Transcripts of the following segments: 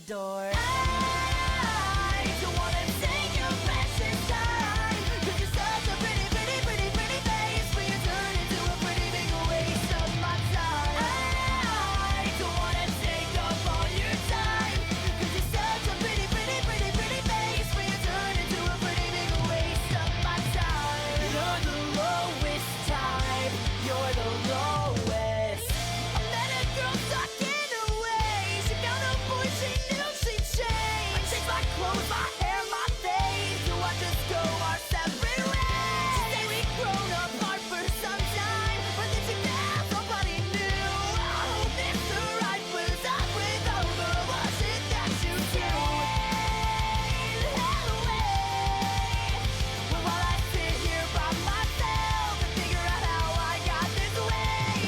door. I don't wanna take your precious time, 'cause you're such a pretty, pretty, pretty, pretty face, but you turn into a pretty big waste of my time. I don't wanna take up all your time, 'cause you're such a pretty, pretty, pretty, pretty face, but you turn into a pretty big waste of my time. You're the lowest type, you're the lowest. I met a girl stuck in her ways. She found a boy she knew she'd change. I changed my clothes, my hair, my face, to watch us go our separate ways. She said we'd grown apart for some time, but then she passed, nobody knew. I hope Mr. Right was up with all the bullshit that you gave away. Well, while I sit here by myself and figure out how I got this way,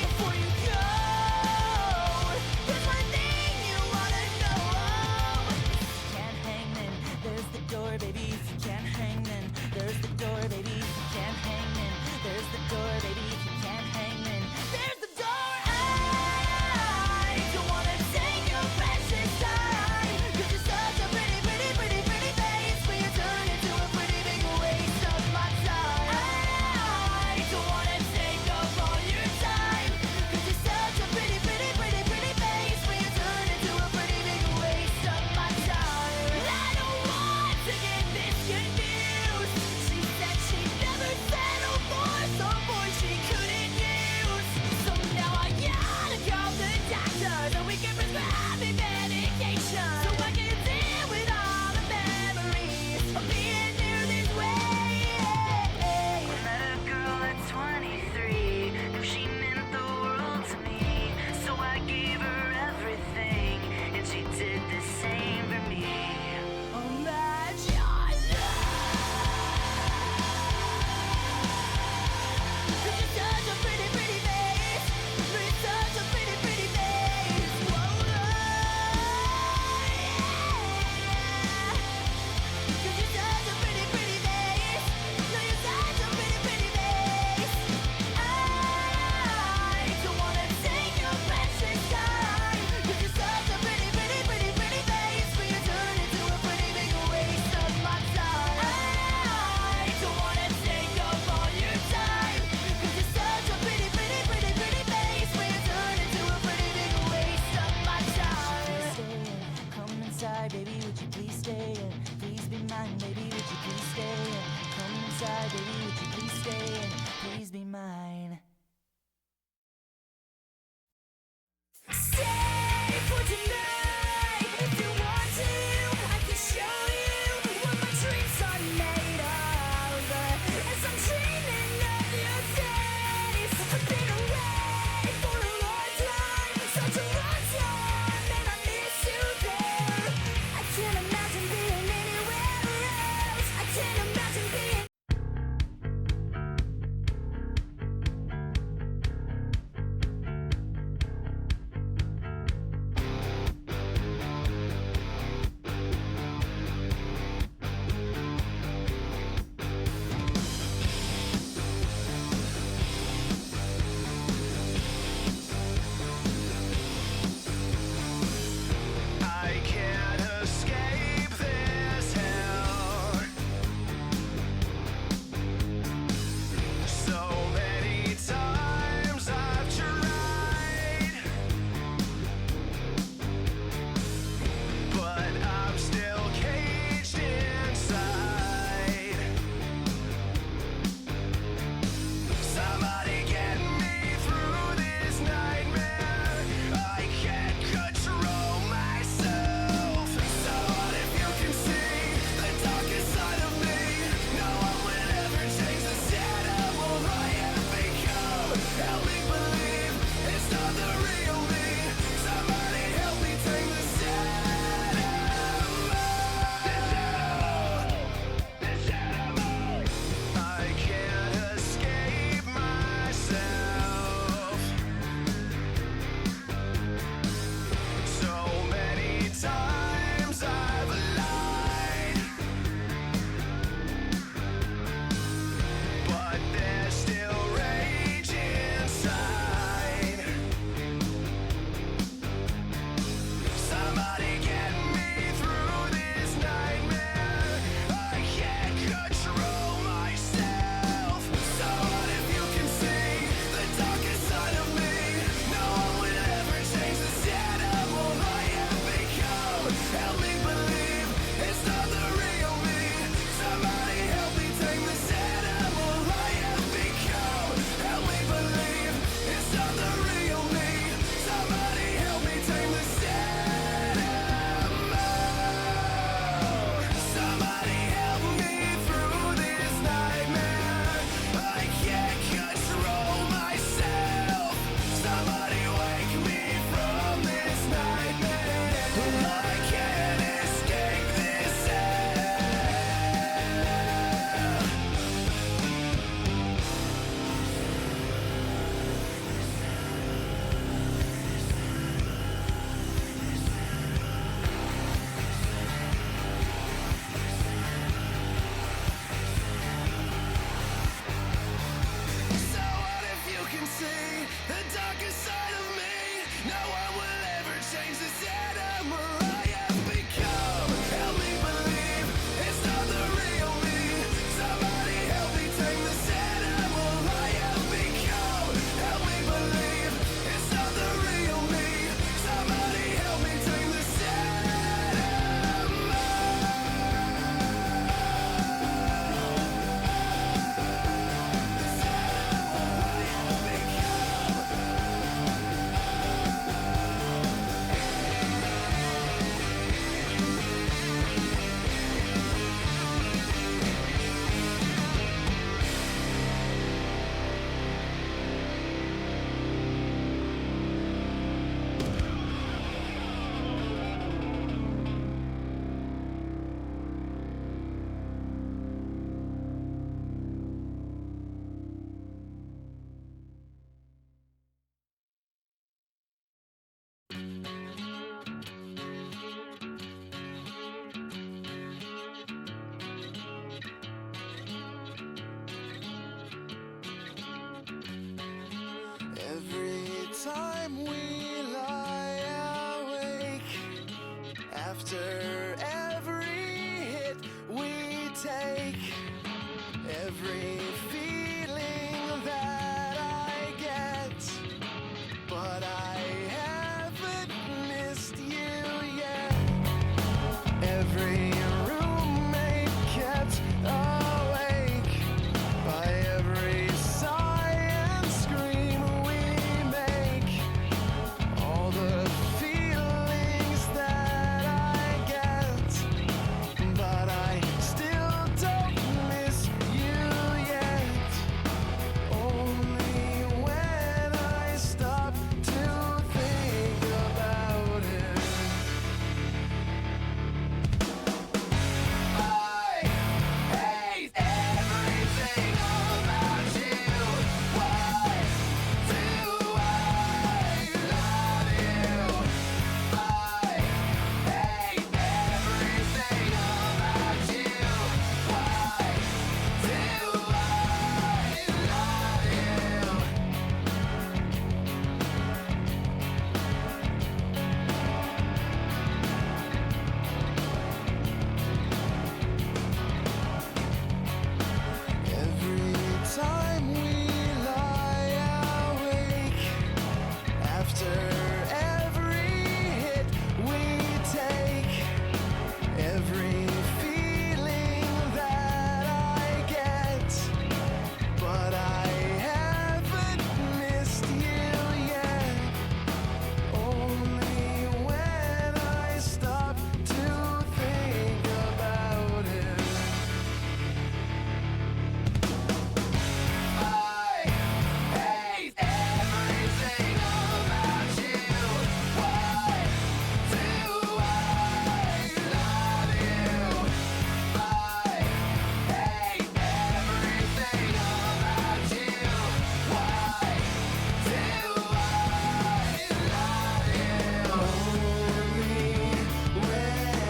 After every hit we take, every feeling that I get, but I haven't missed you yet. Every roommate kept awake by every sigh and scream we make. All the feelings that I get, but I still don't miss you yet. Only when I stop to think about it. I hate everything about you. Why do I love you? I hate everything about you. Why do I love you? Every time we lie awake, after every hit we take, every feeling that I get, but I haven't missed you yet. Only when I stop to think about it. I hate everything about you. Why do I love you? I hate everything about you. Why do I love you? Only when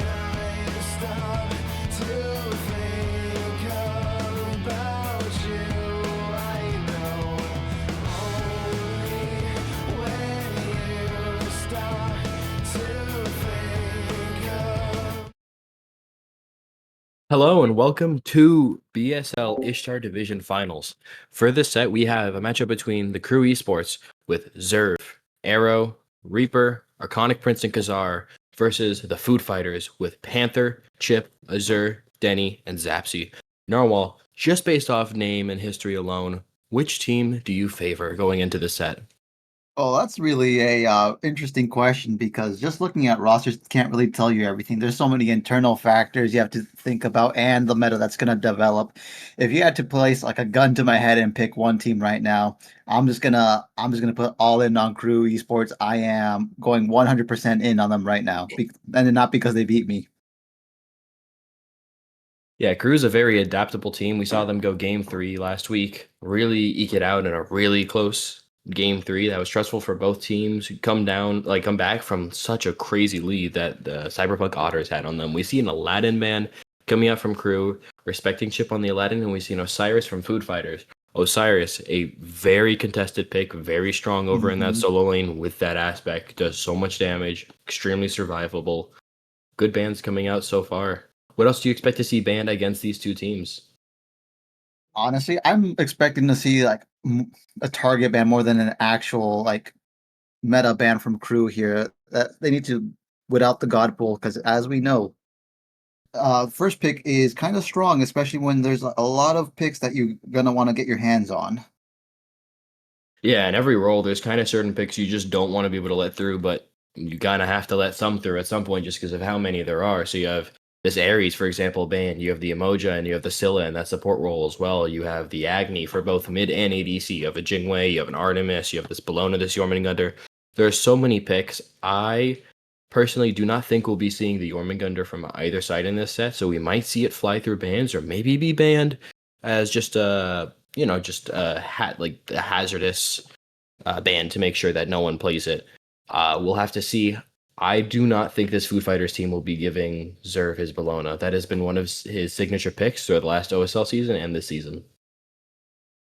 I stop to think about you, I know. Only when you stop to think of. Hello and welcome to BSL Ishtar Division Finals. For this set, we have a matchup between the Crew Esports with Zerv, Arrow, Reaper, Arconic Prince, and Kazar versus the Food Fighters with Panther, Chip, Azur, Denny, and Zapsy. Narwhal, just based off name and history alone, which team do you favor going into the set? Oh, that's really a interesting question because just looking at rosters can't really tell you everything. There's so many internal factors you have to think about and the meta that's going to develop. If you had to place like a gun to my head and pick one team right now, I'm just gonna put all in on Crew Esports. I am going 100% in on them right now, and not because they beat me. Yeah, Crew's a very adaptable team. We saw them go game 3 last week, really eke it out in a really close game 3 that was stressful for both teams. Come back from such a crazy lead that the Cyberpunk Otters had on them. We see an Aladdin man coming out from Crew, respecting Chip on the Aladdin, and we see an Osiris from Food Fighters. Osiris, a very contested pick, very strong over in that Mhm. solo lane with that aspect, does so much damage, extremely survivable. Good bands coming out so far. What else do you expect to see banned against these two teams? Honestly, I'm expecting to see like a target ban more than an actual like meta ban from Crew here. That they need to without the God pool because as we know, first pick is kind of strong, especially when there's a lot of picks that you're gonna want to get your hands on. Yeah, in every role, there's kind of certain picks you just don't want to be able to let through, but you kind of have to let some through at some point just because of how many there are. So you have this Ares, for example, banned. You have the Emoja and you have the Scylla in that support role as well. You have the Agni for both mid and ADC. You have a Jingwei, you have an Artemis, you have this Bellona, this Jormungandr. There are so many picks. I personally do not think we'll be seeing the Jormungandr from either side in this set, so we might see it fly through bans or maybe be banned as just like a hazardous ban to make sure that no one plays it. We'll have to see. I do not think this Food Fighters team will be giving Zerv his Bellona. That has been one of his signature picks throughout the last OSL season and this season.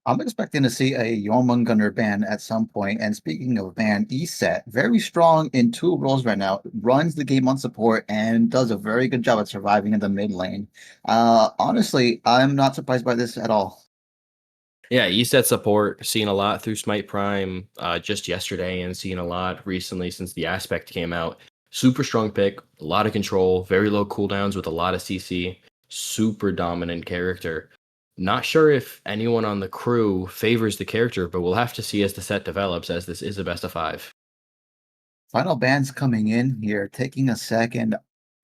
I'm expecting to see a Jormungandr ban at some point. And speaking of ban, ESET, very strong in two roles right now, runs the game on support and does a very good job at surviving in the mid lane. Honestly, I'm not surprised by this at all. Yeah, ESET support, seen a lot through Smite Prime just yesterday and seen a lot recently since the Aspect came out. Super strong pick, a lot of control, very low cooldowns with a lot of CC, super dominant character. Not sure if anyone on the crew favors the character, but we'll have to see as the set develops, as this is a best of 5. Final bans coming in here, taking a second.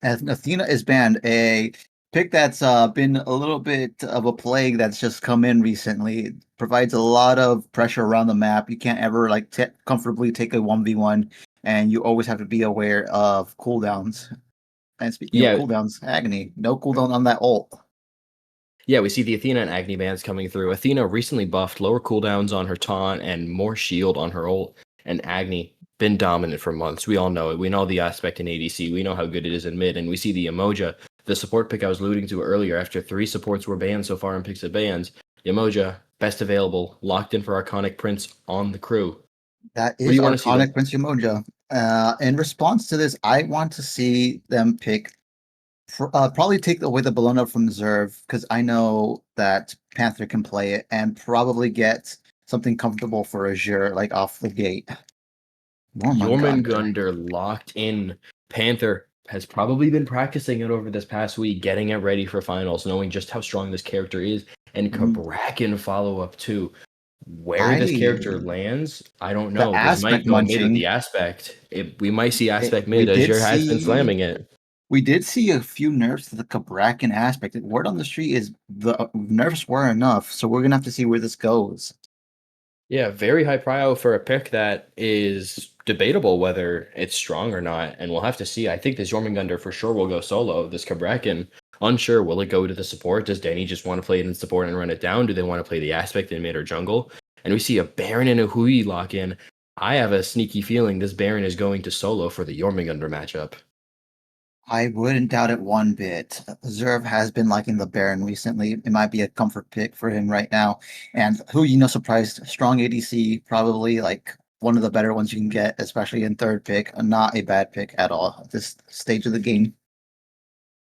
As Athena is banned, a pick that's been a little bit of a plague that's just come in recently. It provides a lot of pressure around the map. You can't ever like comfortably take a 1v1, and you always have to be aware of cooldowns. And speaking of Yeah, cooldowns, Agony, no cooldown on that ult. Yeah, we see the Athena and Agni bans coming through. Athena recently buffed lower cooldowns on her taunt and more shield on her ult. And Agni, been dominant for months. We all know it. We know the aspect in ADC. We know how good it is in mid. And we see the Emoja, the support pick I was alluding to earlier, after 3 supports were banned so far in picks of bans. Emoja, best available, locked in for Arconic Prince on the crew. That What do is you want to see Arconic though? Prince Umoja. In response to this, I want to see them pick probably take away the Bologna from Zerv because I know that Panther can play it and probably get something comfortable for Azure like off the gate. Jormungandr. Jormungandr locked in. Panther has probably been practicing it over this past week, getting it ready for finals, knowing just how strong this character is. And Mm, Cabrakan follow up too. Where this character I lands, I don't the know. This might aspect go mid with the munching. aspect. We might see aspect We mid. did Azure has been see slamming it. we did see a few nerfs to the Cabrakan aspect. Word on the street is the nerfs were enough, so we're gonna have to see where this goes. Yeah, very high prio for a pick that is debatable whether it's strong or not, and we'll have to see. I think this Jormungandr for sure will go solo. This Cabrakan, unsure, will it go to the support? Does Danny just want to play it in support and run it down? Do they want to play the aspect in mid or jungle? And we see a Baron and a Hui lock in. I have a sneaky feeling this Baron is going to solo for the Jormungandr matchup. I wouldn't doubt it one bit. Zerv has been liking the Baron recently. It might be a comfort pick for him right now. And who surprised, strong ADC, probably like one of the better ones you can get, especially in third pick. Not a bad pick at all at this stage of the game.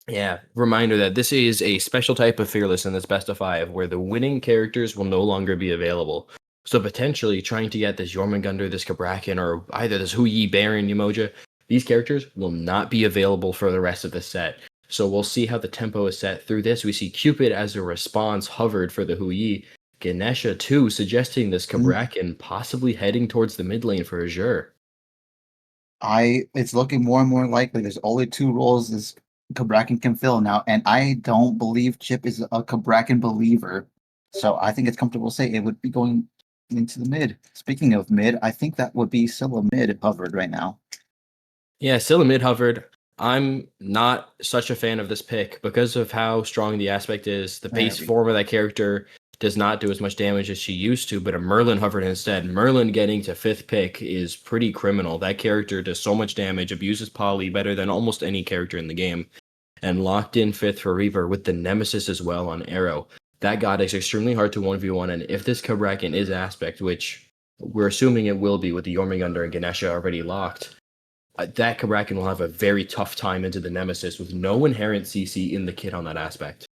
Yeah, reminder that this is a special type of fearless in this best of 5 where the winning characters will no longer be available. So potentially trying to get this Jormungandr, this Cabrakan, or either this Hui, Baron, Umoja, these characters will not be available for the rest of the set. So we'll see how the tempo is set through this. We see Cupid as a response hovered for the Hui, Ganesha too, suggesting this Mm, Cabrakan possibly heading towards the mid lane for Azure. it's looking more and more likely. There's only two roles this Cabrakan can fill now, and I don't believe Chip is a Cabrakan believer. So I think it's comfortable to say it would be going into the mid. Speaking of mid, I think that would be Scylla mid hovered right now. Yeah, still a mid hovered. I'm not such a fan of this pick because of how strong the aspect is. The There base we form of that character does not do as much damage as she used to, but a Merlin hovered instead. Merlin getting to 5th pick is pretty criminal. That character does so much damage, abuses Polly better than almost any character in the game, and locked in 5th for Reaver with the Nemesis as well on Arrow. That god is extremely hard to 1v1, and if this Cabrakan is aspect, which we're assuming it will be with the Jormungandr and Ganesha already locked, that Cabrakan will have a very tough time into the Nemesis with no inherent CC in the kit on that aspect.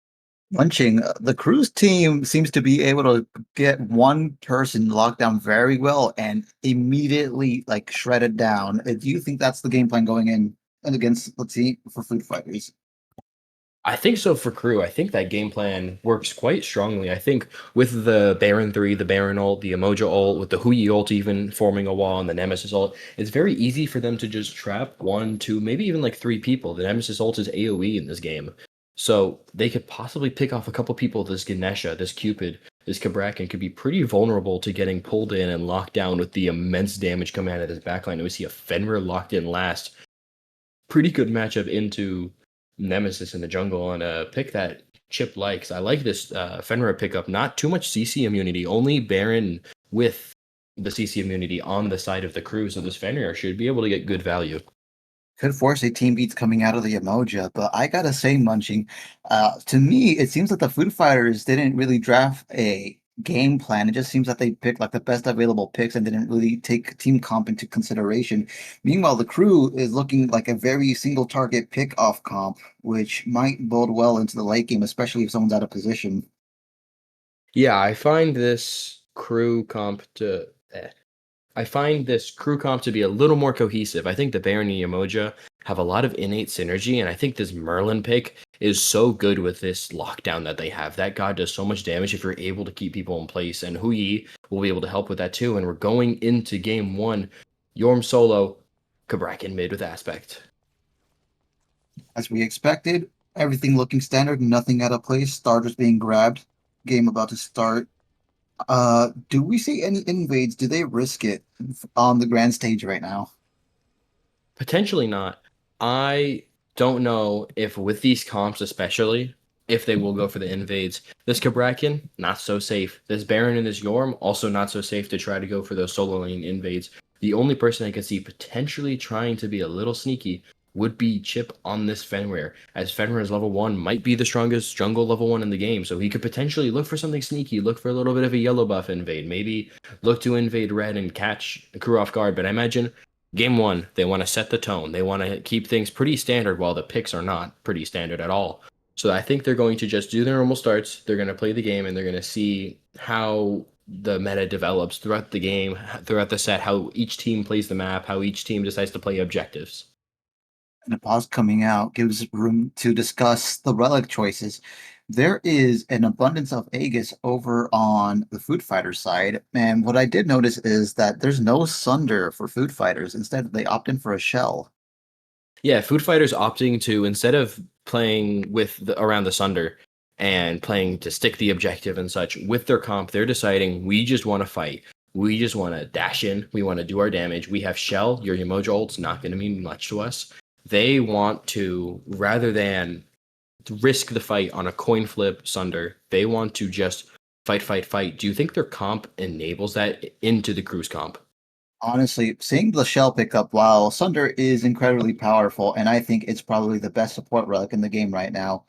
Munching, the cruise team seems to be able to get one person locked down very well and immediately like shred it down. Do you think that's the game plan going in and against, let's see, for Food Fighters? I think so for crew. I think that game plan works quite strongly. I think with the Baron 3, the Baron ult, the Emoja ult, with the Hui ult even forming a wall and the Nemesis ult, it's very easy for them to just trap 1, 2, maybe even like 3 people. The Nemesis ult is AoE in this game. So they could possibly pick off a couple people. This Ganesha, this Cupid, this Cabrakan could be pretty vulnerable to getting pulled in and locked down with the immense damage coming out of this backline. And we see a Fenrir locked in last. Pretty good matchup into Nemesis in the jungle and a pick that Chip likes. I like this Fenrir pickup. Not too much CC immunity, only Baron with the CC immunity on the side of the crew. So this Fenrir should be able to get good value. Could force a team beats coming out of the Emoja, but I gotta say, Munching, to me, it seems that the Food Fighters didn't really draft a game plan. It just seems that they picked like the best available picks and didn't really take team comp into consideration. Meanwhile, the crew is looking like a very single target pick off comp, which might bode well into the late game, especially if someone's out of position. Yeah, I find this crew comp to be a little more cohesive. I think the Baron and Yemoja have a lot of innate synergy, and I think this Merlin pick is so good with this lockdown that they have. That god does so much damage if you're able to keep people in place, and Huyi will be able to help with that too. And we're going into game one, Yorm solo, Kabrakan mid with aspect. As we expected, everything looking standard, nothing out of place, starters being grabbed, game about to start. Do we see any invades? Do they risk it on the grand stage right now? Potentially not. I don't know if with these comps, especially, if they will go for the invades. This Kabrakan, not so safe. This Baron and this Yorm, also not so safe to try to go for those solo lane invades. The only person I could see potentially trying to be a little sneaky would be Chip on this Fenrir, as Fenrir's level 1 might be the strongest jungle level 1 in the game, so he could potentially look for something sneaky, look for a little bit of a yellow buff invade, maybe look to invade red and catch the crew off guard, but I imagine game one, they want to set the tone. They want to keep things pretty standard while the picks are not pretty standard at all. So I think they're going to just do their normal starts. They're going to play the game and they're going to see how the meta develops throughout the game, throughout the set, how each team plays the map, how each team decides to play objectives. And the pause coming out gives room to discuss the relic choices. There is an abundance of Aegis over on the Food Fighter side, and what I did notice is that there's no Sunder for Food Fighters. Instead, they opt in for a Shell. Yeah, Food Fighters opting to, instead of playing with around the Sunder and playing to stick the objective and such with their comp, they're deciding we just want to fight. We just want to dash in. We want to do our damage. We have Shell. Your Yemoja ult's not going to mean much to us. They want to, rather than risk the fight on a coin flip Sunder, they want to just fight, fight, fight. Do you think their comp enables that into the cruise comp? Honestly, seeing the Shell pickup, while Sunder is incredibly powerful, and I think it's probably the best support relic in the game right now,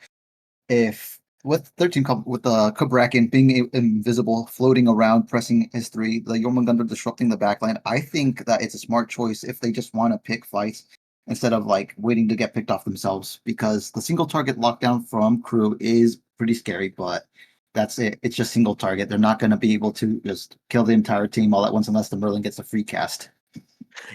if with 13 with the Kubrakin being invisible, floating around, pressing his three, the Jormungandr disrupting the backline, I think that it's a smart choice if they just want to pick fights instead of like waiting to get picked off themselves. Because the single target lockdown from crew is pretty scary, but that's it. It's just single target. They're not going to be able to just kill the entire team all at once unless the Merlin gets a free cast.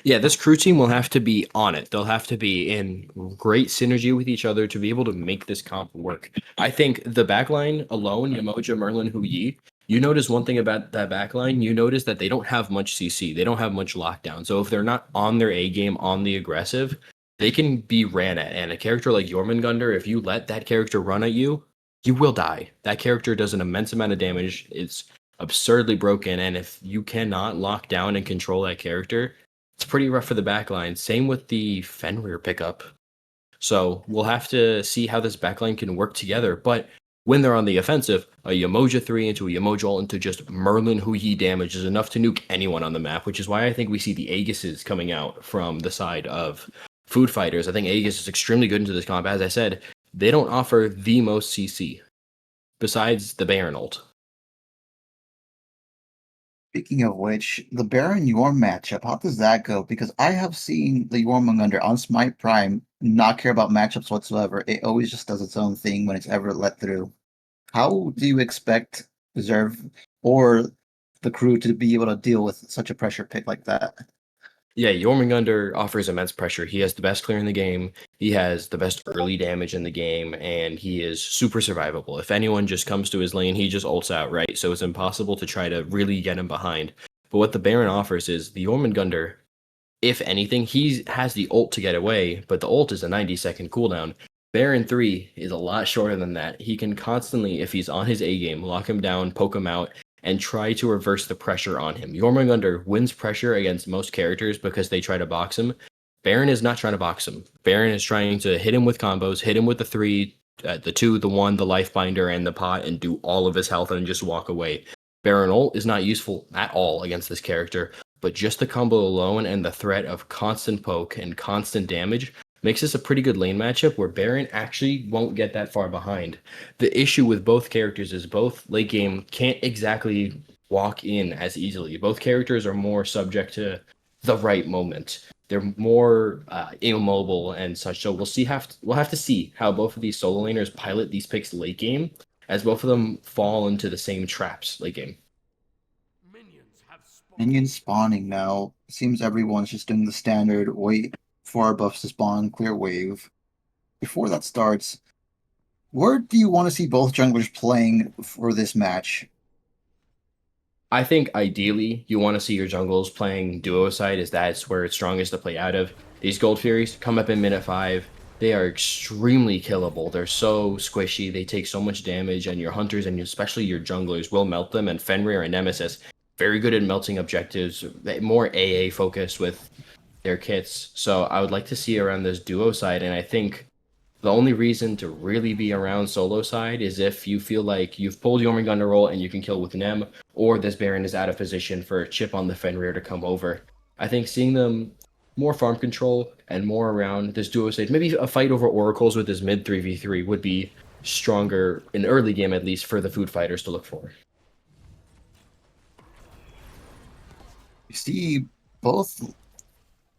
Yeah, this crew team will have to be on it. They'll have to be in great synergy with each other to be able to make this comp work. I think the backline alone, Yemoja, Merlin, Hu Yi, you notice one thing about that backline, you notice that they don't have much CC. They don't have much lockdown. So if they're not on their A game, on the aggressive, they can be ran at. And a character like Jormungandr, if you let that character run at you, you will die. That character does an immense amount of damage. It's absurdly broken. And if you cannot lock down and control that character, it's pretty rough for the backline. Same with the Fenrir pickup. So we'll have to see how this backline can work together. But when they're on the offensive, a Yemoja 3 into a Yemoja ult into just Merlin Hu Yi damage is enough to nuke anyone on the map, which is why I think we see the Aegises coming out from the side of Food Fighters. I think Aegis is extremely good into this comp. As I said, they don't offer the most CC besides the Baron ult. Speaking of which, the Baron Yorm matchup, how does that go? Because I have seen the Yormungandr on Smite Prime not care about matchups whatsoever. It always just does its own thing when it's ever let through. How do you expect Reserve or the crew to be able to deal with such a pressure pick like that? Yeah, Jormungandr offers immense pressure. He has the best clear in the game. He has the best early damage in the game, and he is super survivable. If anyone just comes to his lane, he just ults out, right? So it's impossible to try to really get him behind. But what the Baron offers is the Jormungandr, if anything, he has the ult to get away, but the ult is a 90-second cooldown. Baron 3 is a lot shorter than that. He can constantly, if he's on his A game, lock him down, poke him out, and try to reverse the pressure on him. Jormungandr wins pressure against most characters because they try to box him. Baron is not trying to box him. Baron is trying to hit him with combos, hit him with the 3, the 2, the 1, the life binder, and the pot, and do all of his health and just walk away. Baron ult is not useful at all against this character, but just the combo alone and the threat of constant poke and constant damage makes this a pretty good lane matchup where Baron actually won't get that far behind. The issue with both characters is both late game can't exactly walk in as easily. Both characters are more subject to the right moment. They're more immobile and such. So we'll have to see how both of these solo laners pilot these picks late game, as both of them fall into the same traps late game. Minions spawning now. Seems everyone's just doing the standard wait for our buffs to spawn, clear wave. Before that starts, where do you want to see both junglers playing for this match? I think ideally you want to see your jungles playing duo side, as that's where it's strongest to play out of. These Gold Furies come up in minute 5. They are extremely killable. They're so squishy. They take so much damage, and your hunters and especially your junglers will melt them. And Fenrir and Nemesis, very good at melting objectives, more AA focused with their kits. So I would like to see around this duo side, and I think the only reason to really be around solo side is if you feel like you've pulled Jormungandr roll and you can kill with Nem, or this Baron is out of position for a chip on the Fenrir to come over. I think seeing them more farm control and more around this duo stage, maybe a fight over oracles with this mid 3v3 would be stronger in early game at least for the food fighters to look for. You see both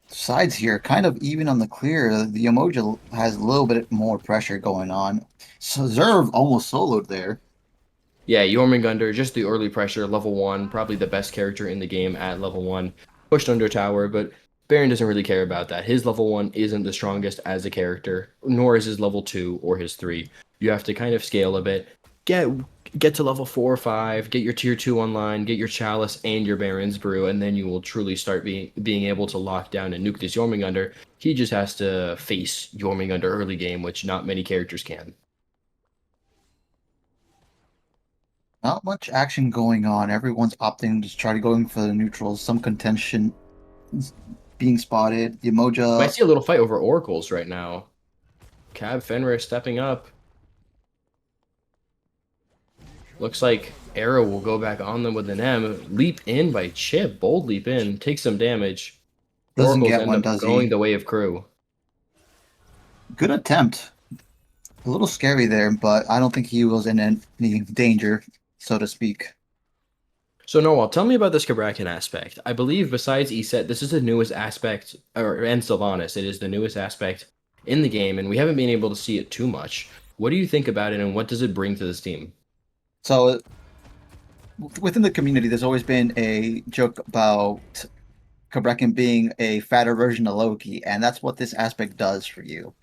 sides here kind of even on the clear. The emoji has a little bit more pressure going on. So Zerv almost soloed there. Yeah, Jormungandr, just the early pressure, level 1, probably the best character in the game at level 1. Pushed under tower, but Baron doesn't really care about that. His level 1 isn't the strongest as a character, nor is his level 2 or his 3. You have to kind of scale a bit. Get to level 4 or 5, get your tier 2 online, get your Chalice and your Baron's Brew, and then you will truly start being able to lock down and nuke this Jormungandr. He just has to face Jormungandr early game, which not many characters can. Not much action going on. Everyone's opting to try to going for the neutrals. Some contention being spotted. The Might Emoja see a little fight over oracles right now. Cab Fenrir stepping up. Looks like Arrow will go back on them with an M. Leap in by Chip. Bold leap in. Take some damage. doesn't Oracles get end one, up does going he? the way of Crew. Good attempt. A little scary there, but I don't think he was in any danger, so to speak. So Noel, tell me about this Kabrakan aspect. I believe besides ESET, this is the newest aspect, and Sylvanas, it is the newest aspect in the game, and we haven't been able to see it too much. What do you think about it, and what does it bring to this team? So within the community, there's always been a joke about Kabrekin being a fatter version of Loki, and that's what this aspect does for you.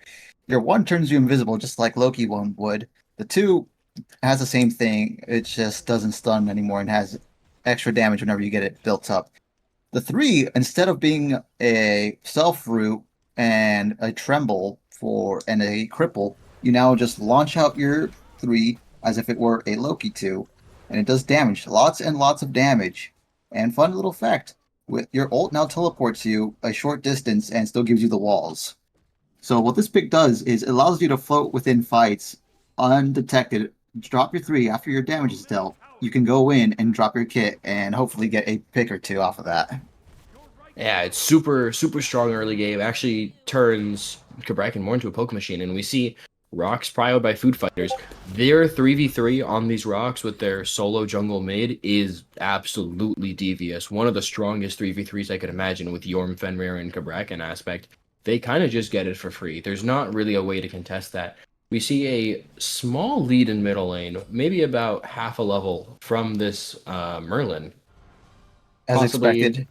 Your one turns you invisible, just like Loki one would. The two has the same thing. It just doesn't stun anymore and has extra damage whenever you get it built up. The three, instead of being a self root and a tremble and a cripple, you now just launch out your three as if it were a Loki two, and it does damage, lots and lots of damage. And fun little fact: with your ult now teleports you a short distance and still gives you the walls. So what this pick does is it allows you to float within fights undetected. Drop your three after your damage is dealt. You can go in and drop your kit and hopefully get a pick or two off of that. Yeah, it's super, super strong early game. Actually turns Kabrakan more into a poke machine, and we see rocks prioed by food fighters. Their 3v3 on these rocks with their solo jungle mid is absolutely devious. One of the strongest 3v3s I could imagine with Yorm, Fenrir, and Kabrakan aspect. They kind of just get it for free. There's not really a way to contest that. We see a small lead in middle lane, maybe about half a level from this Merlin. As Possibly expected.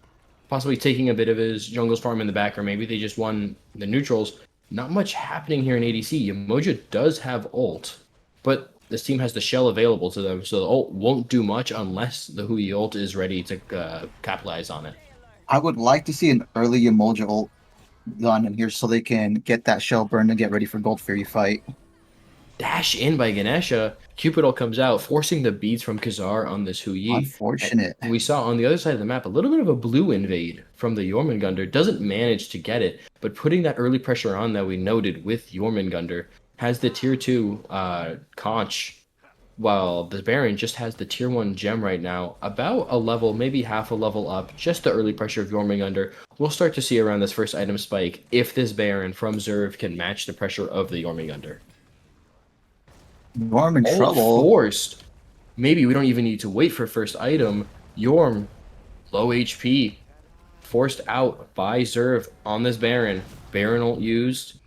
possibly taking a bit of his jungle's farm in the back, or maybe they just won the neutrals. Not much happening here in ADC. Yamoja does have ult, but this team has the shell available to them, so the ult won't do much unless the Hui ult is ready to capitalize on it. I would like to see an early Emolja ult done in here so they can get that shell burned and get ready for Gold Fury fight. Dash in by Ganesha. Cupid ult comes out, forcing the beads from Khazar on this Hui. Unfortunate. And we saw on the other side of the map a little bit of a blue invade from the Jormungandr. Doesn't manage to get it, but putting that early pressure on that we noted with Jormungandr has the tier 2 conch while the Baron just has the tier 1 gem right now, about a level, maybe half a level up, just the early pressure of Jormungandr. We'll start to see around this first item spike if this Baron from Zerv can match the pressure of the Jormungandr. Norm in Ult trouble. forced. Maybe we don't even need to wait for first item. Yorm, low HP, forced out by Zerv on this Baron. Baron ult used.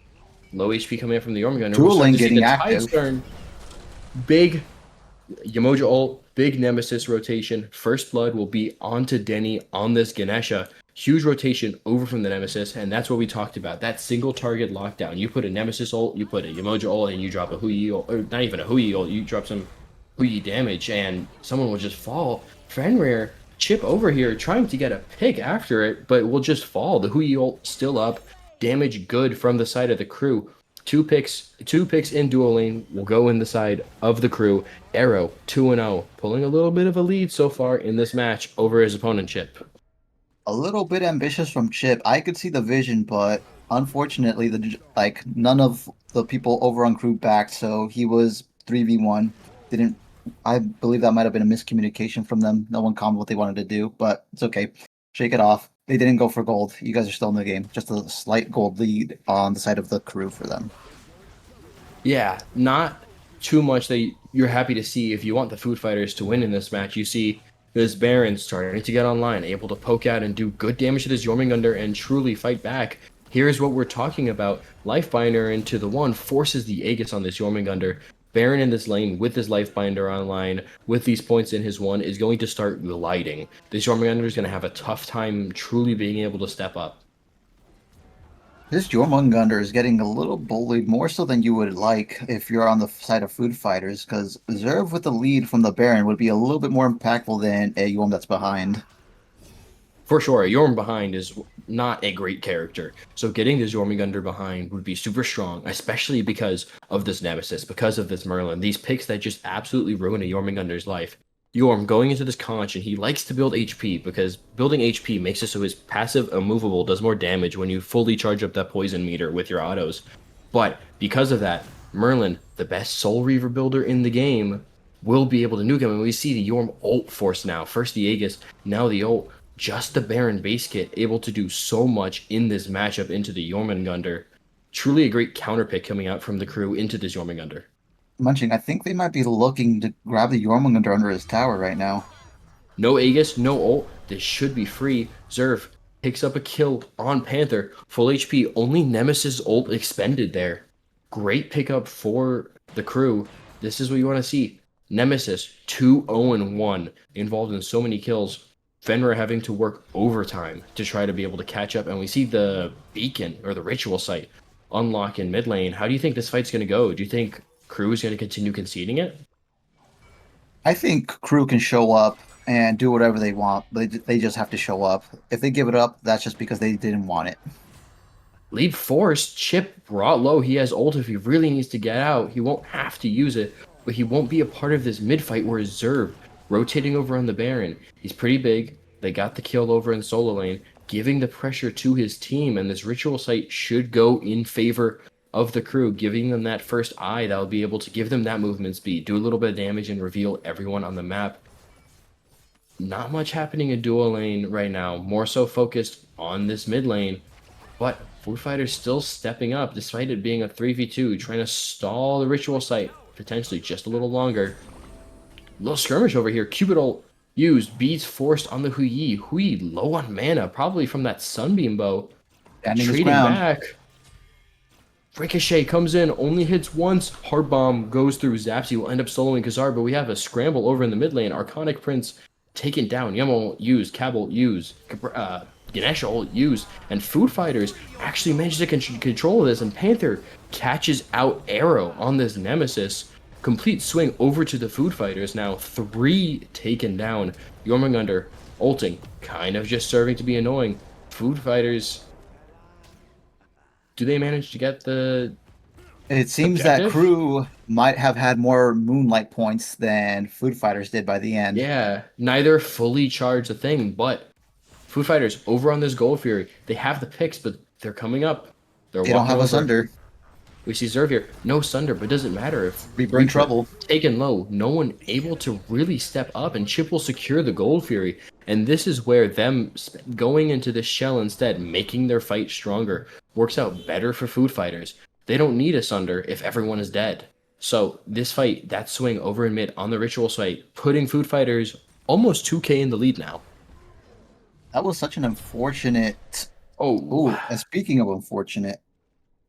Low HP coming up from the Jormungandr. We'll start Dueling to see the getting Tides active. turn. Big Yamoja ult, big Nemesis rotation. First blood will be onto Denny on this Ganesha. Huge rotation over from the Nemesis, and that's what we talked about. That single target lockdown. You put a Nemesis ult, you put a Yamoja ult, and you drop a Hui ult, or not even a Hui ult, you drop some Hui damage, and someone will just fall. Fenrir, chip over here, trying to get a pick after it, but will just fall. The Hui ult still up. Damage good from the side of the crew. Two picks in dual lane will go in the side of the crew. Arrow 2-0, pulling a little bit of a lead so far in this match over his opponent Chip. A little bit ambitious from Chip. I could see the vision, but unfortunately, none of the people over on crew backed, so he was 3v1. Didn't I believe that might have been a miscommunication from them. No one calmed what they wanted to do, but it's okay. Shake it off. They didn't go for gold. You guys are still in the game. Just a slight gold lead on the side of the crew for them. Yeah, not too much that you're happy to see if you want the Food Fighters to win in this match. You see this Baron starting to get online, able to poke out and do good damage to this Jormungandr and truly fight back. Here's what we're talking about. Lifebinder into the one forces the Aegis on this Jormungandr. Baron in this lane with his Lifebinder online, with these points in his one, is going to start gliding. This Jormungandr is going to have a tough time truly being able to step up. This Jormungandr is getting a little bullied more so than you would like if you're on the side of food fighters, because Zerv with the lead from the Baron would be a little bit more impactful than a Yorm that's behind. For sure, Yorm behind is not a great character. So getting this Jormungandr behind would be super strong, especially because of this Nemesis, because of this Merlin. These picks that just absolutely ruin a Jormungandr's life. Yorm going into this conch, and he likes to build HP because building HP makes it so his passive immovable does more damage when you fully charge up that poison meter with your autos. But because of that, Merlin, the best Soul Reaver builder in the game, will be able to nuke him. And we see the Yorm ult force now. First the Aegis, now the ult. Just the Baron base kit able to do so much in this matchup into the Jormungandr. Truly a great counter pick coming out from the crew into this Jormungandr. Munching, I think they might be looking to grab the Jormungandr under his tower right now. No Aegis, no ult. This should be free. Zerv picks up a kill on Panther. Full HP, only Nemesis ult expended there. Great pickup for the crew. This is what you want to see. Nemesis 2-0-1, involved in so many kills. Fenrir having to work overtime to try to be able to catch up, and we see the beacon or the ritual site unlock in mid lane. How do you think this fight's going to go? Do you think crew is going to continue conceding it? I think crew can show up and do whatever they want, but they just have to show up. If they give it up, that's just because they didn't want it. Leap Force, Chip brought low. He has ult if he really needs to get out. He won't have to use it, but he won't be a part of this mid fight where Zerv rotating over on the Baron. He's pretty big. They got the kill over in solo lane, giving the pressure to his team, and this ritual site should go in favor of the crew, giving them that first eye that will be able to give them that movement speed, do a little bit of damage, and reveal everyone on the map. Not much happening in dual lane right now, more so focused on this mid lane. But Food Fighter's still stepping up despite it being a 3v2, trying to stall the ritual site potentially just a little longer. Little skirmish over here. Cupid ult used, beats forced on the Hui. Hui low on mana, probably from that Sunbeam bow. Standing his Trading ground. back. Ricochet comes in, only hits once. Hard bomb goes through. Zapsy will end up soloing Kazar, but we have a scramble over in the mid lane. Arconic Prince taken down. Yemo used, Cab ult used, Ganesh ult used, and Food Fighters actually managed to control this, and Panther catches out Arrow on this Nemesis. Complete swing over to the Food Fighters now. 3 taken down. Jormungandr ulting, kind of just serving to be annoying. Food Fighters, do they manage to get the It seems that objective? crew might have had more moonlight points than food fighters did by the end. Yeah, neither fully charged a thing, but Food Fighters over on this Gold Fury, they have the picks, but they're coming up. They're They don't walking have us over. under. We see Zerv here, no Sunder, but doesn't matter if Reaper in trouble. taken low, no one able to really step up, and Chip will secure the Gold Fury. And this is where them going into this shell instead, making their fight stronger, works out better for Food Fighters. They don't need a Sunder if everyone is dead. So this fight, that swing over in mid on the Ritual site, putting Food Fighters almost 2k in the lead now. That was such an unfortunate. Oh, Ooh, and speaking of unfortunate,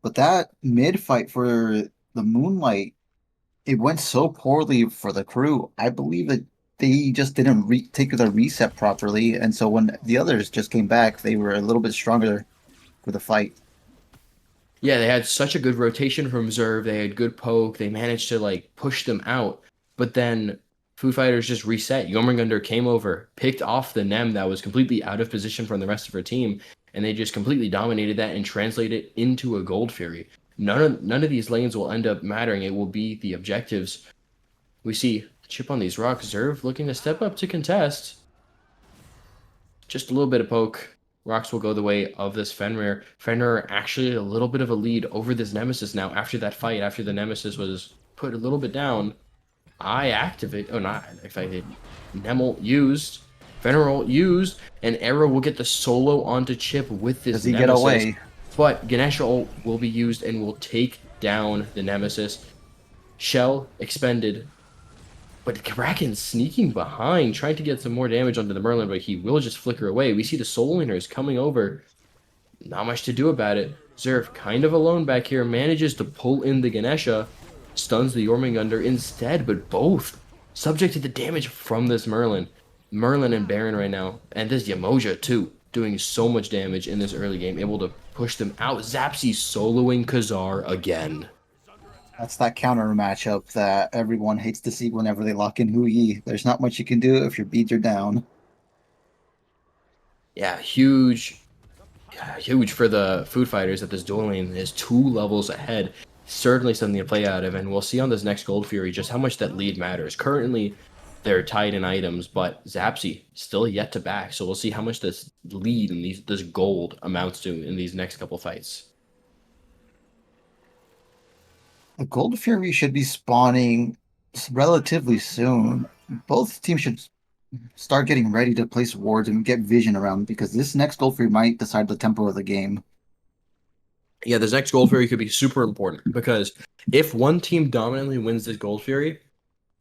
but that mid fight for the Moonlight, it went so poorly for the crew. I believe that they just didn't take the reset properly, and so when the others just came back, they were a little bit stronger for the fight. yeah, they had such a good rotation from Zerv. They had good poke. They managed to like push them out. But then Foo Fighters just reset. Jormungandr came over, picked off the Nem that was completely out of position from the rest of her team, and they just completely dominated that and translated it into a Gold Fury. None of these lanes will end up mattering. It will be the objectives. We see Chip on these rocks. Zerv looking to step up to contest. Just a little bit of poke. Rocks will go the way of this Fenrir. Fenrir actually a little bit of a lead over this Nemesis now after that fight, after the Nemesis was put a little bit down. I activate, oh not activated, Nemel used, Fenrir used, and Arrow will get the solo onto Chip with this Does he Nemesis. get away? But Ganesha ult will be used and will take down the Nemesis. Shell expended. But Kraken sneaking behind, trying to get some more damage onto the Merlin, but he will just flicker away. We see the Soul Laners coming over. Not much to do about it. Zerf, kind of alone back here, manages to pull in the Ganesha, stuns the Jormungandr instead, but both subject to the damage from this Merlin. Merlin and Baron right now, and this Yamoja too, doing so much damage in this early game, able to push them out. Zapsy soloing Khazar again. That's that counter matchup that everyone hates to see whenever they lock in Hui. There's not much you can do if your beads are down. Yeah, huge for the Food Fighters that this duel lane is 2 levels ahead. Certainly something to play out of, and we'll see on this next Gold Fury just how much that lead matters. Currently, they're tied in items, but Zapsy still yet to back, so we'll see how much this lead and this gold amounts to in these next couple fights. The Gold Fury should be spawning relatively soon. Both teams should start getting ready to place wards and get vision around because this next Gold Fury might decide the tempo of the game. Yeah, this next Gold Fury could be super important because if one team dominantly wins this Gold Fury,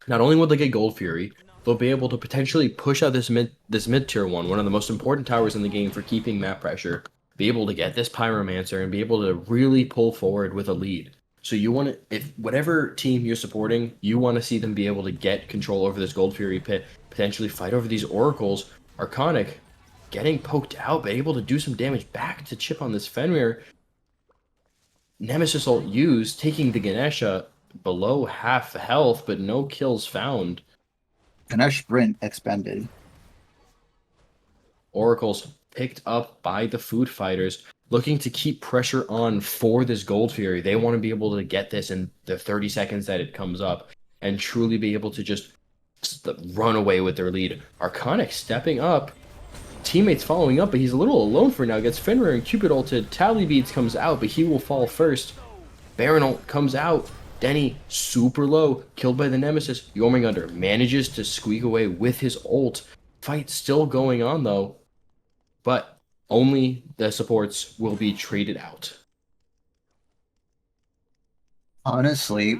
not only will they get Gold Fury, they'll be able to potentially push out this mid tier one of the most important towers in the game for keeping map pressure, be able to get this Pyromancer and be able to really pull forward with a lead. So you want to, if whatever team you're supporting, you want to see them be able to get control over this Gold Fury pit, potentially fight over these Oracles. Arconic getting poked out, but able to do some damage back to Chip on this Fenrir. Nemesis ult used, taking the Ganesha below half health, but no kills found. Ganesh Sprint expended. Oracles picked up by the Food Fighters, looking to keep pressure on for this Gold Fury. They want to be able to get this in the 30 seconds that it comes up and truly be able to just run away with their lead. Arconic stepping up, teammates following up, but he's a little alone for now. Gets Fenrir and Cupid ulted. Tally Beads comes out, but he will fall first. Baron ult comes out. Denny, super low, killed by the Nemesis. Jormungandr manages to squeak away with his ult. Fight still going on though, but only the supports will be traded out. Honestly,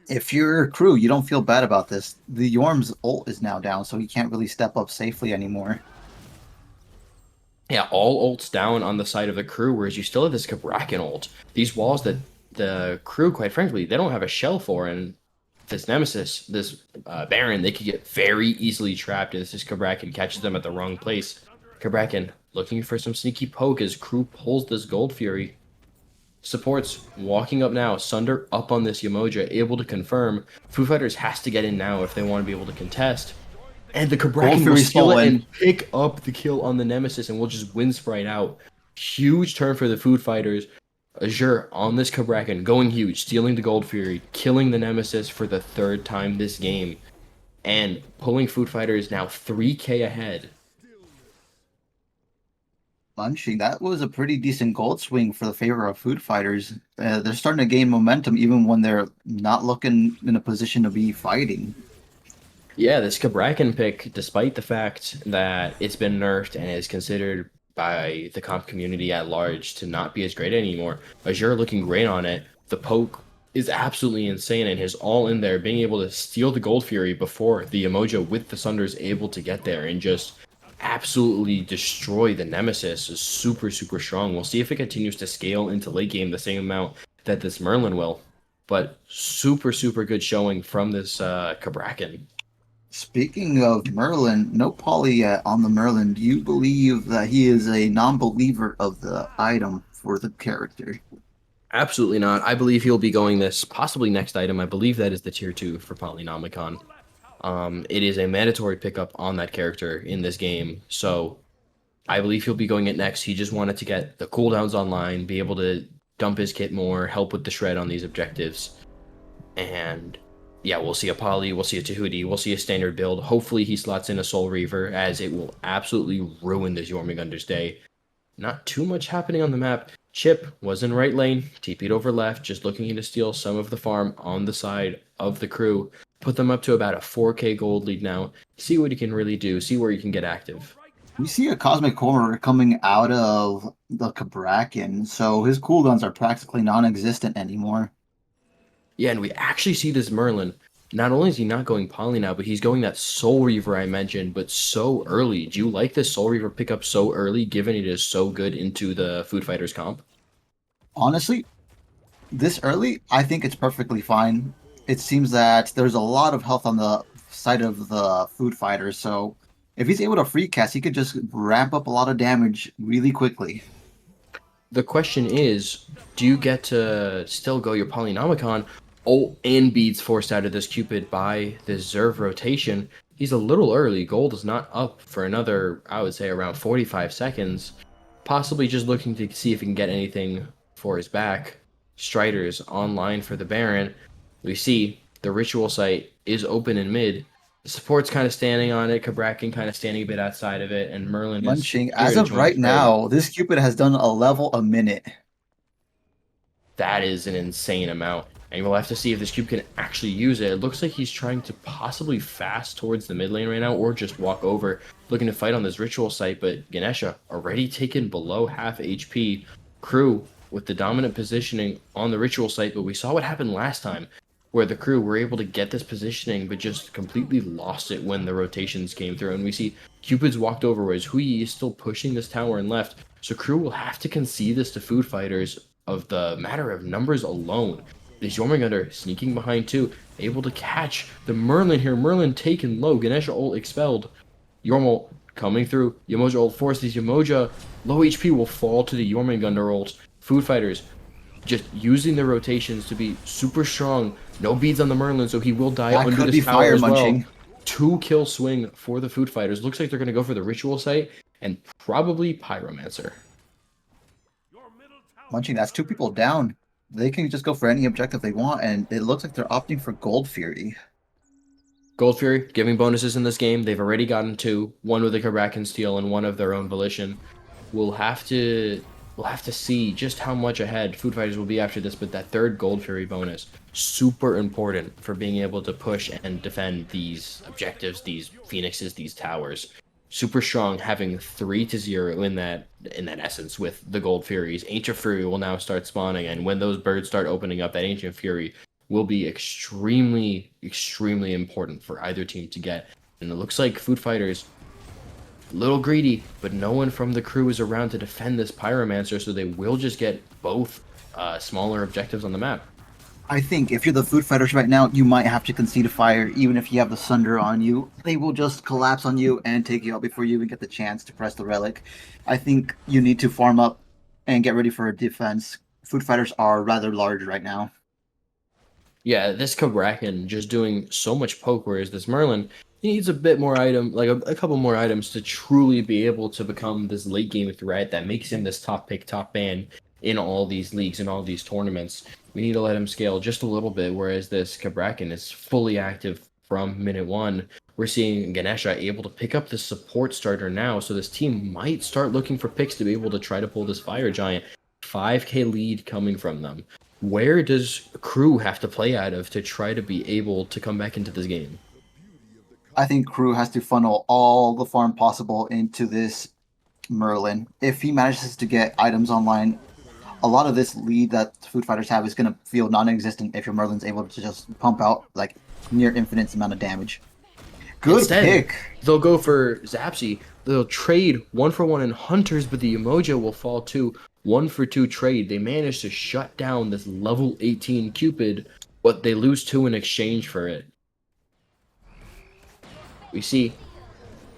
if you're a crew, you don't feel bad about this. The Yorm's ult is now down, so he can't really step up safely anymore. Yeah, all ults down on the side of the crew, whereas you still have this Kabrakan ult. These walls that the crew, quite frankly, they don't have a shell for, and this Nemesis, this Baron, they could get very easily trapped if this Kabrakan catches them at the wrong place. Kabrakan looking for some sneaky poke as crew pulls this Gold Fury. Supports walking up now. Sunder up on this Yamoja, able to confirm. Foo Fighters has to get in now if they want to be able to contest. And the Kabrakan will steal it and pick up the kill on the Nemesis and will just win Sprite out. Huge turn for the Food Fighters. Azure on this Kabrakan, going huge, stealing the Gold Fury, killing the Nemesis for the 3rd time this game, and pulling Food Fighters now 3k ahead. Munching, that was a pretty decent gold swing for the favor of food fighters. They're starting to gain momentum even when they're not looking in a position to be fighting. Yeah, this Cabrakan pick, despite the fact that it's been nerfed and is considered by the comp community at large to not be as great anymore, Azure looking great on it. The poke is absolutely insane, and his all in there, being able to steal the Gold Fury before the Emoja with the Sunder is able to get there and just absolutely destroy the Nemesis is super, super strong. We'll see if it continues to scale into late game the same amount that this Merlin will. But super, super good showing from this Cabrakan. Speaking of Merlin, no poly yet on the Merlin. Do you believe that he is a non-believer of the item for the character? Absolutely not. I believe he'll be going this possibly next item. I believe that is the tier 2 for Polynomicon. It is a mandatory pickup on that character in this game, so I believe he'll be going it next. He just wanted to get the cooldowns online, be able to dump his kit more, help with the shred on these objectives, and yeah, we'll see a Poly, we'll see a Tahuti, we'll see a standard build. Hopefully he slots in a Soul Reaver, as it will absolutely ruin this Jormungandr's day. Not too much happening on the map. Chip was in right lane, TP'd over left, just looking to steal some of the farm on the side of the crew. Put them up to about a 4k gold lead now. See what he can really do, see where he can get active. We see a Cosmic Horror coming out of the Cabrakan, so his cooldowns are practically non-existent anymore. Yeah, and we actually see this Merlin. Not only is he not going Poly now, but he's going that Soul Reaver I mentioned, but so early. Do you like this Soul Reaver pickup so early, given it is so good into the Food Fighters comp? Honestly, this early, I think it's perfectly fine. It seems that there's a lot of health on the side of the food fighter, so if he's able to free cast, he could just ramp up a lot of damage really quickly. The question is, do you get to still go your Polynomicon? Oh, and beads forced out of this Cupid by this Zerv rotation. He's a little early. Gold is not up for another, I would say, around 45 seconds. Possibly just looking to see if he can get anything for his back. Strider's online for the Baron. We see the ritual site is open in mid. The support's kind of standing on it, Cabrakan kind of standing a bit outside of it, and Merlin is Munching, here as to of join the right fray. now, this Cupid has done a level a minute. That is an insane amount. And we'll have to see if this cube can actually use it. It looks like he's trying to possibly fast towards the mid lane right now, or just walk over, looking to fight on this ritual site. But Ganesha already taken below half HP. Crew with the dominant positioning on the ritual site, but we saw what happened last time, where the crew were able to get this positioning, but just completely lost it when the rotations came through. And we see Cupid's walked over, whereas Hui is still pushing this tower and left. So crew will have to concede this to food fighters of the matter of numbers alone. This Jormungandr sneaking behind too, able to catch the Merlin here. Merlin taken low. Ganesha ult expelled. Yormul coming through. Yamoja ult forces Yamoja. Low HP will fall to the Jormungandr ult. Food fighters just using the rotations to be super strong. No beads on the Merlin, so he will die That under could this be tower fire as well. munching. 2-kill swing for the food fighters. Looks like they're going to go for the ritual site and probably Pyromancer. Munching, that's two people down. They can just go for any objective they want, and it looks like they're opting for Gold Fury. Gold Fury giving bonuses in this game. They've already gotten two, one with a Kraken steal and one of their own volition. We'll have to see just how much ahead Food Fighters will be after this, but that third Gold Fury bonus, super important for being able to push and defend these objectives, these phoenixes, these towers. Super strong, having 3-0 in that essence with the Gold Furies. Ancient Fury will now start spawning, and when those birds start opening up, that Ancient Fury will be extremely, extremely important for either team to get. And it looks like Food Fighters a little greedy, but no one from the crew is around to defend this Pyromancer, so they will just get both smaller objectives on the map. I think if you're the food fighters right now, you might have to concede a fire, even if you have the Sunder on you. They will just collapse on you and take you out before you even get the chance to press the relic. I think you need to farm up and get ready for a defense. Food fighters are rather large right now. Yeah, this Cabrakan just doing so much poke, whereas this Merlin, he needs a bit more item, like a couple more items to truly be able to become this late game threat that makes him this top pick, top ban in all these leagues and all these tournaments. We need to let him scale just a little bit, whereas this Cabrakan is fully active from minute one. We're seeing Ganesha able to pick up the support starter now, so this team might start looking for picks to be able to try to pull this Fire Giant. 5k lead coming from them. Where does Crew have to play out of to try to be able to come back into this game? I think Crew has to funnel all the farm possible into this Merlin. If he manages to get items online, a lot of this lead that Food Fighters have is going to feel non-existent if your Merlin's able to just pump out like near infinite amount of damage. Good Instead, pick. they'll go for Zapsy. They'll trade 1-for-1 in Hunters, but the Emoja will fall to 1-for-2 trade. They manage to shut down this level 18 Cupid, but they lose 2 in exchange for it. We see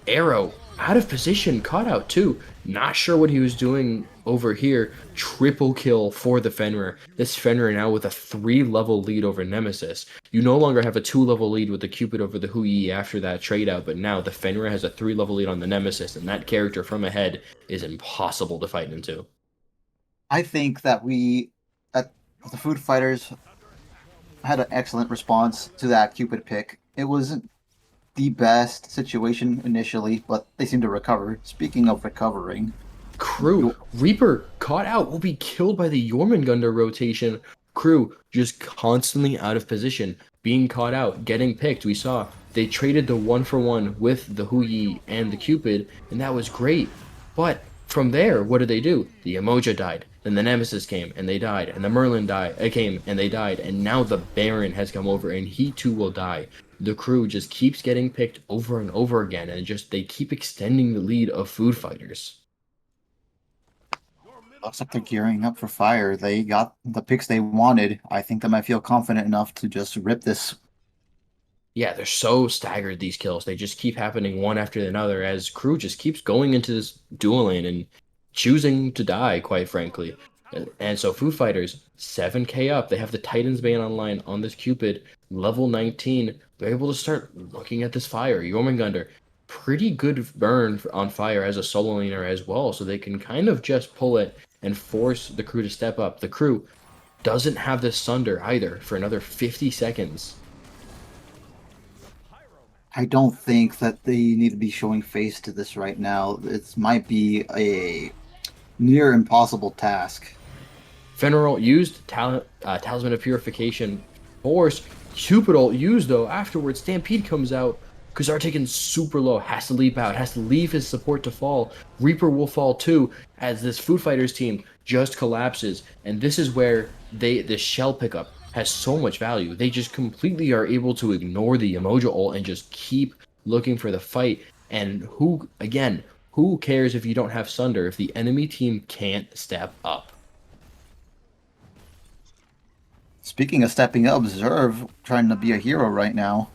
Arrow out of position, caught out too. Not sure what he was doing over here. Triple kill for the Fenrir. This Fenrir now with a 3-level lead over Nemesis. You no longer have a 2-level lead with the Cupid over the Hui after that trade out, but now the Fenrir has a 3-level lead on the Nemesis, and that character from ahead is impossible to fight into. I think that the Food Fighters had an excellent response to that Cupid pick. It wasn't the best situation initially, but they seem to recover. Speaking of recovering, Crew, Reaper caught out, will be killed by the Jormungandr rotation. Crew just constantly out of position, being caught out, getting picked. We saw they traded the 1-for-1 with the Huyi and the Cupid, and that was great. But from there, what did they do? The Emoja died, then the Nemesis came and they died, and the Merlin came and they died, and now the Baron has come over and he too will die. The Crew just keeps getting picked over and over again, and just they keep extending the lead of Food Fighters. looks like they're gearing up for fire. They got the picks they wanted. I think they might feel confident enough to just rip this. Yeah, they're so staggered, these kills. They just keep happening one after another as Crew just keeps going into this duel lane and choosing to die, quite frankly. And so Food Fighters, 7k up. They have the Titan's Bane online on this Cupid, level 19. They're able to start looking at this fire. Jormungandr, pretty good burn on fire as a solo laner as well, so they can kind of just pull it and force the Crew to step up. The Crew doesn't have this Sunder either for another 50 seconds. I don't think that they need to be showing face to this right now. It might be a near impossible task. Fenrir used Talisman of Purification. Force Cupid ult used though. Afterwards, Stampede comes out. Kazar taken super low, has to leap out, has to leave his support to fall. Reaper will fall too, as this Food Fighters team just collapses. And this is where this shell pickup has so much value. They just completely are able to ignore the Emoja ult and just keep looking for the fight. And who cares if you don't have Sunder if the enemy team can't step up? Speaking of stepping up, Zerv trying to be a hero right now.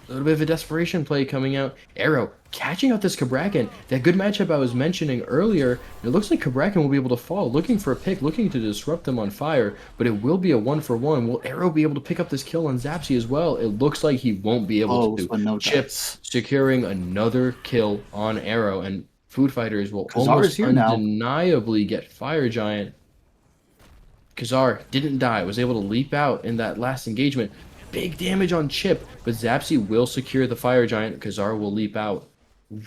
A little bit of a desperation play coming out. Arrow catching out this Cabrakan. That good matchup I was mentioning earlier. It looks like Cabrakan will be able to fall, looking for a pick, looking to disrupt them on fire, but it will be a 1-for-1. Will Arrow be able to pick up this kill on Zapsy as well? It looks like he won't be able to. But no Chip dice. securing another kill on Arrow, and Food Fighters will Kazar is almost here now. undeniably get Fire Giant. Kazar didn't die, was able to leap out in that last engagement. Big damage on Chip, but Zapsy will secure the Fire Giant. Kazar will leap out.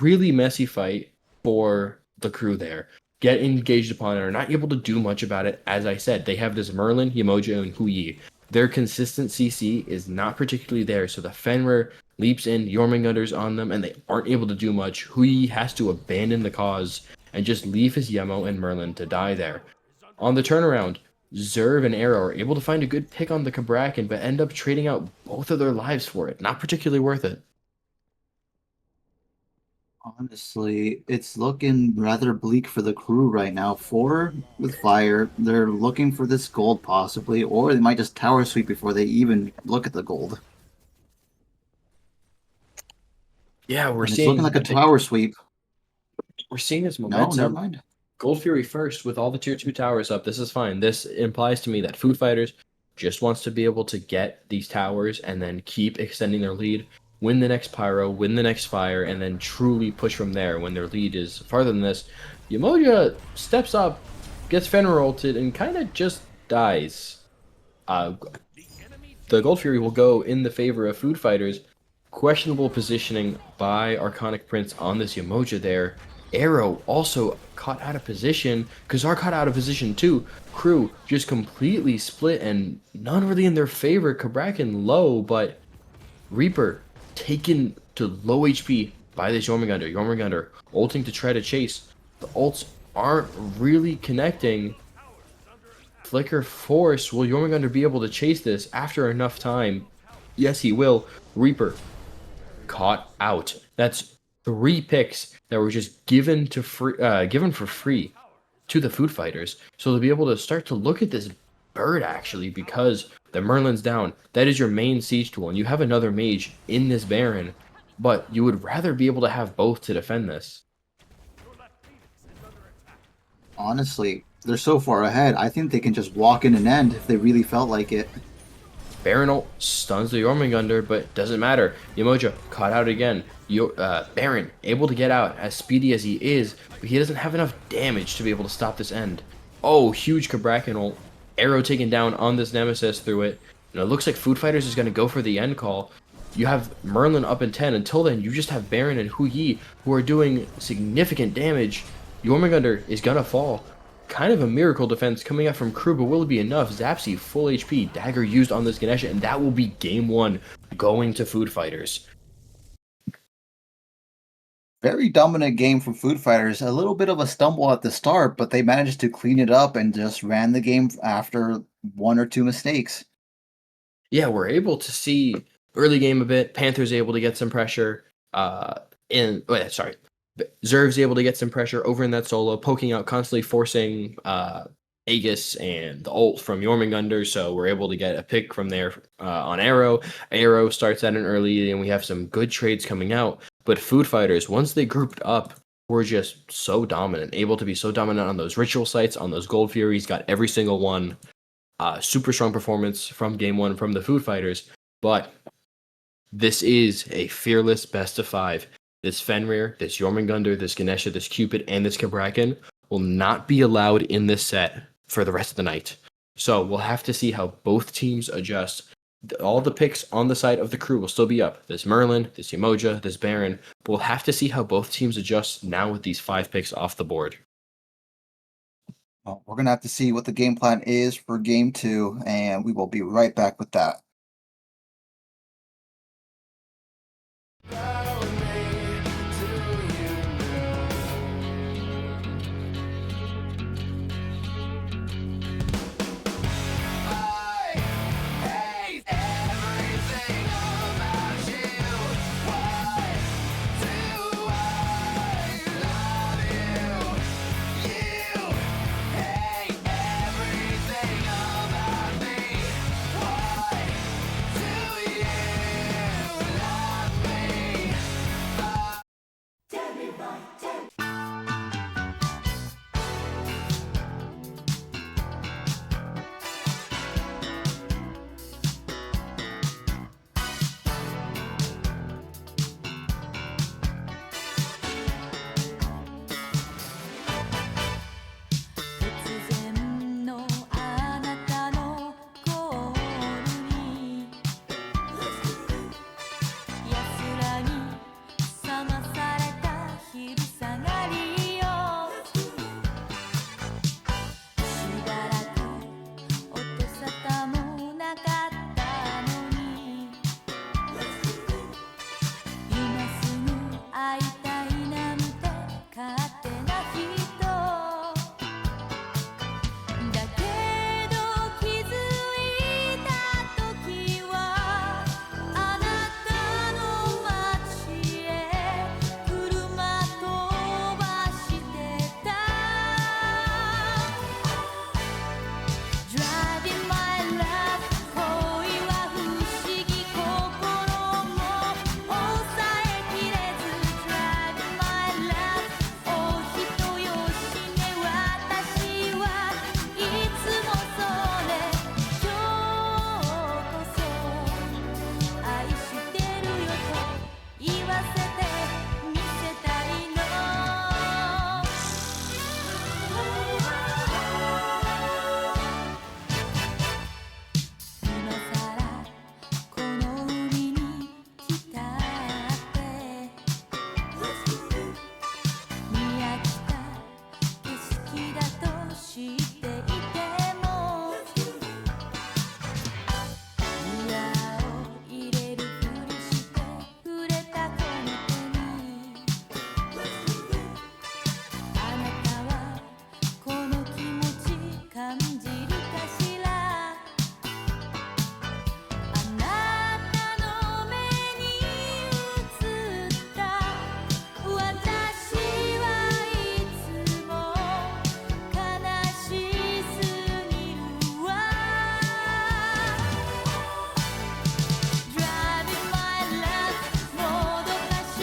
Really messy fight for the Crew there. Get engaged upon it, are not able to do much about it. As I said, they have this Merlin, Yemoja, and Huyi. Their consistent CC is not particularly there, so the Fenrir leaps in, Jormungandr's on them, and they aren't able to do much. Huyi has to abandon the cause and just leave his Yemo and Merlin to die there. On the turnaround, Zerv and Arrow are able to find a good pick on the Cabrakan, but end up trading out both of their lives for it. Not particularly worth it. Honestly, it's looking rather bleak for the Crew right now. 4 with fire. They're looking for this gold possibly, or they might just tower sweep before they even look at the gold. Yeah, we're And it's seeing looking like a tower sweep. we're seeing this No, momentum. never mind. Gold Fury first with all the tier 2 towers up. This is fine. This implies to me that Food Fighters just wants to be able to get these towers and then keep extending their lead, win the next Pyro, win the next Fire, and then truly push from there when their lead is farther than this. Yemoja steps up, gets Fenrir ulted, and kind of just dies. the Gold Fury will go in the favor of Food Fighters. Questionable positioning by Arconic Prince on this Yamoja there. Arrow also caught out of position. Kazar caught out of position too. Crew just completely split and none really in their favor. Kabrakan low, but Reaper taken to low HP by this Jormungandr. Jormungandr ulting to try to chase. The ults aren't really connecting. Flicker Force, will Jormungandr be able to chase this after enough time? Yes, he will. Reaper caught out. That's 3 picks that were just given for free to the Food Fighters. So they'll be able to start to look at this bird actually, because the Merlin's down. That is your main siege tool, and you have another mage in this Baron, but you would rather be able to have both to defend this. Honestly, they're so far ahead. I think they can just walk in and end if they really felt like it. Baron ult stuns the Jormungandr, but doesn't matter. Yamoja caught out again. Baron able to get out as speedy as he is, but he doesn't have enough damage to be able to stop this end. Oh, huge Kabrakan ult. Arrow taken down on this Nemesis through it. And it looks like Food Fighters is going to go for the end call. You have Merlin up in 10. Until then, you just have Baron and Hu Yi who are doing significant damage. Jormungandr is going to fall. Kind of a miracle defense coming out from Crew, but will it be enough? Zapsy, full HP, dagger used on this Ganesha, and that will be game 1 going to Food Fighters. Very dominant game from Food Fighters. A little bit of a stumble at the start, but they managed to clean it up and just ran the game after 1 or 2 mistakes. Yeah, we're able to see early game a bit. Panthers able to get some pressure. Zerv's able to get some pressure over in that solo, poking out, constantly forcing Aegis and the ult from Jormungandr, so we're able to get a pick from there on Arrow. Arrow starts at an early, and we have some good trades coming out. But Food Fighters, once they grouped up, were just so dominant, able to be so dominant on those ritual sites, on those Gold Furies, got every single one. Super strong performance from game 1 from the Food Fighters, but this is a fearless best of 5. This Fenrir, this Jormungandr, this Ganesha, this Cupid, and this Kabrakan will not be allowed in this set for the rest of the night. So we'll have to see how both teams adjust. All the picks on the side of the Crew will still be up. This Merlin, this Yamoja, this Baron. But we'll have to see how both teams adjust now with these 5 picks off the board. Well, we're going to have to see what the game plan is for game 2, and we will be right back with that. 感じるかしらあなたの目に映った私はいつも悲しすぎるわ Driving my love もどかし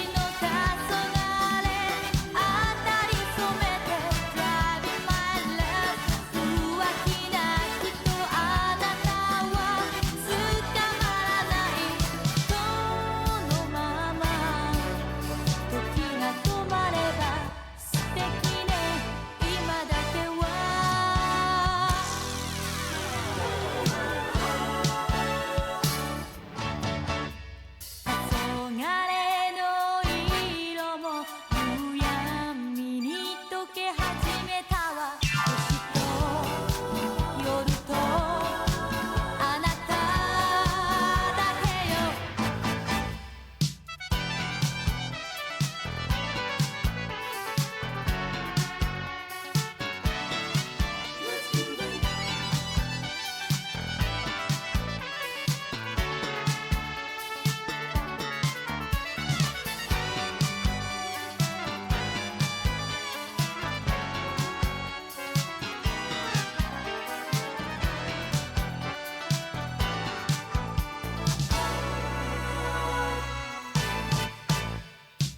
の黄昏当たり染めて Driving my love 浮気な人あなたは捕まらないそのまま時が止まれば素敵ね今だけは黄昏の色も夕闇に溶け始めたわ星と夜とあなただけよ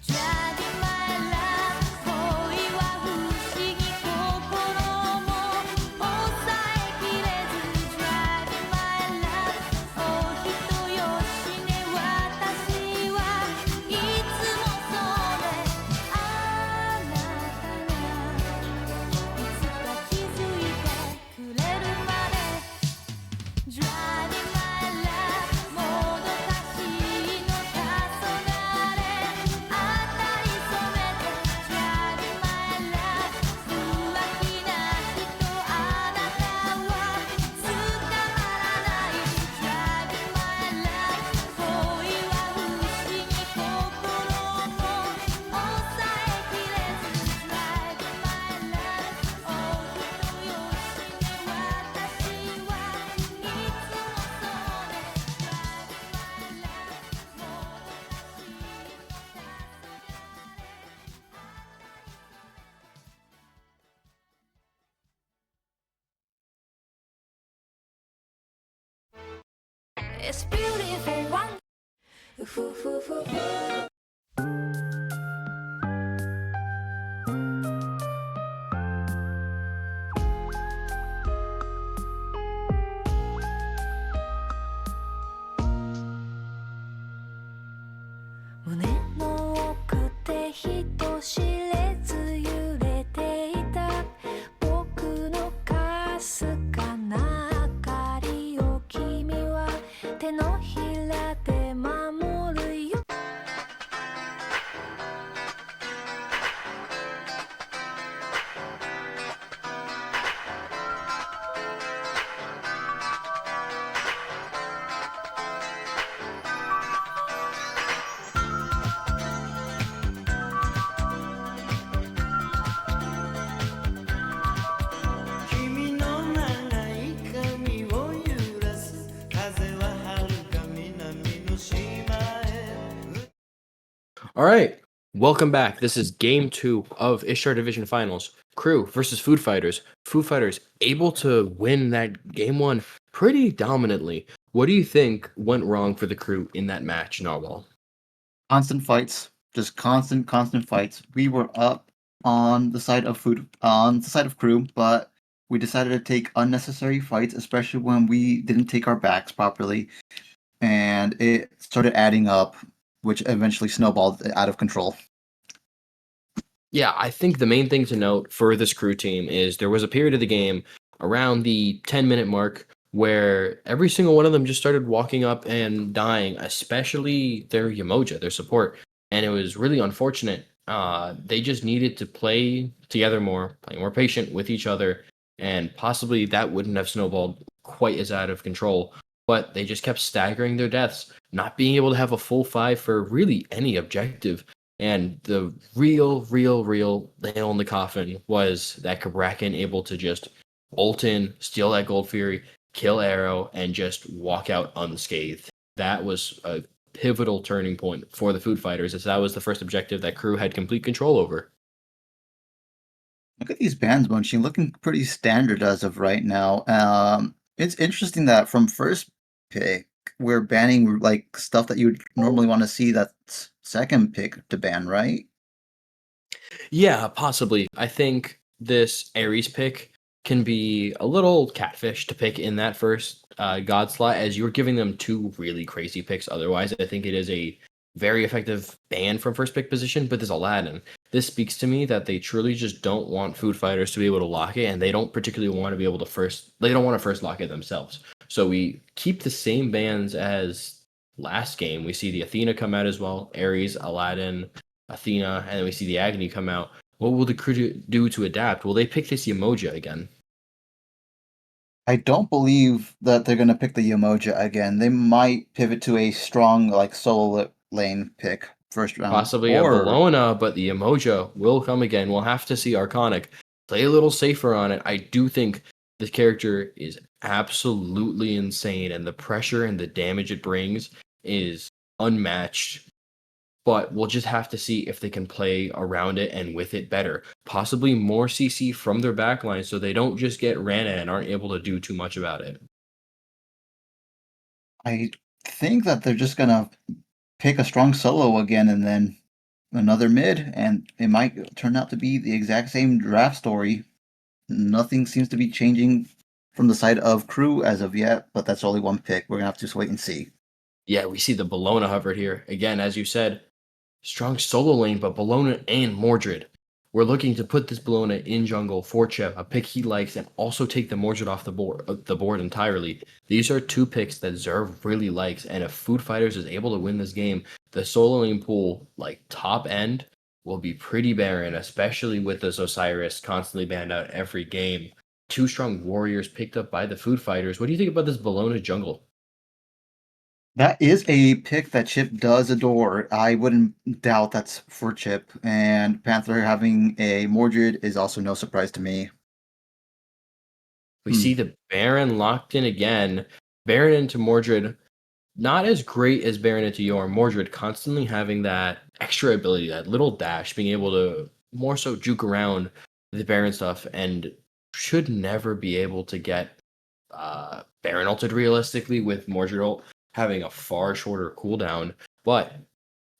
Driving my love 恋は不思議心も抑えきれず Driving my love お人よしね私はいつもそうであなたがいつか気づいてくれるまで Driving my love もどかしの黄昏当たり染めて Driving my love 浮気な人あなたは捕まらない Driving my love 恋は不思議心も抑えきれず Driving my love お人よしね私はいつもそうで Driving my love もどかしの黄昏 It's beautiful one ふふふふ胸の奥で人知れず揺れていた僕のかすかな明かりを君は手のひらで守るよ君の長い髪を揺らす風は遥か南の島へ All right, welcome back. This is game 2 of Ishtar Division Finals. Crew versus Food Fighters. Food Fighters able to win that game 1 pretty dominantly. What do you think went wrong for the crew in that match, Narwhal? Constant fights, just constant fights. We were up on the side of crew, but we decided to take unnecessary fights, especially when we didn't take our backs properly, and it started adding up, which eventually snowballed out of control. Yeah, I think the main thing to note for this crew team is there was a period of the game around the 10-minute mark where every single one of them just started walking up and dying, especially their Yamoja, their support. And it was really unfortunate. They just needed to play together more, play more patient with each other, and possibly that wouldn't have snowballed quite as out of control. But they just kept staggering their deaths, not being able to have a full 5 for really any objective. And the real nail in the coffin was that Kabrakan able to just ult in, steal that Gold Fury, kill Arrow, and just walk out unscathed. That was a pivotal turning point for the Food Fighters, as that was the first objective that Crew had complete control over. Look at these bands bunching, looking pretty standard as of right now. It's interesting that from first pick, we're banning like stuff that you would normally want to see that's second pick to ban, right? Yeah, possibly. I think this Ares pick can be a little catfish to pick in that first God slot, as you're giving them two really crazy picks. Otherwise, I think it is a very effective ban from first pick position, but there's Aladdin. This speaks to me that they truly just don't want Food Fighters to be able to lock it, and they don't particularly want to be able to they don't want to first lock it themselves. So we keep the same bans as last game. We see the Athena come out as well, Ares, Aladdin, Athena, and then we see the Agony come out. What will the crew do to adapt? Will they pick this Yemoja again? I don't believe that they're gonna pick the Umoja again. They might pivot to a strong like solo lane pick first round, Possibly a or Bologna, but the Yemoja will come again. We'll have to see Arconic play a little safer on it. I do think this character is absolutely insane, and the pressure and the damage it brings is unmatched. But we'll just have to see if they can play around it and with it better. Possibly more CC from their backline so they don't just get ran at and aren't able to do too much about it. I think that they're just gonna pick a strong solo again and then another mid, and it might turn out to be the exact same draft story. Nothing seems to be changing from the side of Crew as of yet, but that's only one pick. We're gonna have to just wait and see. Yeah, we see the Bologna hovered here. Again, as you said, strong solo lane, but Bologna and Mordred. We're looking to put this Bologna in jungle for Chip, a pick he likes, and also take the Mordred off the board entirely. These are two picks that Zerv really likes, and if Food Fighters is able to win this game, the solo lane pool, like top end, will be pretty barren, especially with this Osiris constantly banned out every game. Two strong warriors picked up by the Food Fighters. What do you think about this Bologna jungle? That is a pick that Chip does adore. I wouldn't doubt that's for Chip, and Panther having a Mordred is also no surprise to me. We see the Baron locked in again. Baron into Mordred, not as great as Baron into Yorm. Mordred constantly having that extra ability, that little dash, being able to more so juke around the Baron stuff, and should never be able to get Baron ulted realistically with Mordred ult having a far shorter cooldown. But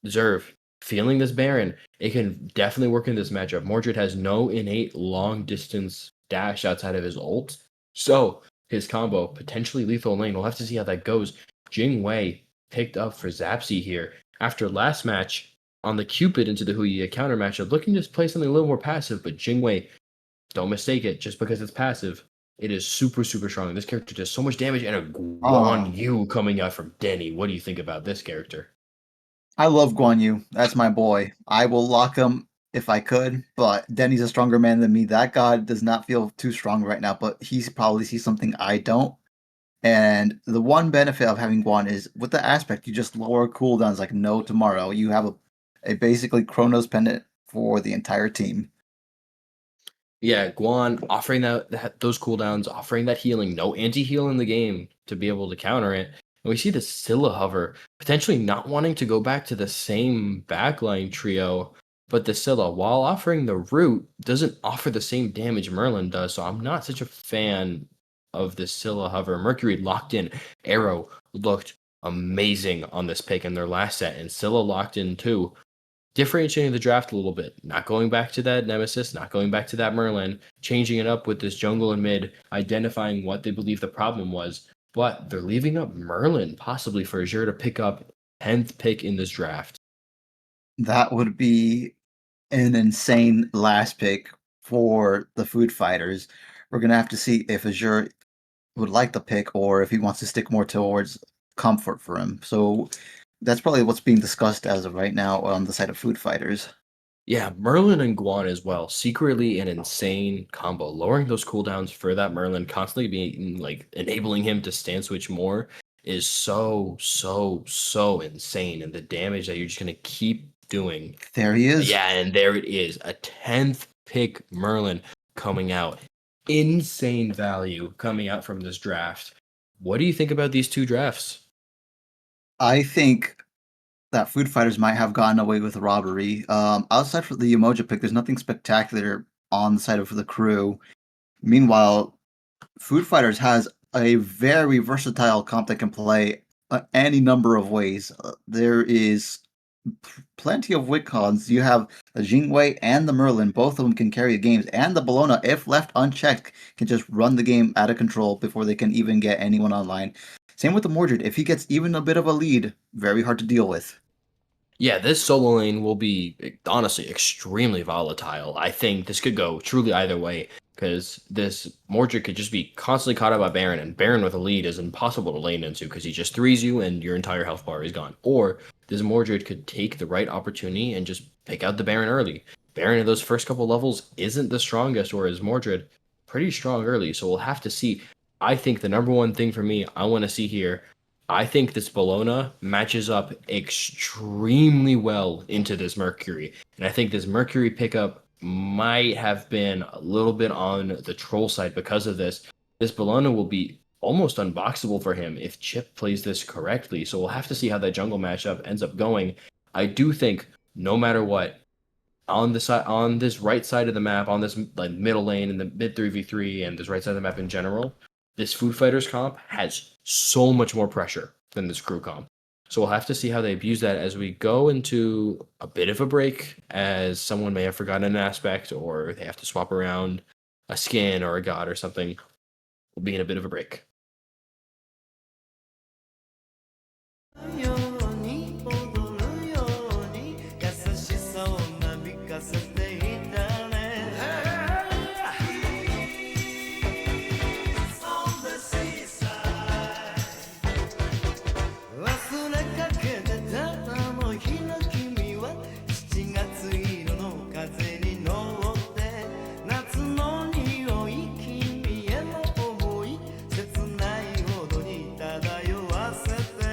Zerv, feeling this Baron, it can definitely work in this matchup. Mordred has no innate long distance dash outside of his ult. So his combo, potentially lethal lane. We'll have to see how that goes. Jing Wei picked up for Zapsy here. After last match on the Cupid into the Huya counter matchup, looking to play something a little more passive, but Jing Wei, don't mistake it, just because it's passive. It is super, super strong. This character does so much damage, and a Guan Yu coming out from Denny. What do you think about this character? I love Guan Yu. That's my boy. I will lock him if I could, but Denny's a stronger man than me. That god does not feel too strong right now, but he's probably sees something I don't. And the one benefit of having Guan is with the aspect, you just lower cooldowns like no tomorrow. You have a basically Chronos pendant for the entire team. Yeah, Guan offering those cooldowns, offering that healing, no anti-heal in the game to be able to counter it. And we see the Scylla hover, potentially not wanting to go back to the same backline trio, but the Scylla, while offering the root, doesn't offer the same damage Merlin does. So I'm not such a fan of the Scylla hover. Mercury locked in. Arrow looked amazing on this pick in their last set, and Scylla locked in too. Differentiating the draft a little bit, not going back to that Nemesis, not going back to that Merlin, changing it up with this jungle and mid, identifying what they believe the problem was, but they're leaving up Merlin possibly for Azure to pick up 10th pick in this draft. That would be an insane last pick for the Food Fighters. We're gonna have to see if Azure would like the pick or if he wants to stick more towards comfort for him. So that's probably what's being discussed as of right now on the side of Food Fighters. Yeah, Merlin and Guan as well. Secretly an insane combo. Lowering those cooldowns for that Merlin, constantly being like enabling him to stand switch more is so, so, so insane. And the damage that you're just gonna keep doing. There he is. Yeah, and there it is. A 10th pick Merlin coming out. insane value coming out from this draft. What do you think about these two drafts? I think that Food Fighters might have gotten away with robbery. Outside from the emoji pick, there's nothing spectacular on the side of the crew. Meanwhile, Food Fighters has a very versatile comp that can play any number of ways. There is plenty of Wiccons. You have the Jingwei and the Merlin. Both of them can carry the games. And the Bologna, if left unchecked, can just run the game out of control before they can even get anyone online. Same with the Mordred. If he gets even a bit of a lead, very hard to deal with. Yeah, this solo lane will be honestly extremely volatile. I think this could go truly either way because this Mordred could just be constantly caught up by Baron, and Baron with a lead is impossible to lane into because he just threes you and your entire health bar is gone. Or this Mordred could take the right opportunity and just pick out the Baron early. Baron in those first couple levels isn't the strongest, whereas Mordred pretty strong early. So we'll have to see. I think the number one thing for me I want to see here, I think this Bologna matches up extremely well into this Mercury. And I think this Mercury pickup might have been a little bit on the troll side because of this. This Bologna will be almost unboxable for him if Chip plays this correctly. So we'll have to see how that jungle matchup ends up going. I do think no matter what, on the side, on this right side of the map, on this like middle lane in the mid 3v3 and this right side of the map in general, this Food Fighters comp has so much more pressure than this crew comp. So we'll have to see how they abuse that as we go into a bit of a break, as someone may have forgotten an aspect or they have to swap around a skin or a god or something. We'll be in a bit of a break. ように踊るように優しさをなびかせていたね On the seaside 忘れかけてたあの日の君は7月色の風に乗って夏の匂い君への想い切ないほどに漂わせて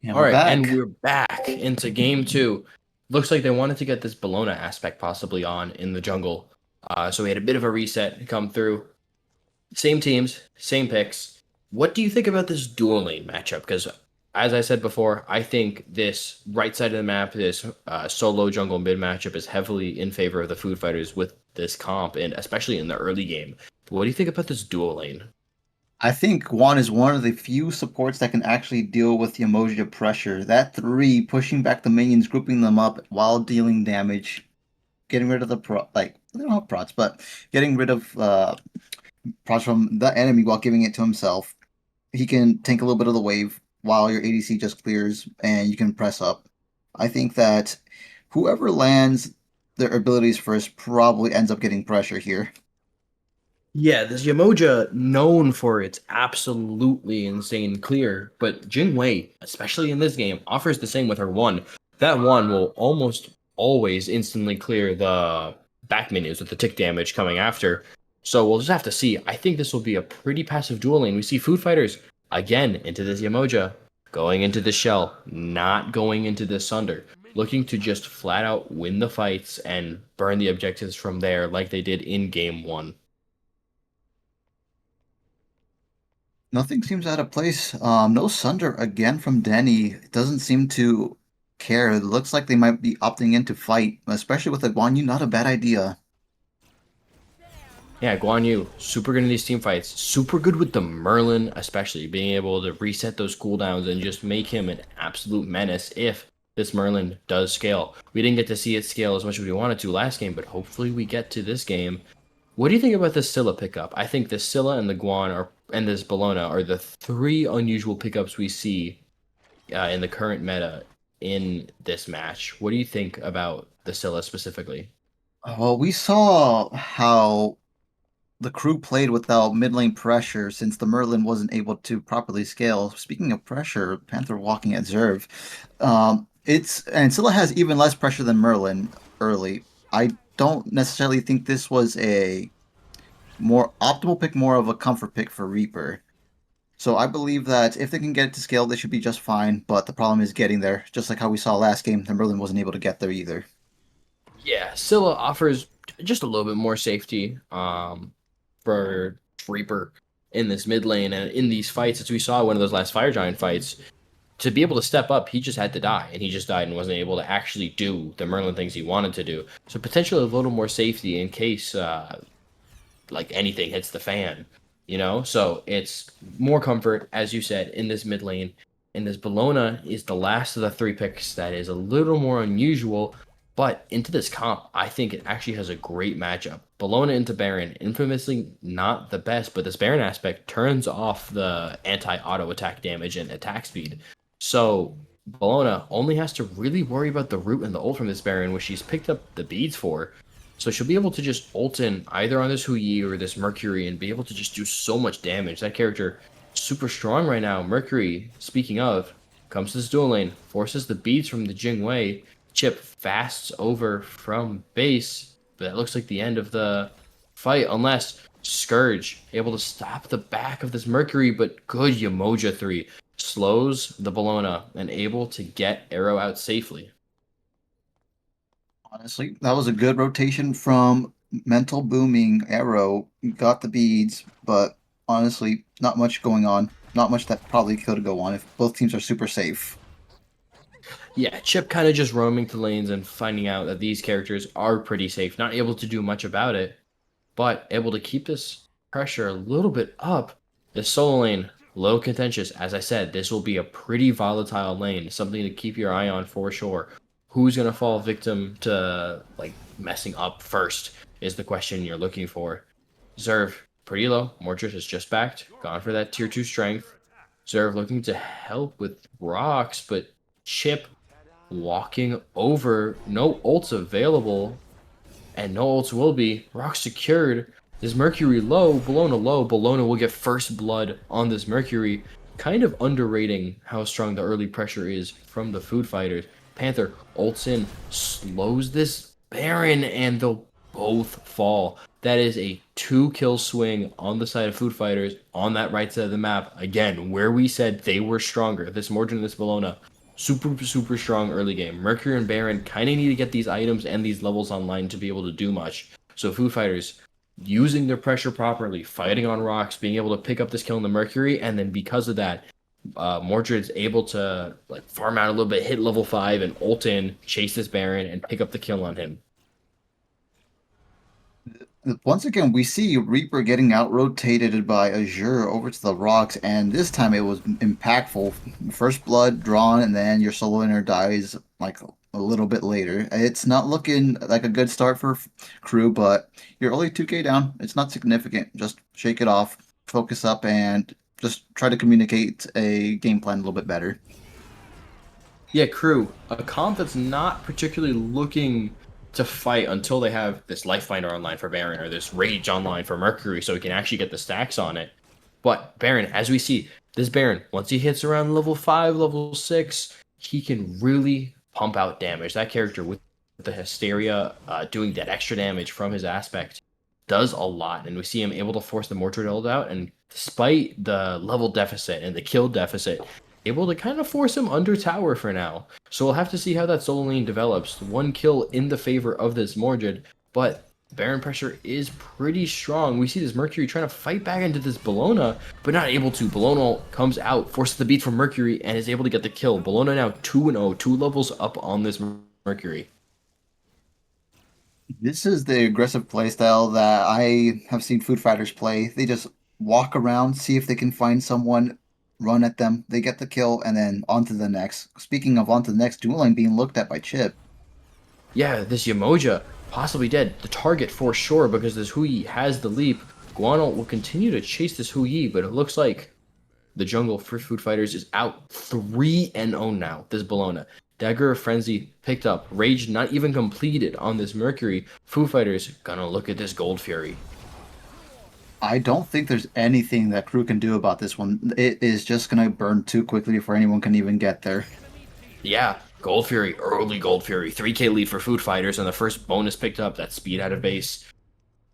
Yeah, All we're right, back. and we're back into game two. Looks like they wanted to get this Bologna aspect possibly on in the jungle. So we had a bit of a reset come through. Same teams, same picks. What do you think about this dual lane matchup? Because as I said before, I think this right side of the map, this solo jungle mid matchup is heavily in favor of the food fighters with this comp, and especially in the early game. What do you think about this dual lane? I think Juan is one of the few supports that can actually deal with the emoji of pressure. That three, pushing back the minions, grouping them up while dealing damage, getting rid of the like they don't have prots, but getting rid of prots from the enemy while giving it to himself. He can tank a little bit of the wave while your ADC just clears, and you can press up. I think that whoever lands their abilities first probably ends up getting pressure here. Yeah, this Yamoja known for its absolutely insane clear, but Jingwei, especially in this game, offers the same with her one. That one will almost always instantly clear the back minions with the tick damage coming after. So we'll just have to see. I think this will be a pretty passive duel lane. We see Food Fighters again into this Yamoja, going into the shell, not going into the Sunder, looking to just flat out win the fights and burn the objectives from there like they did in game one. Nothing seems out of place. No Sunder again from Denny. It doesn't seem to care. It looks like they might be opting in to fight, especially with a Guan Yu. Not a bad idea. Yeah, Guan Yu, super good in these team fights. Super good with the Merlin, especially being able to reset those cooldowns and just make him an absolute menace if this Merlin does scale. We didn't get to see it scale as much as we wanted to last game, but hopefully we get to this game. What do you think about this Scylla pickup? I think the Scylla and the Guan are, and this Bologna are the three unusual pickups we see in the current meta in this match. What do you think about the Scylla specifically? Well, we saw how the crew played without mid lane pressure since the Merlin wasn't able to properly scale. Speaking of pressure, Panther walking at Zerv. It's and Scylla has even less pressure than Merlin early. I don't necessarily think this was a more optimal pick, more of a comfort pick for Reaper. So I believe that if they can get it to scale, they should be just fine. But the problem is getting there. Just like how we saw last game, the Merlin wasn't able to get there either. Yeah, Scylla offers just a little bit more safety for Reaper in this mid lane and in these fights, as we saw one of those last Fire Giant fights. To be able to step up, he just had to die, and he just died and wasn't able to actually do the Merlin things he wanted to do. So potentially a little more safety in case like anything hits the fan, you know? So it's more comfort, as you said, in this mid lane. And this Bologna is the last of the three picks that is a little more unusual, but into this comp, I think it actually has a great matchup. Bologna into Baron, infamously not the best, but this Baron aspect turns off the anti-auto attack damage and attack speed. So Bologna only has to really worry about the root and the ult from this Baron, which she's picked up the beads for. So she'll be able to just ult in either on this Hu Yi or this Mercury and be able to just do so much damage. That character super strong right now. Mercury, speaking of, comes to this dual lane, forces the beads from the Jing Wei. Chip fasts over from base, but that looks like the end of the fight unless Scourge able to stop the back of this Mercury, but good Yamoja 3 slows the Bologna and able to get Arrow out safely. Honestly, that was a good rotation from Mental Booming Arrow. Got the beads, but honestly, not much going on. Not much that probably could go on if both teams are super safe. Yeah, Chip kind of just roaming to lanes and finding out that these characters are pretty safe, not able to do much about it, but able to keep this pressure a little bit up. This solo lane, low contentious. As I said, this will be a pretty volatile lane, something to keep your eye on for sure. Who's going to fall victim to like messing up first is the question you're looking for. Zerv, pretty low. Mortress is just backed, gone for that tier 2 strength. Zerv looking to help with rocks, but Chip walking over. No ults available, and no ults will be. Rock secured. This Mercury low, Bologna low. Bologna will get first blood on this Mercury. Kind of underrating how strong the early pressure is from the food fighters. Panther ults in, slows this Baron, and they'll both fall. That is a 2-kill swing on the side of food fighters on that right side of the map. Again, where we said they were stronger. This Mordred and this Bologna super strong early game. Mercury and Baron kind of need to get these items and these levels online to be able to do much. So Food Fighters using their pressure properly, fighting on rocks, being able to pick up this kill in the Mercury, and then because of that, Mordred's able to like farm out a little bit, hit level 5, and ult in, chase this Baron, and pick up the kill on him. Once again, we see Reaper getting out rotated by Azure over to the rocks, and this time it was impactful. First blood drawn, and then your solo laner dies like a little bit later. It's not looking like a good start for crew, but you're only 2k down. It's not significant. Just shake it off, focus up, and just try to communicate a game plan a little bit better. Yeah, crew, a comp that's not particularly looking to fight until they have this Life Finder online for Baron or this Rage online for Mercury so he can actually get the stacks on it. But Baron, as we see, this Baron, once he hits around level 5, level 6, he can really pump out damage. That character with the Hysteria doing that extra damage from his aspect does a lot. And we see him able to force the Mortar Ult out. And despite the level deficit and the kill deficit, able to kind of force him under tower for now. So we'll have to see how that solo lane develops. One kill in the favor of this Mordred, but Baron pressure is pretty strong. We see this Mercury trying to fight back into this Bellona, but not able to. Bellona comes out, forces the beat from Mercury, and is able to get the kill. Bellona now 2-0, 2 levels up on this Mercury. This is the aggressive playstyle that I have seen Food Fighters play. They just walk around, see if they can find someone, run at them, they get the kill, and then on to the next. Speaking of on to the next, dueling being looked at by Chip. Yeah, this Yamoja possibly dead. The target for sure because this Hui has the leap. Guano will continue to chase this Hui, but it looks like the jungle for Food Fighters is out 3-0 now. This Bellona. Dagger of Frenzy picked up. Rage not even completed on this Mercury. Foo Fighters gonna look at this Gold Fury. I don't think there's anything that crew can do about this one. It is just gonna burn too quickly before anyone can even get there. Yeah, Gold Fury, early Gold Fury. 3k lead for Food Fighters, and the first bonus picked up, that speed out of base.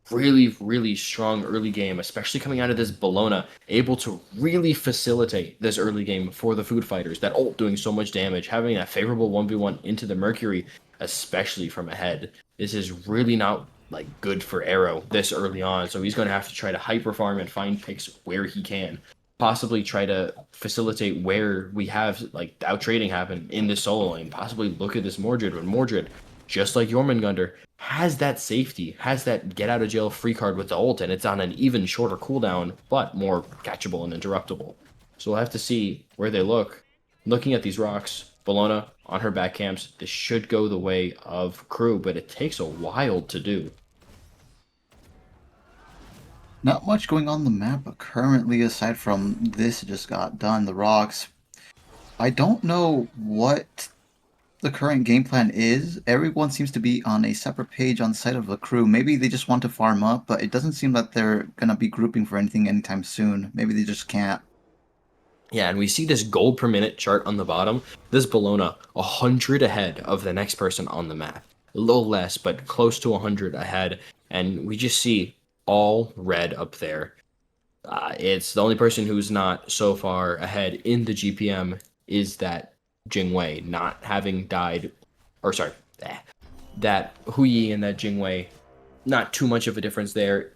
Really strong early game, especially coming out of this Bellona, able to really facilitate this early game for the Food Fighters. That ult doing so much damage, having that favorable 1v1 into the Mercury, especially from ahead. This is really not like good for Arrow this early on, so he's going to have to try to hyper farm and find picks where he can. Possibly try to facilitate where we have like out trading happen in this solo lane. Possibly look at this Mordred when Mordred, just like Jormungandr, has that safety, has that get out of jail free card with the ult, and it's on an even shorter cooldown, but more catchable and interruptible. So we'll have to see where they look. Looking at these rocks, Bellona on her back camps, this should go the way of crew, but it takes a while to do. Not much going on the map currently aside from this just got done, the rocks. I don't know what the current game plan is. Everyone seems to be on a separate page on the side of the crew. Maybe they just want to farm up, but it doesn't seem that they're gonna be grouping for anything anytime soon. Maybe they just can't. Yeah, and we see this gold per minute chart on the bottom. This Bellona 100 ahead of the next person on the map. A little less, but close to 100 ahead. And we just see all red up there. It's the only person who's not so far ahead in the GPM is that Jingwei, not having died, or sorry, that Huyi and that Jingwei, not too much of a difference there.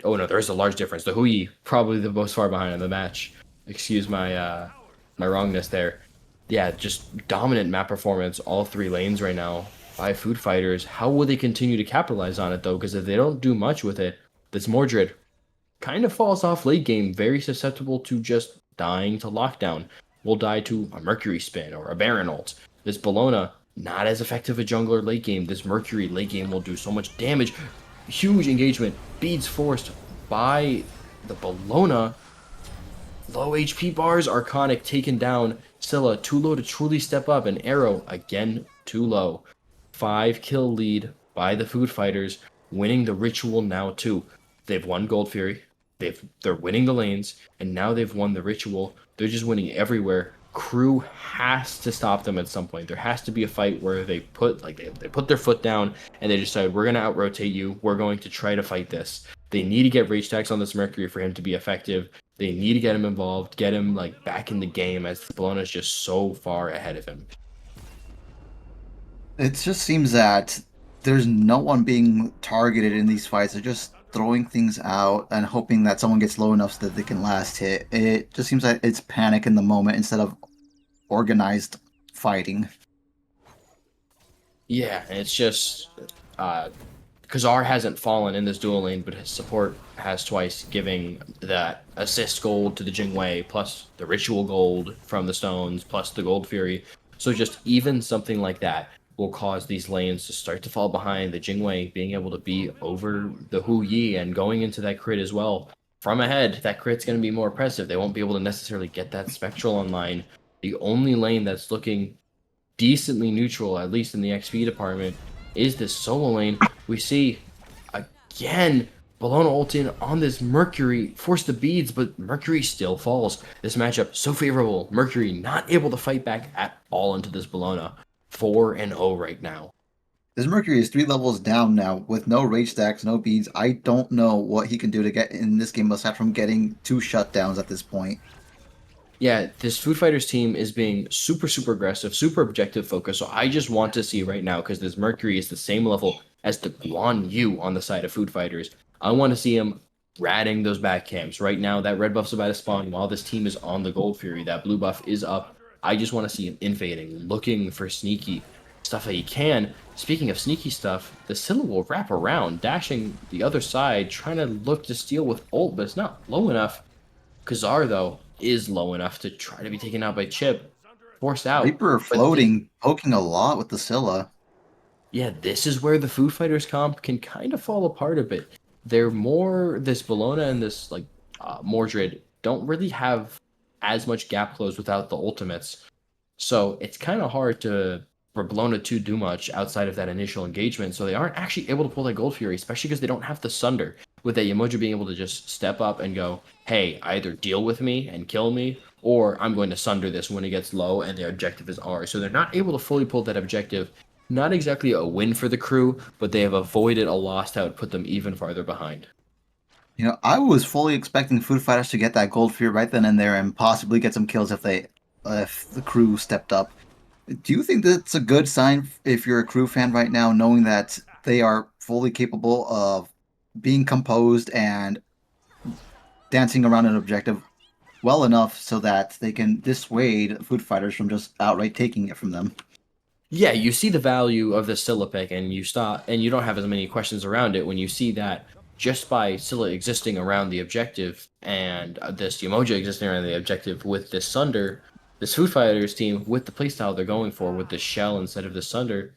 Oh no, there is a large difference. The Huyi probably the most far behind in the match. Excuse my my wrongness there. Yeah, just dominant map performance all three lanes right now by Food Fighters. How will they continue to capitalize on it though? Because if they don't do much with it, this Mordred kind of falls off late game, very susceptible to just dying to lockdown. Will die to a Mercury spin or a Baron ult. This Bellona, not as effective a jungler late game. This Mercury late game will do so much damage. Huge engagement. Beads forced by the Bellona. Low HP bars, Arconic taken down. Scylla too low to truly step up, and Arrow again too low. 5 kill lead by the Food Fighters, winning the ritual now too. They've won Gold Fury, they're winning the lanes, and now they've won the ritual. They're just winning everywhere. Crew has to stop them at some point. There has to be a fight where they put they put their foot down and they decide we're gonna out rotate you. We're going to try to fight this. They need to get rage stacks on this Mercury for him to be effective. They need to get him involved, get him like back in the game as Bologna is just so far ahead of him. It just seems that there's no one being targeted in these fights. They're just throwing things out and hoping that someone gets low enough so that they can last hit. It just seems like it's panic in the moment instead of organized fighting. Yeah, and it's just Kazar hasn't fallen in this duel lane, but his support has twice, giving that assist gold to the Jingwei, plus the ritual gold from the stones, plus the gold fury. So just even something like that will cause these lanes to start to fall behind. The Jingwei being able to be over the Hu Yi and going into that crit as well. From ahead, that crit's going to be more impressive. They won't be able to necessarily get that spectral online. The only lane that's looking decently neutral, at least in the XP department, is this solo lane. We see again Bologna ulting on this Mercury, force the beads, but Mercury still falls. This matchup so favorable. Mercury not able to fight back at all into this Bologna. 4-0 right now. This Mercury is 3 levels down now with no rage stacks, no beads. I don't know what he can do to get in this game aside from getting 2 shutdowns at this point. Yeah, this Food Fighters team is being super, super aggressive, super objective focused. So I just want to see right now, because this Mercury is the same level as the Guan Yu on the side of Food Fighters. I want to see him ratting those back camps. Right now, that red buff's about to spawn while this team is on the Gold Fury. That blue buff is up. I just want to see him invading, looking for sneaky stuff that he can. Speaking of sneaky stuff, the Scylla will wrap around, dashing the other side, trying to look to steal with ult, but it's not low enough. Kazar, though, is low enough to try to be taken out by Chip. Forced out. Reaper But floating, poking a lot with the Scylla. yeah, this is where the Food Fighters comp can kind of fall apart a bit. They're more, this Bologna and this, like, Mordred don't really have as much gap close without the ultimates. So it's kind of hard for Bologna to do much outside of that initial engagement. So they aren't actually able to pull that Gold Fury, especially because they don't have the Sunder. With that Yamoja being able to just step up and go, hey, either deal with me and kill me, or I'm going to Sunder this when it gets low and the objective is ours. So they're not able to fully pull that objective. Not exactly a win for the crew, but they have avoided a loss that would put them even farther behind. You know, I was fully expecting Food Fighters to get that gold fear right then and there and possibly get some kills if the crew stepped up. Do you think that's a good sign if you're a crew fan right now, knowing that they are fully capable of being composed and dancing around an objective well enough so that they can dissuade Food Fighters from just outright taking it from them? Yeah, you see the value of the Scylla pick, and you stop, and you don't have as many questions around it when you see that just by Scylla existing around the objective and this Yamoja existing around the objective with this Sunder, this Food Fighters team with the playstyle they're going for with the shell instead of the Sunder,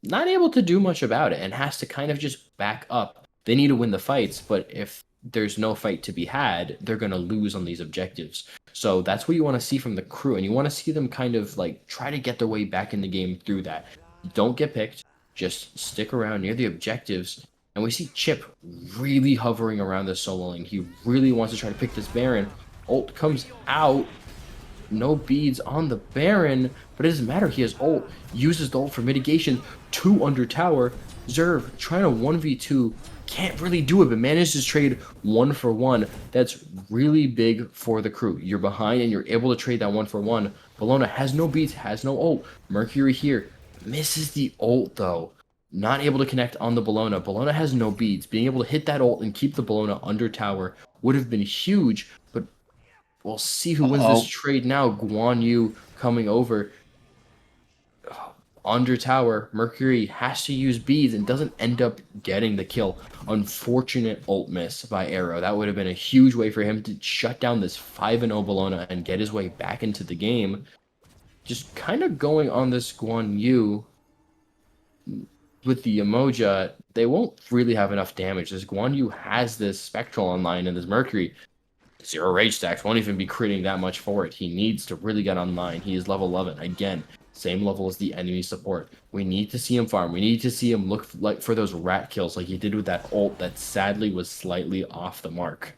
not able to do much about it and has to kind of just back up. They need to win the fights, but if there's no fight to be had, they're going to lose on these objectives. So that's what you want to see from the crew, and you want to see them kind of like try to get their way back in the game through that. Don't get picked, just stick around near the objectives. And we see Chip really hovering around this solo lane. He really wants to try to pick this Baron. Ult comes out, no beads on the Baron, but it doesn't matter. He has ult, uses the ult for mitigation, 2 under tower. Zerv trying to 1v2, can't really do it, but manages to trade 1 for 1. That's really big for the crew. You're behind and you're able to trade that 1 for 1. Bologna has no beats, has no ult. Mercury here misses the ult though. Not able to connect on the Bologna. Bologna has no beads. Being able to hit that ult and keep the Bologna under tower would have been huge, but we'll see who wins this trade now. Guan Yu coming over. Under tower, Mercury has to use beads and doesn't end up getting the kill. Unfortunate ult miss by Arrow. That would have been a huge way for him to shut down this 5-0 Bologna and get his way back into the game. Just kind of going on this Guan Yu with the Emoja, they won't really have enough damage. This Guan Yu has this Spectral online and this Mercury. 0 rage stacks won't even be critting that much for it. He needs to really get online. He is level 11. Again, same level as the enemy support. We need to see him farm. We need to see him look like for those rat kills like he did with that ult that sadly was slightly off the mark.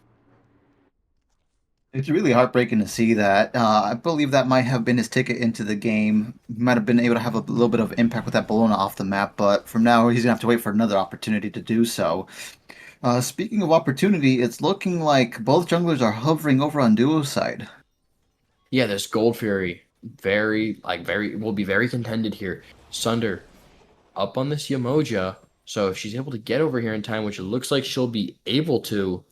It's really heartbreaking to see that. I believe that might have been his ticket into the game. He might have been able to have a little bit of impact with that Bologna off the map, but from now he's gonna have to wait for another opportunity to do so. Speaking of opportunity, it's looking like both junglers are hovering over on Duo's side. Yeah, this Gold Fury very will be very contended here. Sunder up on this Yamoja, so if she's able to get over here in time, which it looks like she'll be able to,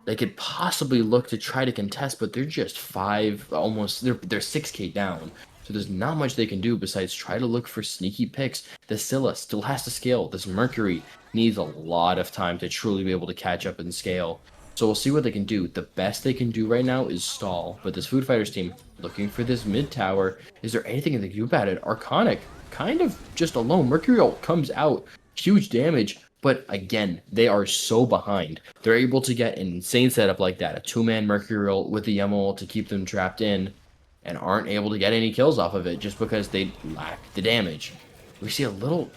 they could possibly look to try to contest, but they're just they're 6k down. So there's not much they can do besides try to look for sneaky picks. The Scylla still has to scale. This Mercury needs a lot of time to truly be able to catch up and scale. So we'll see what they can do. The best they can do right now is stall. But this Food Fighters team looking for this mid tower. Is there anything they can do about it? Arconic kind of just alone. Mercury ult comes out, huge damage. But again, they are so behind. They're able to get an insane setup like that, a two-man Mercury ult with the Yemo ult to keep them trapped in, and aren't able to get any kills off of it just because they lack the damage. We see a little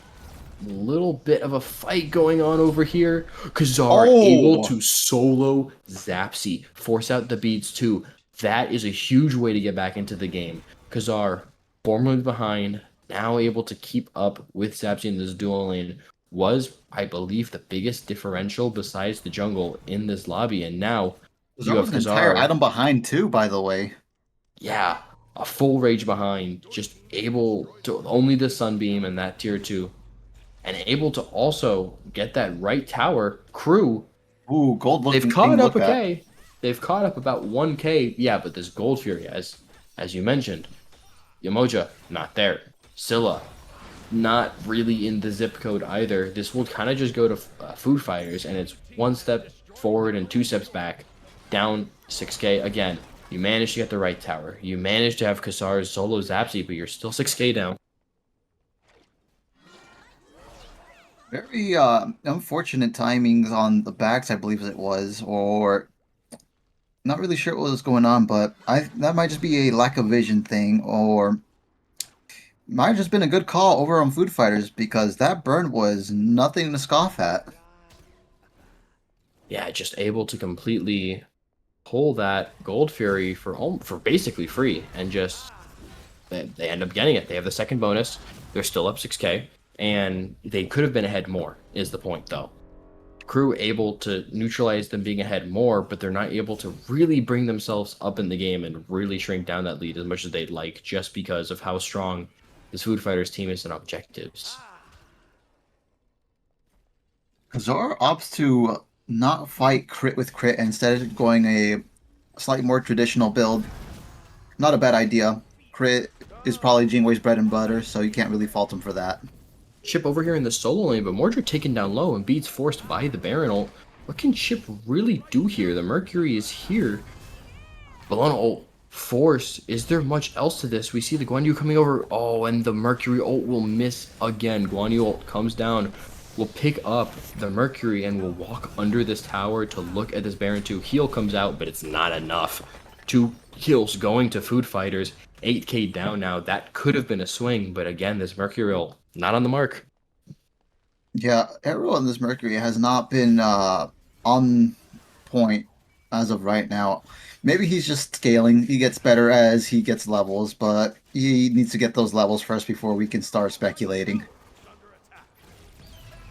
bit of a fight going on over here. Kazar able to solo Zapsy, force out the beats too. That is a huge way to get back into the game. Kazar, formerly behind, now able to keep up with Zapsy in this dual lane, was, I believe, the biggest differential besides the jungle in this lobby. And now you have There's an entire Kazar, item behind too, by the way. yeah, a full rage behind, just able to only the Sunbeam and that tier 2, and able to also get that right tower. Crew, Ooh, gold looking they've thing caught to up look a at. K. They've caught up about 1k. Yeah, but this Gold Fury, as you mentioned, Yamoja, not there. Scylla, not really in the zip code either. This will kind of just go to Food Fighters, and it's one step forward and two steps back, down 6k again. You managed to get the right tower. You managed to have Kasar's solo Zapsy, but you're still 6k down. Very unfortunate timings on the backs, I believe it was, or not really sure what was going on, but that might just be a lack of vision thing, or might have just been a good call over on Food Fighters because that burn was nothing to scoff at. Yeah, just able to completely pull that Gold Fury for basically free, and just they end up getting it. They have the second bonus. They're still up 6k, and they could have been ahead more. Is the point though? Crew able to neutralize them being ahead more, but they're not able to really bring themselves up in the game and really shrink down that lead as much as they'd like, just because of how strong this Food Fighters team is in objectives. Zor opts to not fight crit with crit and instead of going a slightly more traditional build. Not a bad idea. Crit is probably Jingwei's bread and butter, so you can't really fault him for that. Chip over here in the solo lane, but Mordred taken down low and Beats forced by the Baron ult. What can Chip really do here? The Mercury is here. Bologna ult. Force. Is there much else to this? We see the Guan Yu coming over. Oh, and the Mercury ult will miss again. Guan Yu ult comes down, will pick up the Mercury, and will walk under this tower to look at this Baron 2. Heal comes out, but it's not enough. 2 kills going to Food Fighters. 8k down now. That could have been a swing, but again, this Mercury ult not on the mark. Yeah, everyone on this Mercury has not been on point as of right now. Maybe he's just scaling. He gets better as he gets levels, but he needs to get those levels first before we can start speculating.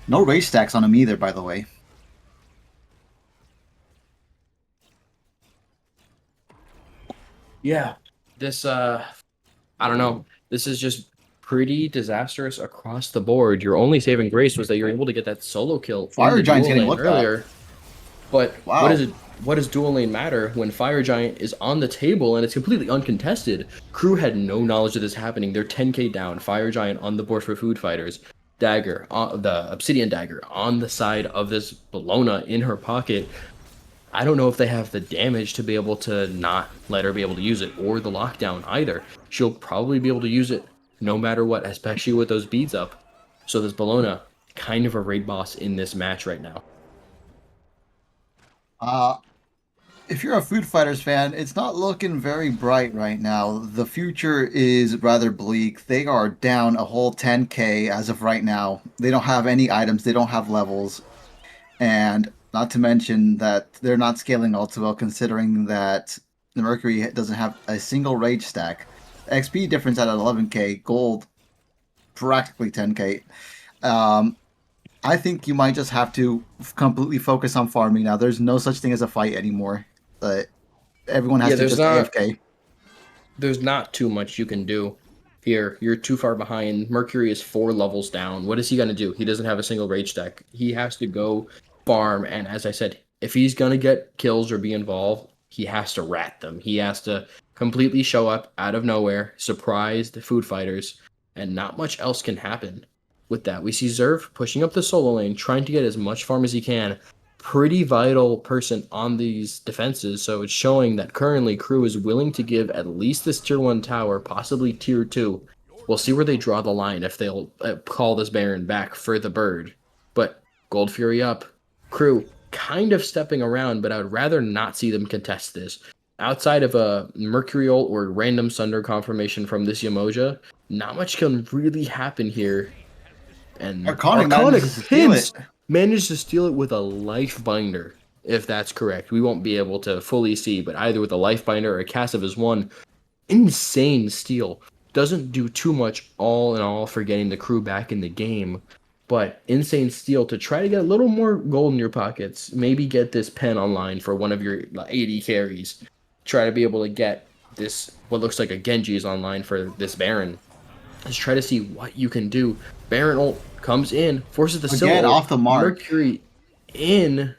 No race stacks on him either, by the way. Yeah. This I don't know. This is just pretty disastrous across the board. Your only saving grace was that you're able to get that solo kill in Fire the Giant's dual getting lane looked earlier. But Wow. what does dual lane matter when Fire Giant is on the table and it's completely uncontested? Crew had no knowledge of this happening. They're 10k down. Fire Giant on the board for Food Fighters. Dagger, the Obsidian Dagger on the side of this Bologna in her pocket. I don't know if they have the damage to be able to not let her be able to use it, or the lockdown either. She'll probably be able to use it no matter what, especially with those beads up. So this Bologna, kind of a raid boss in this match right now. Uh, if you're a Food Fighters fan, it's not looking very bright right now. The future is rather bleak. They are down a whole 10k as of right now. They don't have any items, they don't have levels. And not to mention that they're not scaling all too well, considering that the Mercury doesn't have a single rage stack. XP difference at 11k, gold practically 10k. Um, I think you might just have to completely focus on farming now. There's no such thing as a fight anymore. But everyone has Yeah, to just AFK. there's not too much you can do here. You're too far behind. Mercury is 4 levels down. What is he gonna do? He doesn't have a single rage deck. He has to go farm, and as I said, if he's gonna get kills or be involved, he has to rat them. He has to completely show up out of nowhere, surprise the food fighters, and not much else can happen with that. We see Zerv pushing up the solo lane, trying to get as much farm as he can. Pretty vital person on these defenses, so it's showing that currently Crew is willing to give at least this tier 1 tower, possibly tier 2. We'll see where they draw the line, if they'll call this Baron back for the bird. But Gold Fury up, Crew kind of stepping around, but I would rather not see them contest this. Outside of a Mercurial or random Sunder confirmation from this Yamoja, not much can really happen here. And Arconic manages to steal it. managed to steal it with a life binder, if that's correct. We won't be able to fully see, but either with a life binder or a cast of his one, insane steal. Doesn't do too much all in all for getting the Crew back in the game, but insane steal to try to get a little more gold in your pockets. Maybe get this pen online for one of your 80 carries. Try to be able to get this, what looks like a Genji's online for this Baron. Let's try to see what you can do. Baron ult comes in, forces the Again, Syl off the mark. Mercury in,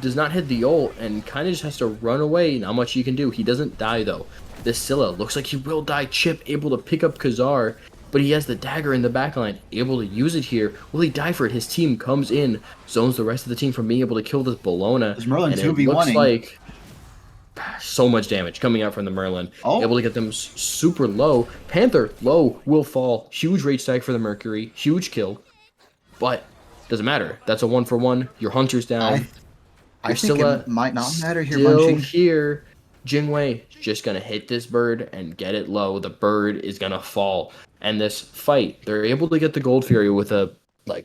does not hit the ult, and kind of just has to run away. Not much you can do. He doesn't die, though. This Scylla looks like he will die. Chip able to pick up Khazar, but he has the dagger in the backline, able to use it here. Will he die for it? His team comes in, zones the rest of the team from being able to kill this Bellona. There's Merlin and it 2v1ing. looks like so much damage coming out from the Merlin. Oh. Able to get them super low. Panther, low, will fall. Huge rage tag for the Mercury. Huge kill. But doesn't matter. That's a 1-for-1. Your Hunter's down. I think it might not matter here, Still Munching. here. Jingwei just gonna hit this bird and get it low. The bird is gonna fall. And this fight, they're able to get the Gold Fury with a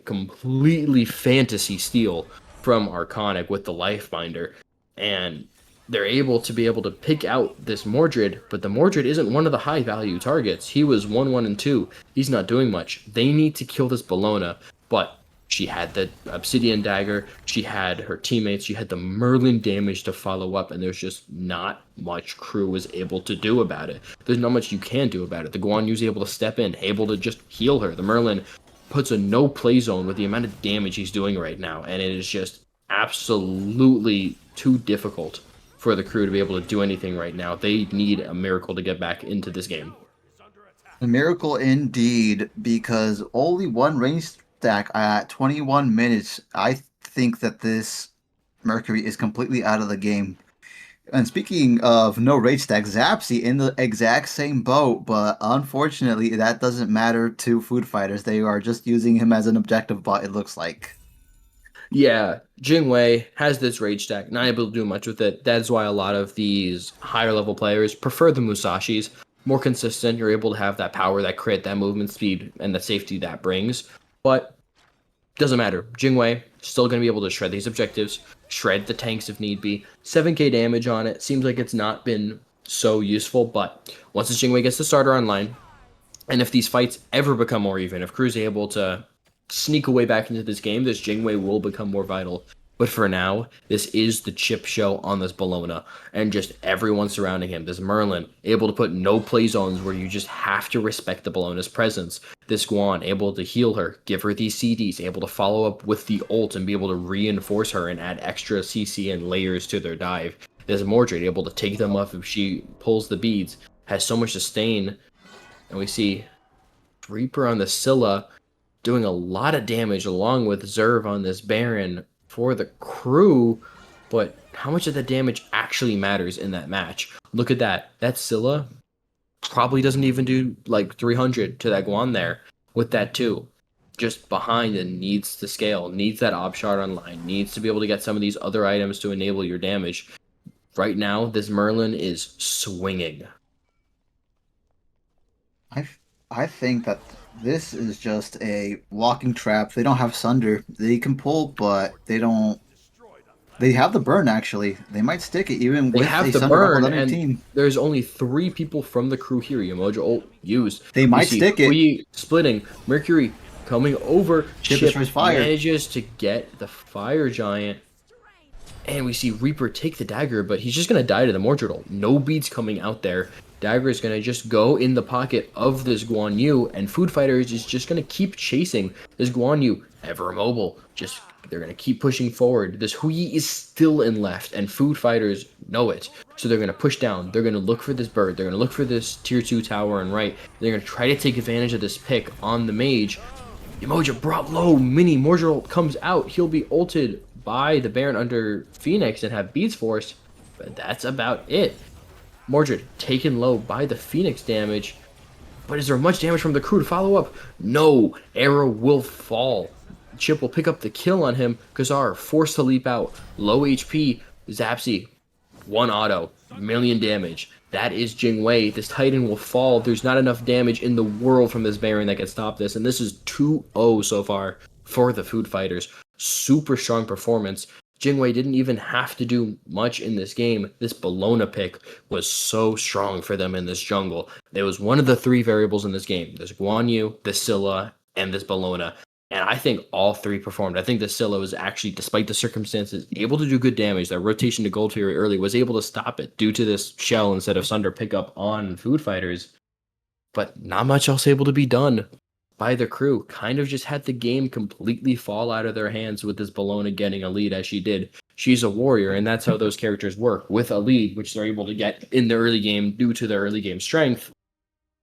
completely fantasy steal from Arconic with the life binder. And they're able to pick out this Mordred, but the Mordred isn't one of the high value targets. He was 1, 1, and 2. He's not doing much. They need to kill this Bellona, but she had the Obsidian Dagger, she had her teammates, she had the Merlin damage to follow up, and there's just not much Crew was able to do about it. There's not much you can do about it. The Guan Yu's able to step in, able to just heal her. The Merlin puts a no play zone with the amount of damage he's doing right now, and it is just absolutely too difficult for the Crew to be able to do anything right now. They need a miracle to get back into this game. A miracle indeed, because only one range stack at 21 minutes. I think that this Mercury is completely out of the game. And speaking of no rage stack, Zapsy in the exact same boat, but unfortunately that doesn't matter to food fighters. They are just using him as an objective bot, it looks like. Yeah, Jingwei has this rage stack, not able to do much with it. That's why a lot of these higher level players prefer the Musashis. More consistent, you're able to have that power, that crit, that movement speed, and the safety that brings. But doesn't matter. Jingwei still going to be able to shred these objectives, shred the tanks if need be. 7k damage on it. Seems like it's not been so useful, but once this Jingwei gets the starter online, and if these fights ever become more even, if Crew's able to sneak away back into this game, this Jingwei will become more vital. But for now, this is the chip show on this Bellona, and just everyone surrounding him. This Merlin, able to put no play zones where you just have to respect the Bellona's presence. This Guan, able to heal her, give her these CDs, able to follow up with the ult and be able to reinforce her and add extra CC and layers to their dive. This Mordred, able to take them off if she pulls the beads, has so much sustain. And we see Reaper on the Scylla doing a lot of damage along with Zerv on this Baron for the Crew, but how much of the damage actually matters in that match? Look at that. That Scylla probably doesn't even do 300 to that Guan there with that too. Just behind and needs to scale, needs that op shot online, needs to be able to get some of these other items to enable your damage. Right now, this Merlin is swinging. I think that this is just a walking trap. They don't have Sunder. They can pull, but they don't. They have the burn, actually. They might stick it even They with have a the Sunder up burn, on another and team. there's only 3 people from the Crew here. Yamoja ult used. They We might see stick it. Kui splitting. Mercury coming over. Chip Chip destroys fire. manages to get the fire giant. And we see Reaper take the dagger, but he's just going to die to the Mordriddle. No beats coming out there. Dagger is going to just go in the pocket of this Guan Yu, and Food Fighters is just going to keep chasing this Guan Yu, ever immobile. They're going to keep pushing forward. This Hui is still in left, and Food Fighters know it. So they're going to push down. They're going to look for this bird. They're going to look for this tier 2 tower and right. They're going to try to take advantage of this pick on the mage. Emoja brought low. Mini Mordriddle comes out. He'll be ulted by the Baron under Phoenix and have beats forced, but that's about it. Mordred taken low by the Phoenix damage, but is there much damage from the crew to follow up? No, arrow will fall. Chip will pick up the kill on him. Khazar forced to leap out, low HP. Zapsy, 1 auto, million damage. That is Jingwei. This Titan will fall. There's not enough damage in the world from this Baron that can stop this, and this is 2-0 so far for the Food Fighters. Super strong performance. Jingwei didn't even have to do much in this game. This Bologna pick was so strong for them in this jungle. It was one of the 3 variables in this game. This Guan Yu, this Scylla, and this Bologna. And I think all 3 performed. I think the Scylla was actually, despite the circumstances, able to do good damage. That rotation to Gold Fury early was able to stop it due to this shell instead of Sunder pickup on Food Fighters. But not much else able to be done by the crew. Kind of just had the game completely fall out of their hands with this Bologna getting a lead as she did. She's a warrior, and that's how those characters work. With a lead, which they're able to get in the early game due to their early game strength,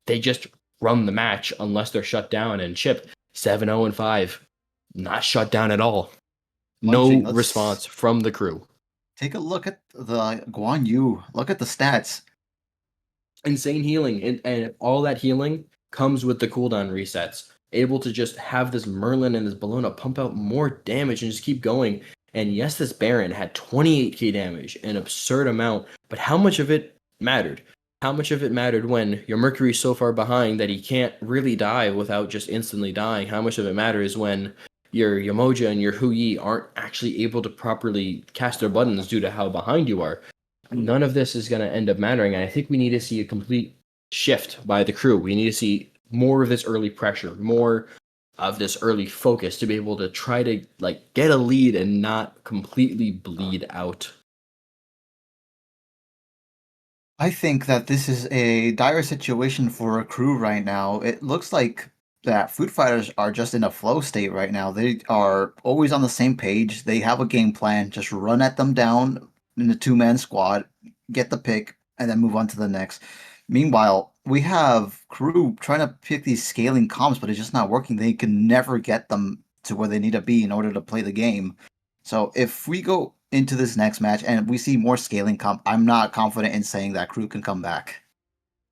they just run the match unless they're shut down. And Chip, 7-0-5, not shut down at all. No response from the crew. Take a look at the Guan Yu. Look at the stats. Insane healing, and all that healing comes with the cooldown resets. Able to just have this Merlin and this Bologna pump out more damage and just keep going. And yes, this Baron had 28k damage, an absurd amount, but how much of it mattered? How much of it mattered when your Mercury's so far behind that he can't really die without just instantly dying? How much of it matters when your Yamoja and your Hui aren't actually able to properly cast their buttons due to how behind you are? None of this is going to end up mattering, and I think we need to see a complete shift by the crew. We need to see more of this early pressure, more of this early focus to be able to try to get a lead and not completely bleed out. I think that this is a dire situation for a crew right now. It looks like that Food Fighters are just in a flow state right now. They are always on the same page. They have a game plan. Just run at them down in the 2-man squad, get the pick, and then move on to the next. Meanwhile, we have crew trying to pick these scaling comps, but it's just not working. They can never get them to where they need to be in order to play the game. So if we go into this next match and we see more scaling comp, I'm not confident in saying that crew can come back.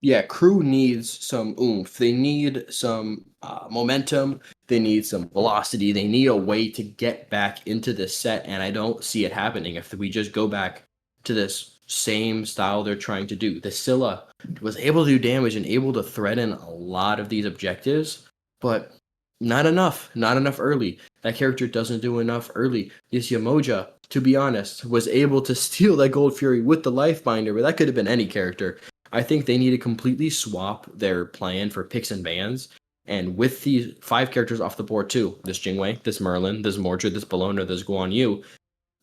Yeah, crew needs some oomph. They need some momentum. They need some velocity. They need a way to get back into this set, and I don't see it happening if we just go back to this same style they're trying to do. The Scylla was able to do damage and able to threaten a lot of these objectives, but not enough. Not enough early. That character doesn't do enough early. This Yamoja, to be honest, was able to steal that Gold Fury with the Life Binder, but that could have been any character. I think they need to completely swap their plan for picks and bans. And with these 5 characters off the board too, this Jingwei, this Merlin, this Mordred, this Bologna, this Guan Yu,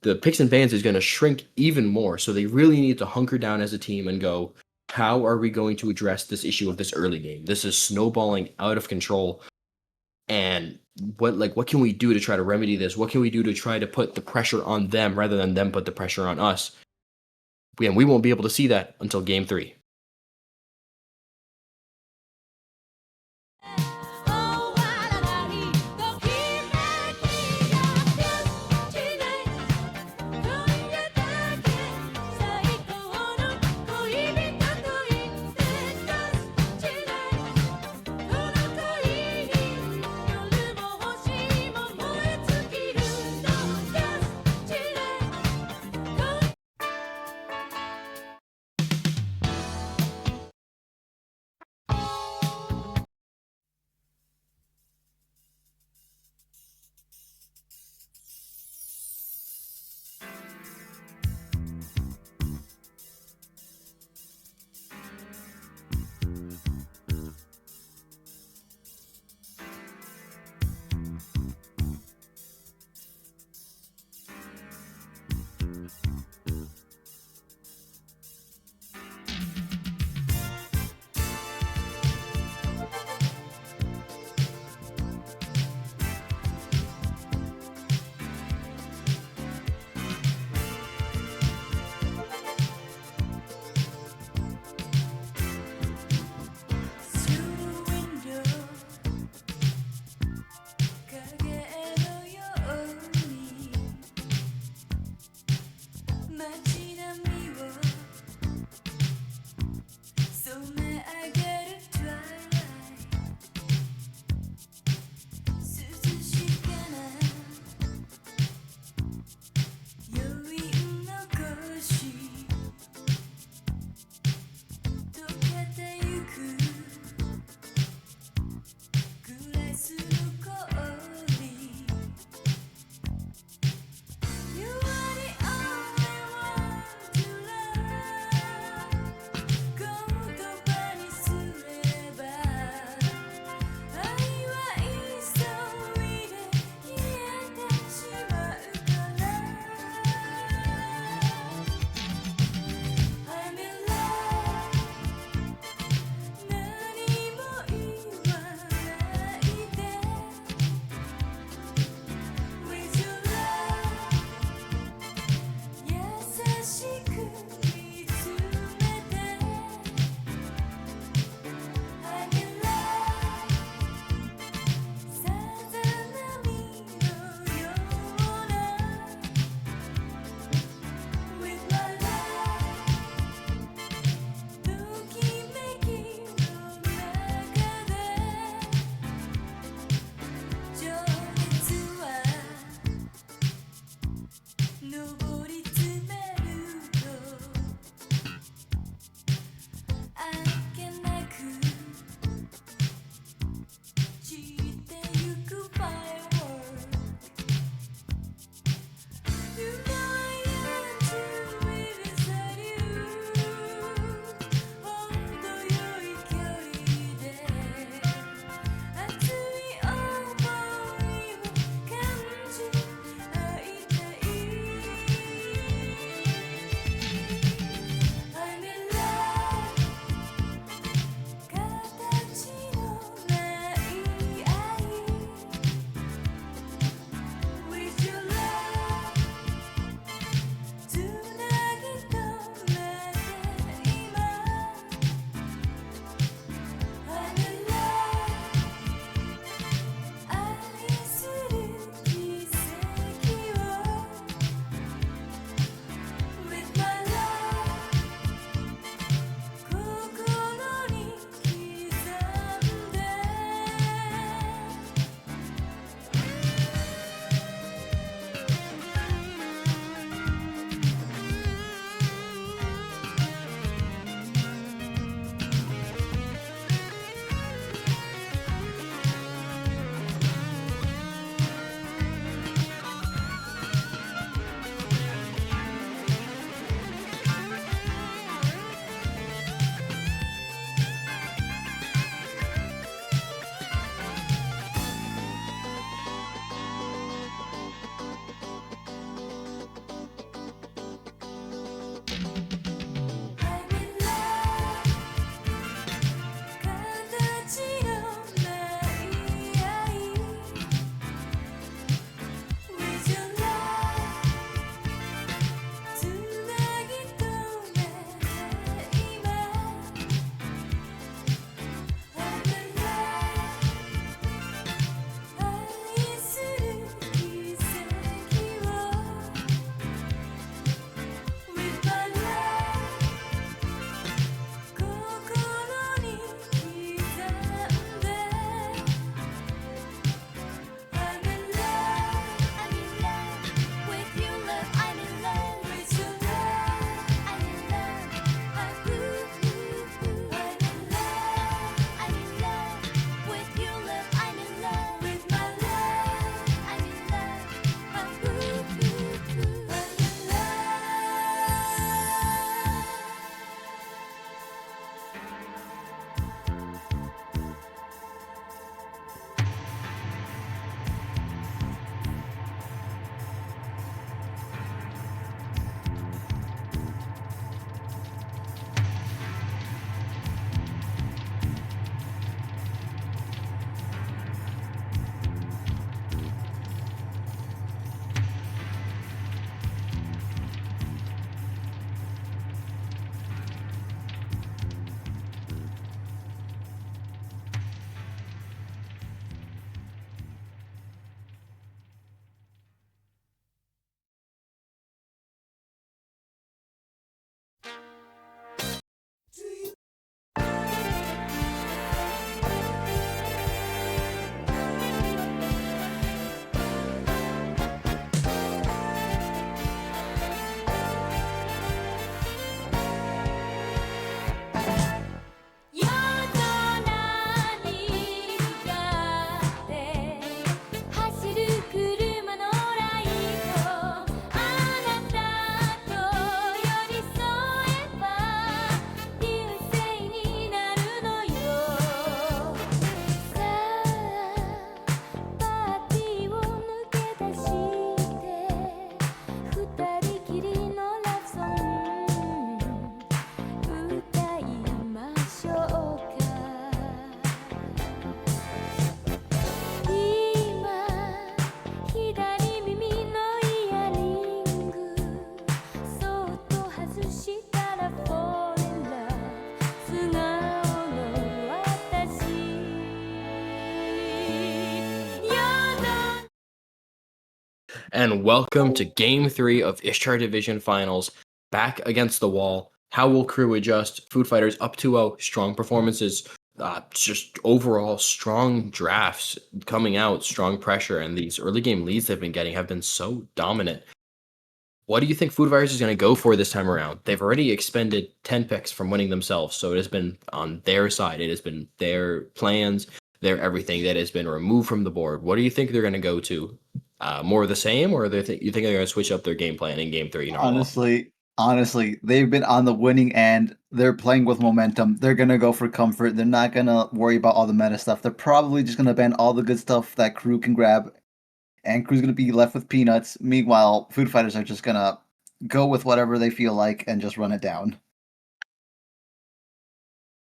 the picks and bans is going to shrink even more. So they really need to hunker down as a team and go, how are we going to address this issue of this early game? This is snowballing out of control. And what can we do to try to remedy this? What can we do to try to put the pressure on them rather than them put the pressure on us? And we won't be able to see that until game 3. and welcome to Game 3 of Ishtar Division Finals. Back against the wall. How will crew adjust? Food Fighters up 2-0, strong performances, just overall strong drafts coming out, strong pressure, and these early game leads they've been getting have been so dominant. What do you think Food Fighters is going to go for this time around? They've already expended 10 picks from winning themselves, so it has been on their side. It has been their plans, their everything that has been removed from the board. What do you think they're going to go to? More of the same, or you think they're going to switch up their game plan in Game 3 normal? Honestly, they've been on the winning end. They're playing with momentum. They're gonna go for comfort. They're not gonna worry about all the meta stuff. They're probably just gonna ban all the good stuff that crew can grab, and crew's gonna be left with peanuts. Meanwhile, food fighters are just gonna go with whatever they feel like and just run it down.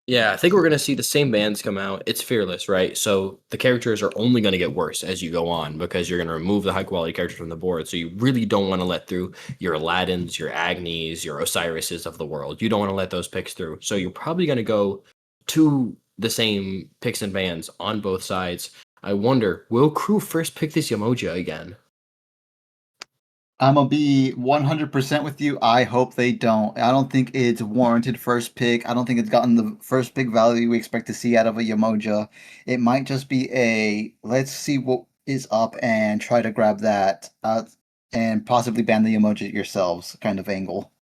Yeah, I think we're going to see the same bands come out. It's Fearless, right? So the characters are only going to get worse as you go on because you're going to remove the high quality characters from the board. So you really don't want to let through your Aladdins, your Agnes, your Osirises of the world. You don't want to let those picks through. So you're probably going to go to the same picks and bans on both sides. I wonder, will crew first pick this Yamoja again? I'm gonna be 100% with you. I hope they don't. I don't think it's warranted first pick. I don't think it's gotten the first pick value we expect to see out of a Yamoja. It might just be a let's see what is up and try to grab that and possibly ban the Yamoja yourselves kind of angle.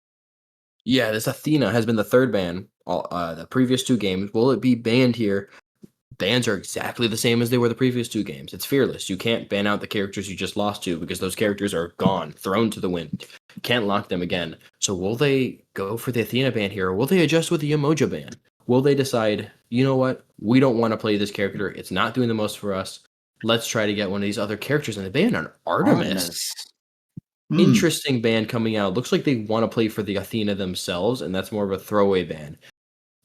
Yeah, this Athena has been the third ban the previous two games. Will it be banned here? Bans are exactly the same as they were the previous two games. It's Fearless. You can't ban out the characters you just lost to because those characters are gone, thrown to the wind. You can't lock them again. So will they go for the Athena ban here, or will they adjust with the Emoja ban? Will they decide, you know what, we don't want to play this character. It's not doing the most for us. Let's try to get one of these other characters. And they ban on Artemis. Interesting ban coming out. Looks like they want to play for the Athena themselves, and that's more of a throwaway ban.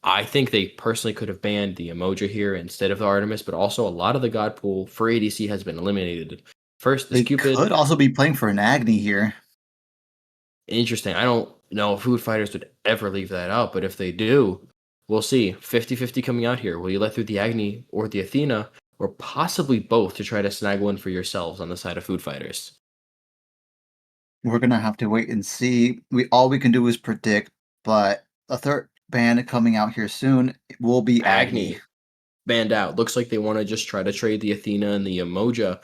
I think they personally could have banned the Emoja here instead of the Artemis, but also a lot of the God pool for ADC has been eliminated. First, this They Cupid. could also be playing for an Agni here. Interesting. I don't know if Food Fighters would ever leave that out, but if they do, we'll see. 50-50 coming out here. Will you let through the Agni or the Athena, or possibly both to try to snag one for yourselves on the side of Food Fighters? We're gonna have to wait and see. All we can do is predict, but a third ban coming out here soon will be Agni. Banned out. Looks like they want to just try to trade the Athena and the Emoja.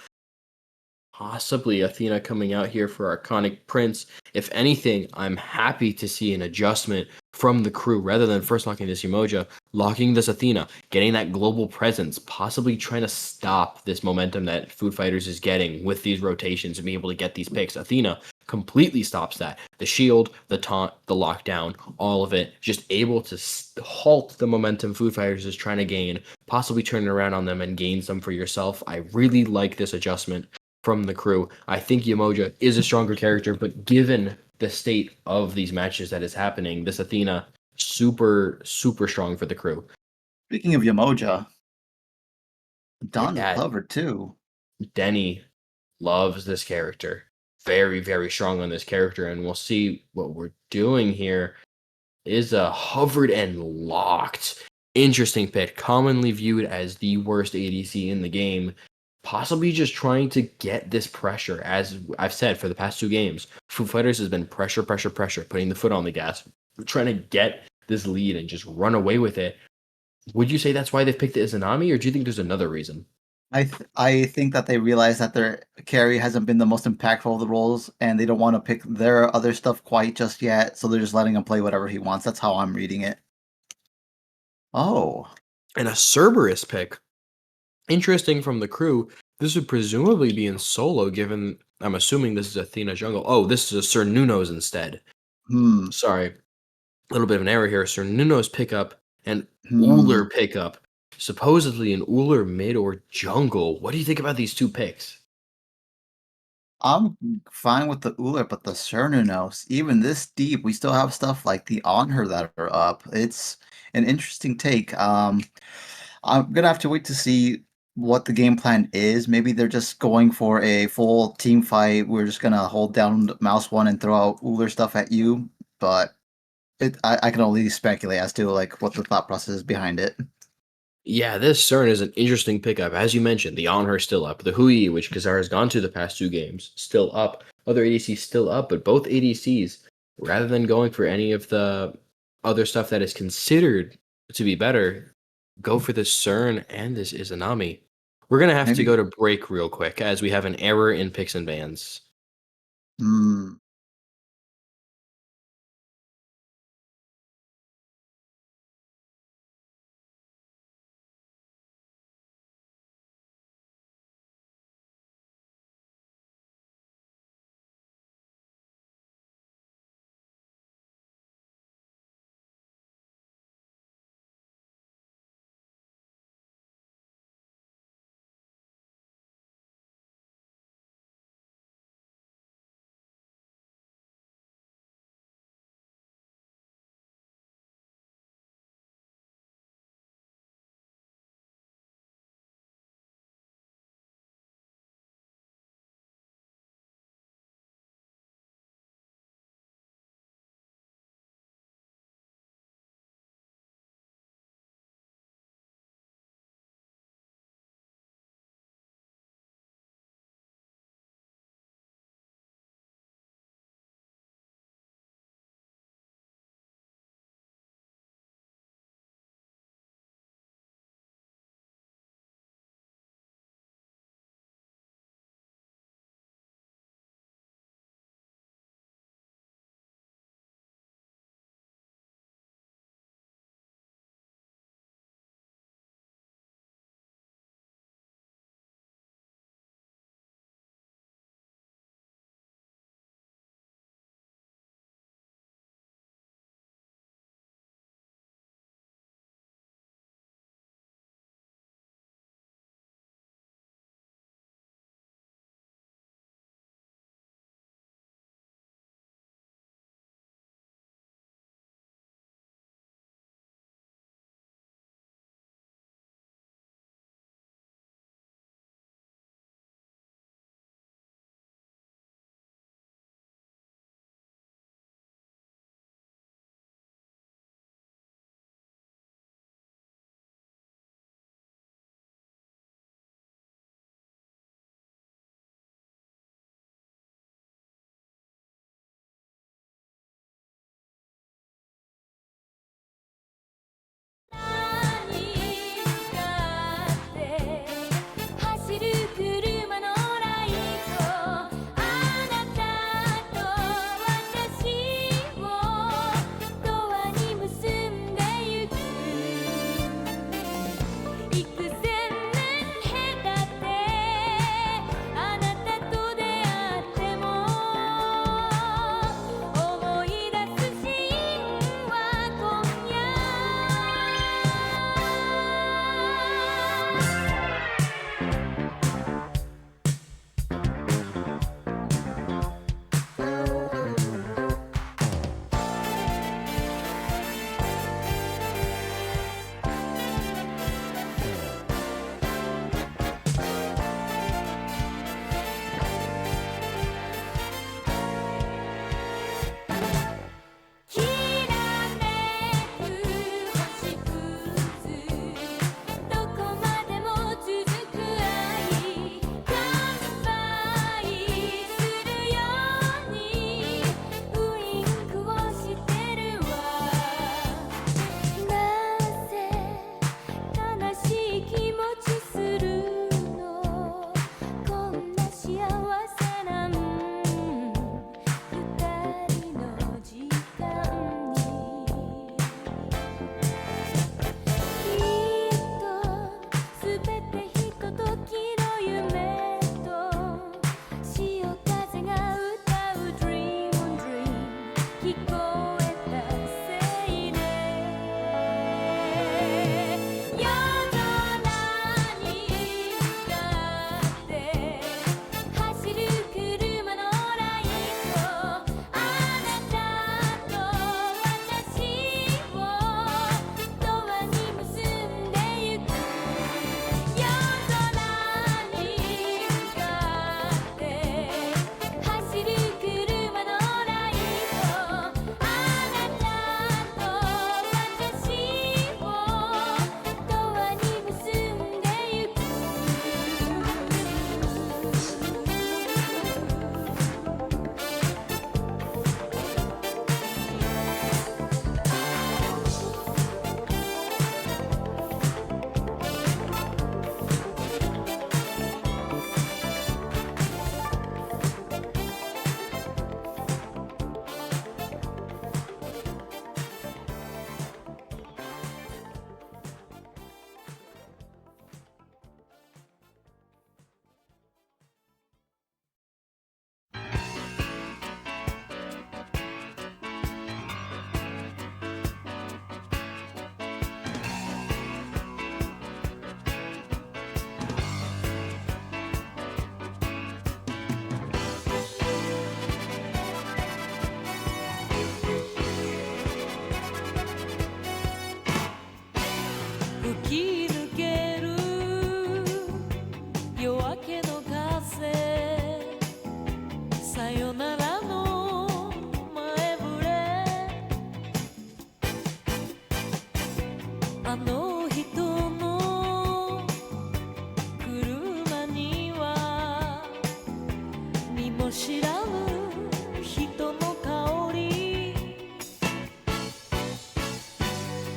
Possibly Athena coming out here for Arconic Prince. If anything, I'm happy to see an adjustment from the crew rather than first locking this Emoja, locking this Athena, getting that global presence, possibly trying to stop this momentum that Food Fighters is getting with these rotations and being able to get these picks. Athena completely stops that. The shield, the taunt, the lockdown, all of it, just able to halt the momentum Food Fighters is trying to gain, possibly turn it around on them and gain some for yourself. I really like this adjustment from the crew. I think Yamoja is a stronger character, but given the state of these matches that is happening, this Athena, super, super strong for the crew. Speaking of Yamoja, Don's Yeah, covered too. Denny loves this character. Very, very strong on this character, and we'll see what we're doing here is a hovered and locked. Interesting pick, commonly viewed as the worst ADC in the game. Possibly just trying to get this pressure, as I've said for the past two games. Foo Fighters has been pressure, pressure, pressure, putting the foot on the gas, trying to get this lead and just run away with it. Would you say that's why they've picked the Izanami, or do you think there's another reason? I think that they realize that their carry hasn't been the most impactful of the roles, and they don't want to pick their other stuff quite just yet, so they're just letting him play whatever he wants. That's how I'm reading it. Oh, And a Cerberus pick. Interesting from the crew. This would presumably be in solo, given I'm assuming this is Athena jungle. Oh, this is a Sir Nuno's instead. hmm, Sorry, a little bit of an error here. Sir Nuno's pickup and hmm. Uller pickup. Supposedly an Uller mid or jungle. What do you think about these two picks? I'm fine with the Uller, but the Cernunos, even this deep, we still have stuff like the Honor that are up. It's an interesting take. I'm gonna have to wait to see what the game plan is. Maybe they're just going for a full team fight. We're just gonna hold down mouse one and throw out Uller stuff at you. But I can only speculate as to like what the thought process is behind it. Yeah, this CERN is an interesting pickup. As you mentioned, the Anhur still up. The Hui, which Kazar has gone to the past 2 games, still up. Other ADCs still up, but both ADCs, rather than going for any of the other stuff that is considered to be better, go for this CERN and this Izanami. We're going to have to Maybe. go to break real quick as we have an error in picks and bans. Hmm. 吹き抜ける夜明けの風さよならの前触れあの人の車には見も知らぬ人の香り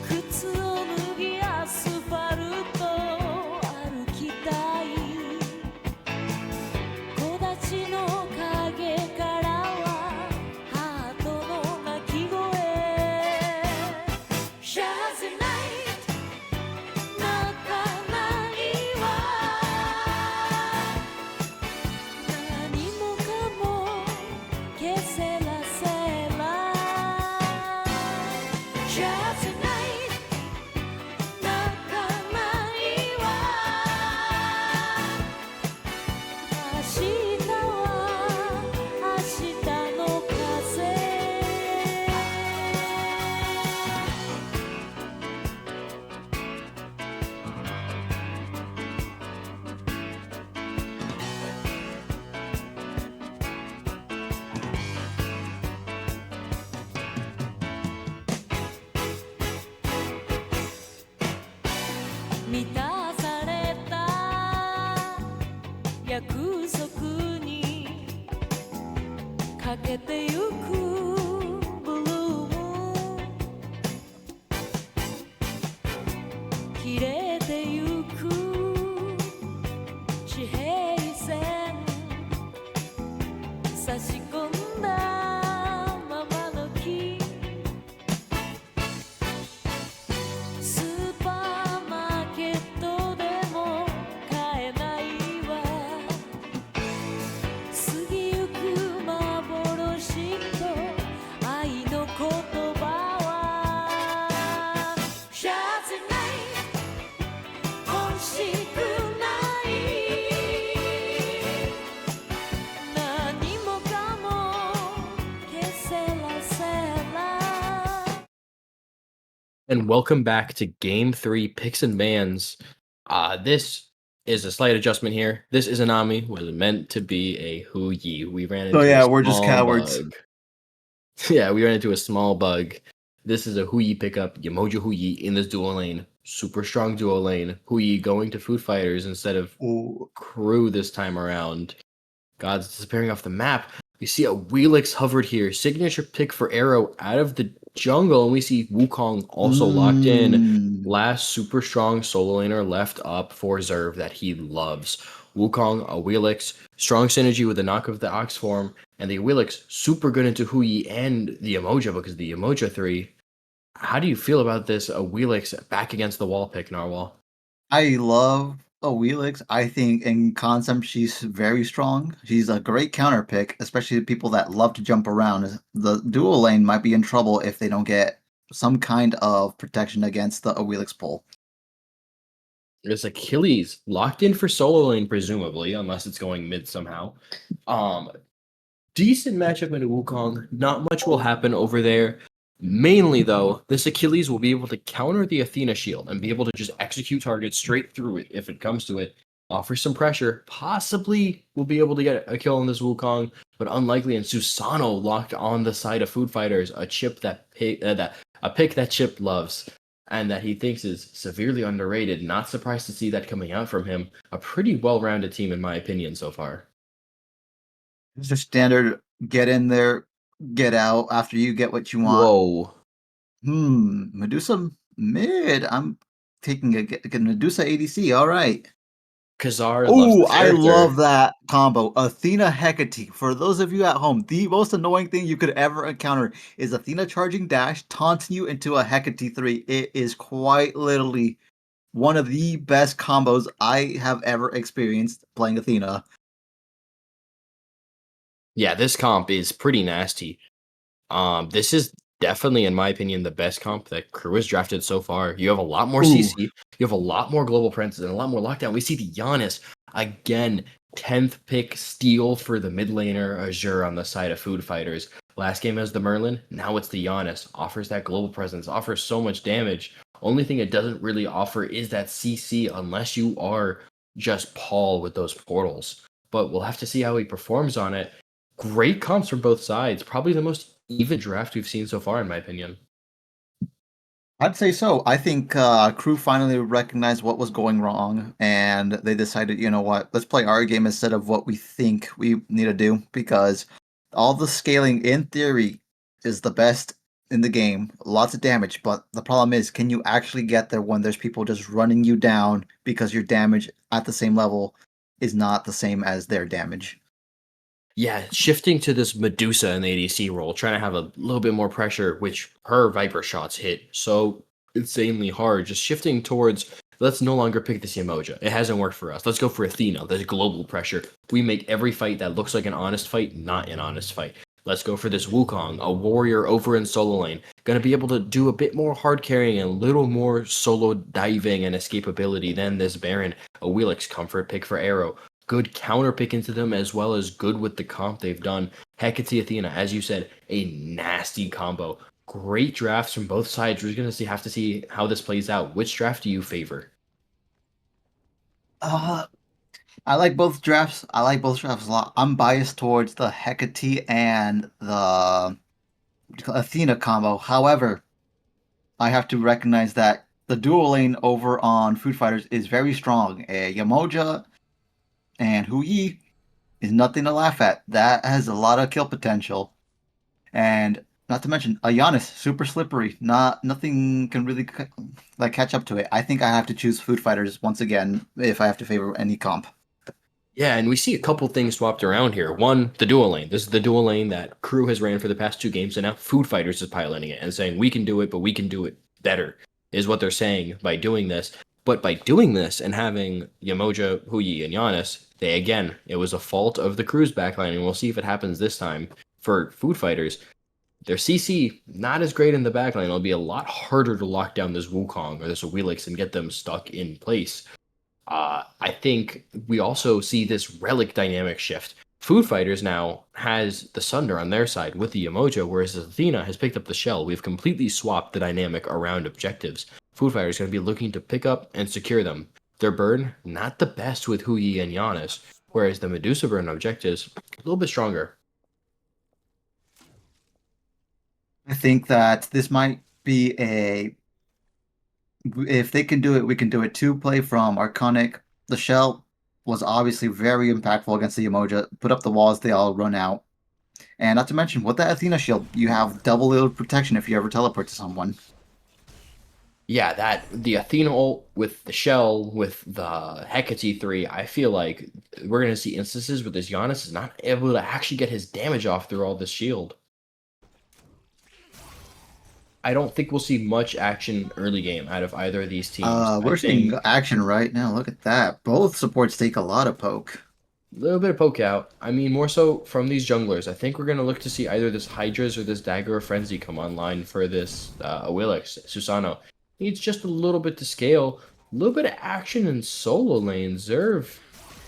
靴を脱ぎアスファルト歩きたい木立の陰からはハートの鳴き声 Shines the night 泣かないわ何もかも消せらせら Shines the night 泣かないわ明日は明日の風満たされた約束にかけてゆくブルーム切れてゆく地平線差し込んだままの木スーパーマーケットでも買えないわ過ぎゆく幻と愛の言葉は Shines the night 欲しくない何もかも消せらせら And welcome back to Game 3 Picks and Bans. This is a slight adjustment here. This Izanami was meant to be a Huyi. We ran into yeah, a we're just small cowards. bug. Yeah, we ran into a small bug. This is a Huyi pickup, Yamoja Huyi in this dual lane. Super strong dual lane. Huyi going to Food Fighters instead of Ooh. Crew this time around. God's disappearing off the map. We see a Wheelix hovered here. Signature pick for Arrow out of the jungle. And we see Wukong also locked in. Mm. Last super strong solo laner left up for Zerv that he loves. Wukong, a Wheelix, strong synergy with the knock of the Ox form. And the Wheelix super good into Hui and the Emoja because the Emoja 3. How do you feel about this? A Wheelix back against the wall pick, Narwhal? I love Wheelix. I think in concept she's very strong. She's a great counter pick, especially the people that love to jump around. The dual lane might be in trouble if they don't get some kind of protection against the Wheelix pull. There's Achilles locked in for solo lane, presumably, unless it's going mid somehow. Decent matchup into Wukong. Not much will happen over there. Mainly, though, this Achilles will be able to counter the Athena shield and be able to just execute targets straight through it if it comes to it. Offer some pressure. Possibly will be able to get a kill on this Wukong, but unlikely. And Susano locked on the side of Food Fighters, a pick that Chip loves and that he thinks is severely underrated. Not surprised to see that coming out from him. A pretty well-rounded team, in my opinion, so far. It's a standard get in there, get out after you get what you want. Whoa. Medusa mid. I'm taking a Medusa ADC. All right. Kazar loves Oh, the I character. love that combo. Athena Hecate. For those of you at home, the most annoying thing you could ever encounter is Athena charging dash, taunting you into a Hecate 3. It is quite literally one of the best combos I have ever experienced playing Athena. Yeah, this comp is pretty nasty. This is definitely, in my opinion, the best comp that Crew has drafted so far. You have a lot more Ooh. CC, you have a lot more global presence, and a lot more lockdown. We see the Giannis again, 10th pick steal for the mid laner Azure on the side of Food Fighters. Last game as the Merlin, now it's the Giannis. Offers that global presence, offers so much damage. Only thing it doesn't really offer is that CC unless you are just Paul with those portals. But we'll have to see how he performs on it. Great comps from both sides. Probably the most even draft we've seen so far, in my opinion. I'd say so. I think crew finally recognized what was going wrong, and they decided, you know what, let's play our game instead of what we think we need to do. Because all the scaling, in theory, is the best in the game. Lots of damage, but the problem is, can you actually get there when there's people just running you down because your damage at the same level is not the same as their damage? Yeah, shifting to this Medusa in the ADC role, trying to have a little bit more pressure, which her Viper shots hit so insanely hard. Just shifting towards, let's no longer pick this Yemoja. It hasn't worked for us. Let's go for Athena. There's global pressure. We make every fight that looks like an honest fight not an honest fight. Let's go for this Wukong, a warrior over in solo lane. Going to be able to do a bit more hard carrying and a little more solo diving and escapability than this Baron. A Wheelix comfort pick for Arrow. Good counter pick into them as well as good with the comp they've done. Hecate Athena, as you said, a nasty combo. Great drafts from both sides. We're going to have to see how this plays out. Which draft do you favor? Uh, I like both drafts. I like both drafts a lot. I'm biased towards the Hecate and the Athena combo. However, I have to recognize that the dual lane over on Food Fighters is very strong. Yamoja and Hui is nothing to laugh at. That has a lot of kill potential. And not to mention, Giannis, super slippery. Nothing can really like catch up to it. I think I have to choose Food Fighters once again if I have to favor any comp. Yeah, and we see a couple things swapped around here. One, the dual lane. This is the dual lane that Crew has ran for the past 2 games, and now Food Fighters is piloting it and saying, we can do it, but we can do it better, is what they're saying by doing this. But by doing this and having Yamoja, Huyi, and Giannis, it was a fault of the Crew's backline, and we'll see if it happens this time for Food Fighters. Their CC, not as great in the backline. It'll be a lot harder to lock down this Wukong or this Wheelix and get them stuck in place. I think we also see this relic dynamic shift. Food Fighters now has the Sunder on their side with the Emoja, whereas Athena has picked up the Shell. We've completely swapped the dynamic around objectives. Food Fighters going to be looking to pick up and secure them. Their burn, not the best with Hui and Giannis, whereas the Medusa burn objectives, a little bit stronger. I think that this might be if they can do it, we can do it too. Play from Arconic. The Shell was obviously very impactful against the Emoja. Put up the walls, they all run out. And not to mention, with that Athena shield, you have double little protection if you ever teleport to someone. Yeah, that the Athena ult with the Shell, with the Hecate 3, I feel like we're going to see instances where this Giannis is not able to actually get his damage off through all this shield. I don't think we'll see much action early game out of either of these teams. We're seeing action right now. Look at that. Both supports take a lot of poke. A little bit of poke out. I mean, more so from these junglers. I think we're going to look to see either this Hydra's or this Dagger of Frenzy come online for this Willix. Susano needs just a little bit to scale. A little bit of action in solo lane. Zerv,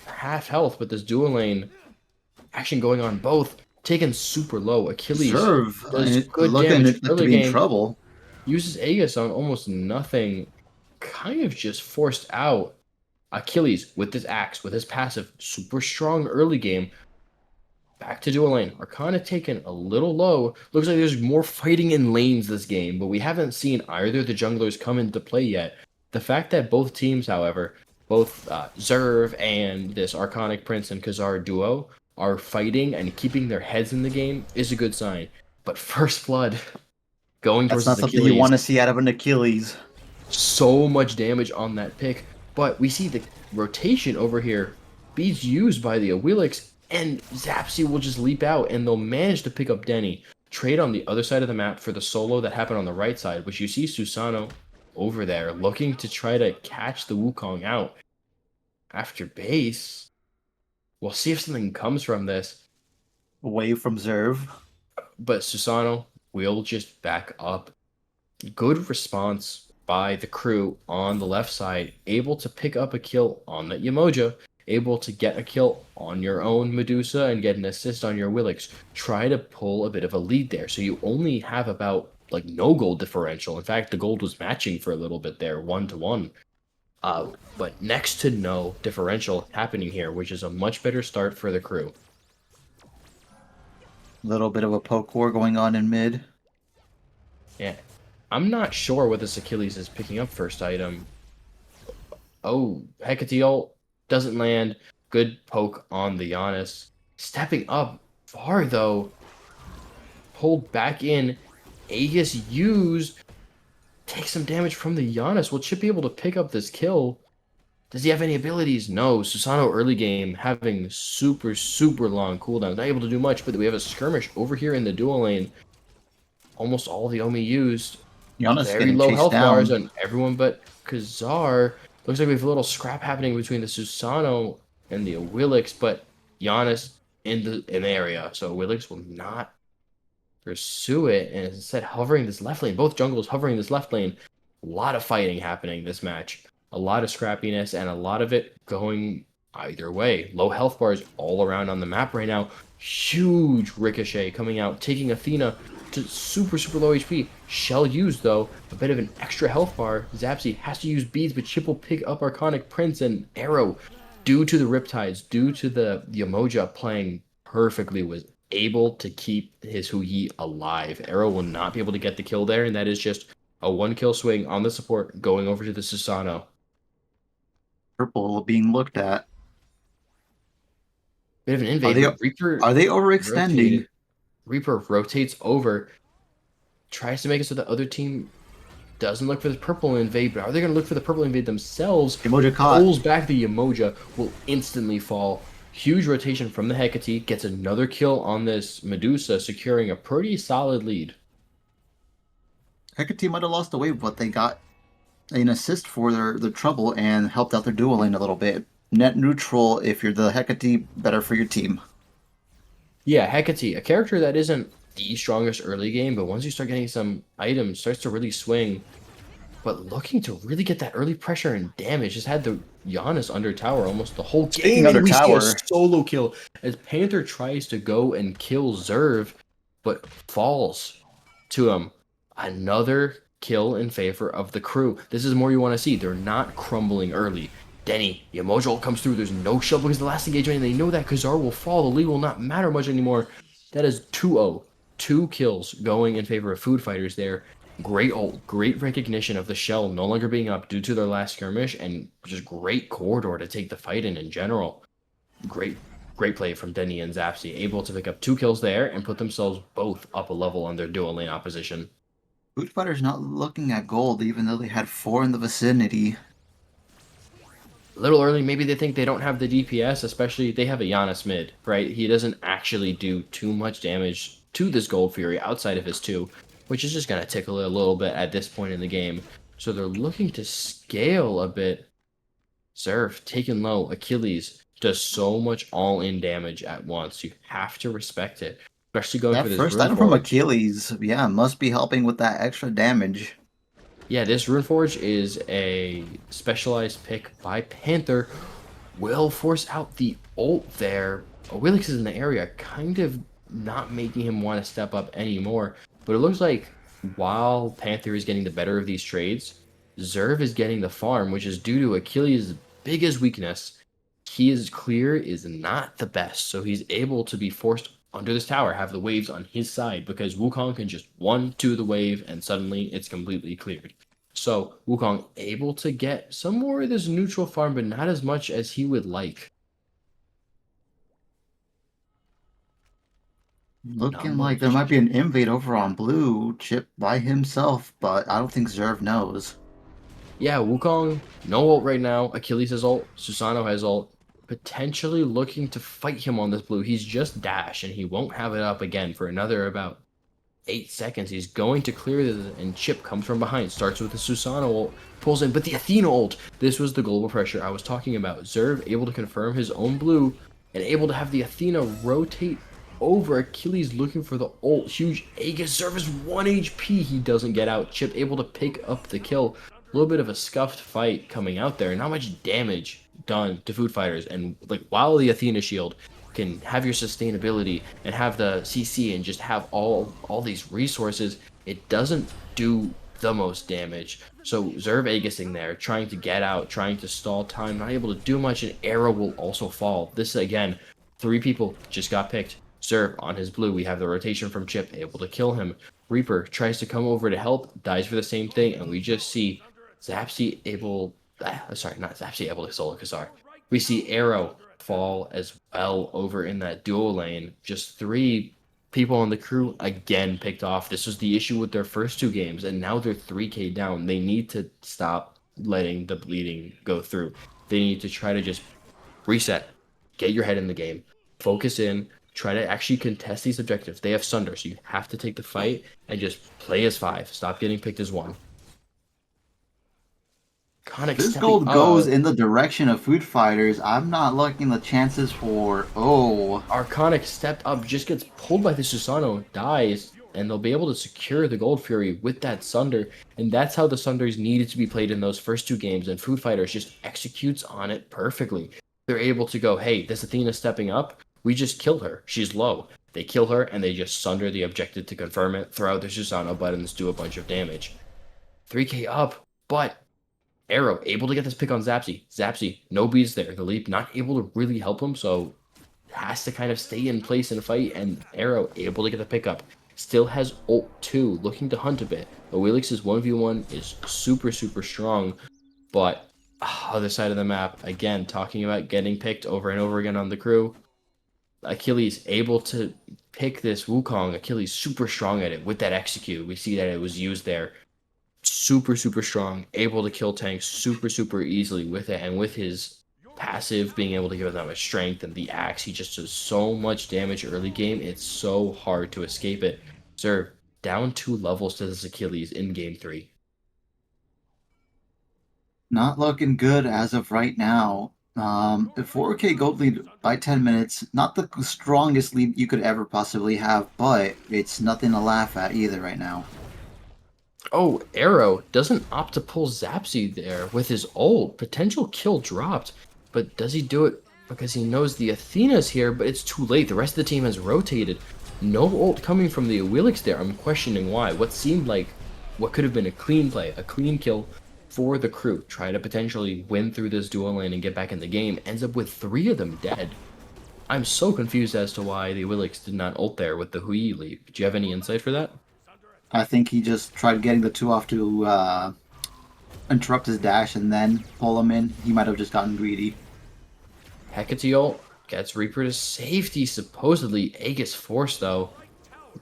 half health, but this dual lane action going on both. Taken super low. Achilles Zerv does good looking damage to early be in game. trouble. Uses Aegis on almost nothing. Kind of just forced out. Achilles with his axe, with his passive, super strong early game. Back to dual lane. Arcana taken a little low. Looks like there's more fighting in lanes this game, but we haven't seen either of the junglers come into play yet. The fact that both teams, however, both Zerv and this Arcanic Prince and Khazar duo are fighting and keeping their heads in the game is a good sign. But First Blood going That's towards not his something Achilles. you want to see out of an Achilles. So much damage on that pick, but we see the rotation over here be's used by the Awilix, and Zapsy will just leap out, and they'll manage to pick up Denny. Trade on the other side of the map for the solo that happened on the right side, which you see Susano over there looking to try to catch the Wukong out. After base, we'll see if something comes from this, Away from Zerv. but Susano will just back up. Good response by the Crew on the left side, able to pick up a kill on the Yemoja, able to get a kill on your own Medusa and get an assist on your Willix. Try to pull a bit of a lead there. So you only have about like no gold differential. In fact, the gold was matching for a little bit there, 1-1. But next to no differential happening here, which is a much better start for the crew. Little bit of a poke war going on in mid. Yeah, I'm not sure what this Achilles is picking up first item. Oh, Hecate ult doesn't land. Good poke on the Giannis. Stepping up far though. Pulled back in. Aegis used. Take some damage from the Giannis. Will Chip be able to pick up this kill? Does he have any abilities? No. Susano early game having super, super long cooldowns. Not able to do much, but we have a skirmish over here in the dual lane. Almost all the Omi used. Giannis Very getting low chased health down. bars on everyone but Kazar. Looks like we have a little scrap happening between the Susano and the Willix, but Giannis in the area. So Willix will not pursue it, and instead hovering this left lane. Both jungles hovering this left lane. A lot of fighting happening this match. A lot of scrappiness, and a lot of it going either way. Low health bars all around on the map right now. Huge ricochet coming out, taking Athena to super, super low HP. Shell used, though, a bit of an extra health bar. Zapsy has to use beads, but Chip will pick up Arconic Prince and Arrow. Due to the Riptides, due to the Yamoja playing perfectly, was able to keep his Hui alive. Arrow will not be able to get the kill there, and that is just a 1-kill swing on the support going over to the Susano. Purple being looked at. Bit of an Are invade, they, but Reaper are they overextending? rotated. Reaper rotates over, tries to make it so the other team doesn't look for the purple invade, but are they going to look for the purple invade themselves? Emoja caught. Pulls back the Yamoja, will instantly fall. Huge rotation from the Hecate, gets another kill on this Medusa, securing a pretty solid lead. Hecate might have lost the wave, but they got an assist for their trouble and helped out their dual lane a little bit. Net neutral if you're the Hecate, better for your team. Yeah, Hecate, a character that isn't the strongest early game, but once you start getting some items, starts to really swing. But looking to really get that early pressure and damage. Just had the Giannis under tower almost the whole Speaking game. under And we see tower. a solo kill as Panther tries to go and kill Zerv, but falls to him. Another kill in favor of the crew. This is more you want to see. They're not crumbling early. Denny, Yamojol comes through. There's no shell because the last engagement, and they know that Kazar will fall. The lead will not matter much anymore. That is 2-0. 2 kills going in favor of Food Fighters there. Great ult, great recognition of the shell no longer being up due to their last skirmish, and just great corridor to take the fight in general. Great play from Denny and Zapsy, able to pick up 2 kills there and put themselves both up a level on their dual lane opposition. Food Fighter's not looking at gold, even though they had 4 in the vicinity. A little early, maybe they think they don't have the DPS, especially they have a Giannis mid, right? He doesn't actually do too much damage to this Gold Fury outside of his 2, which is just going to tickle it a little bit at this point in the game. So they're looking to scale a bit. Zerf, taken low. Achilles does so much all-in damage at once. You have to respect it, especially going That for this first Rune item from Forge. Achilles, yeah, must be helping with that extra damage. Yeah, this Rune Forge is a specialized pick by Panther. Will force out the ult there. Willix is in the area, kind of not making him want to step up anymore. But it looks like while Panther is getting the better of these trades, Zerv is getting the farm, which is due to Achilles' biggest weakness. His clear is not the best, so he's able to be forced under this tower, have the waves on his side, because Wukong can just 1-2 the wave, and suddenly it's completely cleared. So Wukong able to get some more of this neutral farm, but not as much as he would like. Looking like there might be an invade over on blue, Chip by himself, but I don't think Zerv knows. Yeah, Wukong, no ult right now. Achilles has ult. Susano has ult. Potentially looking to fight him on this blue. He's just dash, and he won't have it up again for another about 8 seconds. He's going to clear this, and Chip comes from behind. Starts with the Susano ult, pulls in, but the Athena ult. This was the global pressure I was talking about. Zerv able to confirm his own blue, and able to have the Athena rotate over. Achilles looking for the ult. Huge Aegis Zerv is 1 HP. He doesn't get out. Chip able to pick up the kill. A little bit of a scuffed fight coming out there. Not much damage done to Food Fighters. And like while the Athena shield can have your sustainability and have the CC and just have all these resources, it doesn't do the most damage. So Zerv Aegising there, trying to get out, trying to stall time, not able to do much, and Arrow will also fall. This again, 3 people just got picked. Zerv on his blue, we have the rotation from Chip, able to kill him. Reaper tries to come over to help, dies for the same thing, and we just see Zapsy able, sorry, not Zapsy able to solo Kassar. We see Arrow fall as well over in that dual lane. Just 3 people on the crew again picked off. This was the issue with their first 2 games, and now they're 3K down. They need to stop letting the bleeding go through. They need to try to just reset, get your head in the game, focus in, try to actually contest these objectives. They have Sunder, so you have to take the fight and just play as 5. Stop getting picked as 1. Conic This stepping gold goes up. in the direction of Food Fighters. I'm not liking the chances for. Oh, Arconic stepped up, just gets pulled by the Susano, dies, and they'll be able to secure the Gold Fury with that Sunder. And that's how the Sunders needed to be played in those first 2 games, and Food Fighters just executes on it perfectly. They're able to go, hey, this Athena stepping up, we just kill her. She's low. They kill her, and they just Sunder the objective to confirm it, throw out their Susano buttons, do a bunch of damage. 3K up, but Arrow able to get this pick on Zapsy. Zapsy, no bees there. The leap not able to really help him, so has to kind of stay in place and fight, and Arrow able to get the pickup. Still has ult 2, looking to hunt a bit. Awilix's 1v1 is super, super strong, but other side of the map, again, talking about getting picked over and over again on the crew. Achilles able to pick this Wukong. Achilles super strong at it with that execute. We see that it was used there. Super, super strong, able to kill tanks super, super easily with it, and with his passive being able to give them a strength and the axe, he just does so much damage early game. It's so hard to escape it. Zerv down 2 levels to this Achilles in game 3. not looking good as of right now. The 4K gold lead by 10 minutes. Not the strongest lead you could ever possibly have, but it's nothing to laugh at either right now. Oh, Arrow doesn't opt to pull Zapsy there with his ult. Potential kill dropped, but does he do it because he knows the Athena's here, but it's too late. The rest of the team has rotated. No ult coming from the Awilix there. I'm questioning why. What seemed like what could have been a clean play, a clean kill for the crew. Try to potentially win through this dual lane and get back in the game. Ends up with 3 of them dead. I'm so confused as to why the Awilix did not ult there with the Hui leap. Do you have any insight for that? I think he just tried getting the 2 off to interrupt his dash and then pull him in. He might have just gotten greedy. Hecate ult gets Reaper to safety, supposedly. Aegis Force, though.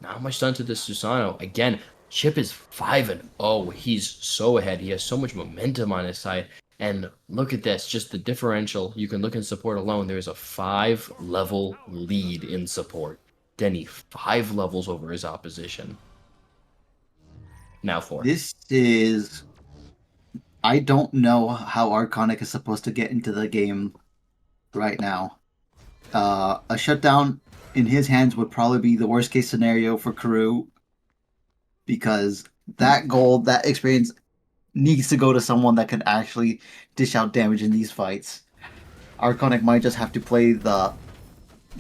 Not much done to this Susano. Again, Chip is 5-0. He's so ahead. He has so much momentum on his side. And look at this, just the differential. You can look in support alone. There's a 5-level lead in support. Denny, 5 levels over his opposition. Now 4. This is. I don't know how Arconic is supposed to get into the game right now. A shutdown in his hands would probably be the worst case scenario for Crew because that gold, that experience needs to go to someone that can actually dish out damage in these fights. Arconic might just have to play the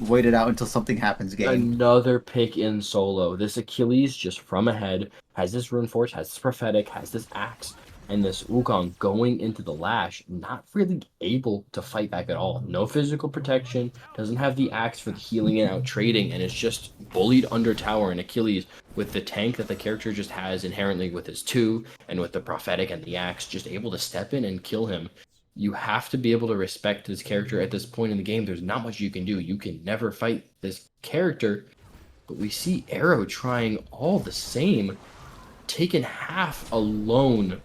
wait it out until something happens game. Another pick in solo. This Achilles just from ahead has this Rune Force, has this Prophetic, has this Axe, and this Wukong going into the Lash, not really able to fight back at all. No physical protection, doesn't have the Axe for the healing and out trading, and is just bullied under tower. And Achilles, with the tank that the character just has inherently with his 2, and with the Prophetic and the Axe, just able to step in and kill him. You have to be able to respect this character at this point in the game. There's not much you can do. You can never fight this character. But we see Arrow trying all the same, taken half alone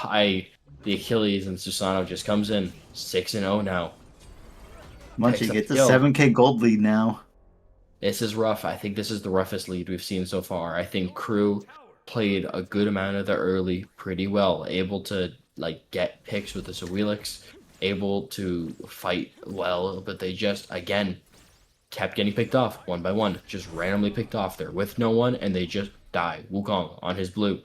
by the Achilles, and Susano just comes in 6-0 now. Munchie Picks up gets a kill. 7K gold lead now. This is rough. I think this is the roughest lead we've seen so far. I think Crew played a good amount of the early pretty well, able to get picks with the Awilix, able to fight well, but they just again kept getting picked off one by one, just randomly picked off. They're with no one and they just die. Wukong on his blue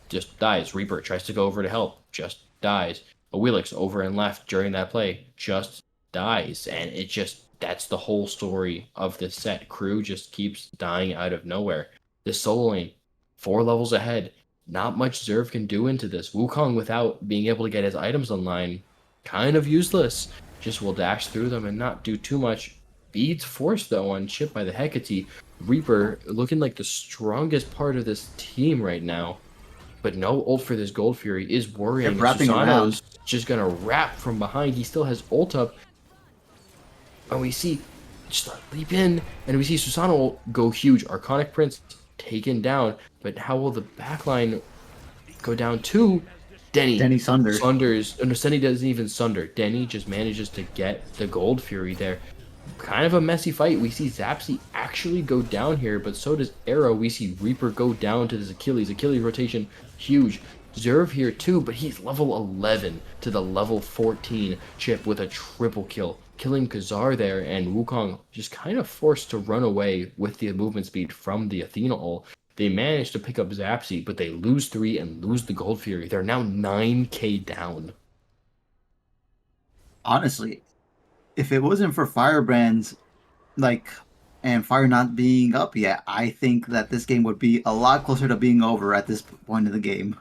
just dies. Reaper tries to go over to help, just dies. Awilix over and left during that play just dies, and it just that's the whole story of this set. Crew just keeps dying out of nowhere. This solo lane 4 levels ahead. Not much Zerv can do into this. Wukong, without being able to get his items online, kind of useless. Just will dash through them and not do too much. Beads forced though on Chip by the Hecate. Reaper looking like the strongest part of this team right now. But no ult for this Gold Fury is worrying. Chip wrapping around. Susanoo's just gonna wrap from behind. He still has ult up. And we see start leap in, and we see Susanoo go huge. Arconic Prince taken down, but how will the backline go down to Denny? Denny Sunder. Sunders. No, Denny doesn't even sunder. Denny just manages to get the Gold Fury there. Kind of a messy fight. We see Zapsy actually go down here, but so does Arrow. We see Reaper go down to this Achilles. Achilles rotation, huge. Zerv here too, but he's level 11 to the level 14 Chip with a triple kill. Killing Khazar there, and Wukong just kind of forced to run away with the movement speed from the Athena ult. They managed to pick up Zapsy, but they lose 3 and lose the Gold Fury. They're now 9k down. Honestly, if it wasn't for Firebrands, and Fire not being up yet, I think that this game would be a lot closer to being over at this point of the game.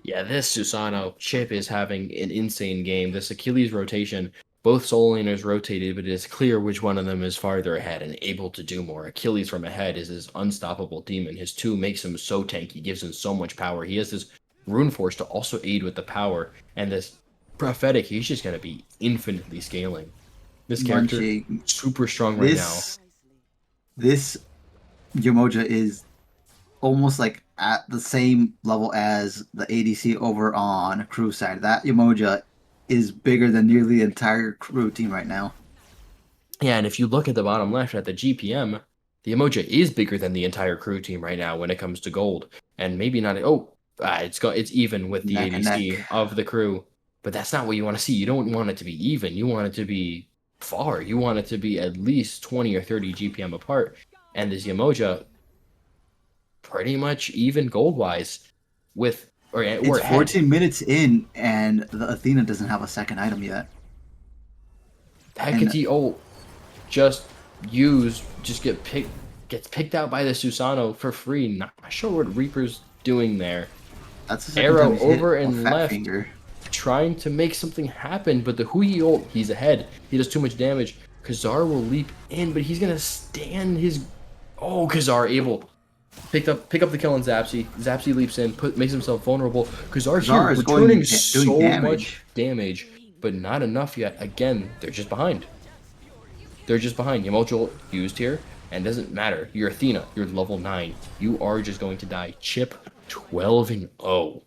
Yeah, this Susanoo Chip is having an insane game. This Achilles rotation, both solo laners rotated, but it is clear which one of them is farther ahead and able to do more. Achilles from ahead is his unstoppable demon. His 2 makes him so tanky, gives him so much power. He has this Rune Force to also aid with the power, and this Prophetic, he's just going to be infinitely scaling. This character, Munchie, super strong right now. This Yamoja is almost like at the same level as the ADC over on crew side. That Yamoja is bigger than nearly the entire crew team right now. Yeah, and if you look at the bottom left at the GPM, the Emoja is bigger than the entire crew team right now when it comes to gold. And maybe not. It's even with the Neck and ADC neck. of the crew, but that's not what you want to see. You don't want it to be even. You want it to be far. You want it to be at least 20 or 30 GPM apart. And this Emoja, pretty much even gold wise, with or It's ahead. 14 minutes in, and the Athena doesn't have a second item yet. Hecate ult just gets picked out by the Susanoo for free. Not sure what Reaper's doing there. That's the second Arrow time he's hit over a and fat left, finger. trying to make something happen, but the Hui ult, he's ahead. He does too much damage. Khazar will leap in, but he's gonna stand his. Oh, Khazar able pick up the kill on Zapsy. Zapsy leaps in, makes himself vulnerable. Khazar here is returning doing so damage. much damage, but not enough yet. Again, they're just behind. They're just behind. Yamojo used here, and doesn't matter. You're Athena. You're level 9. You are just going to die. Chip 12-0.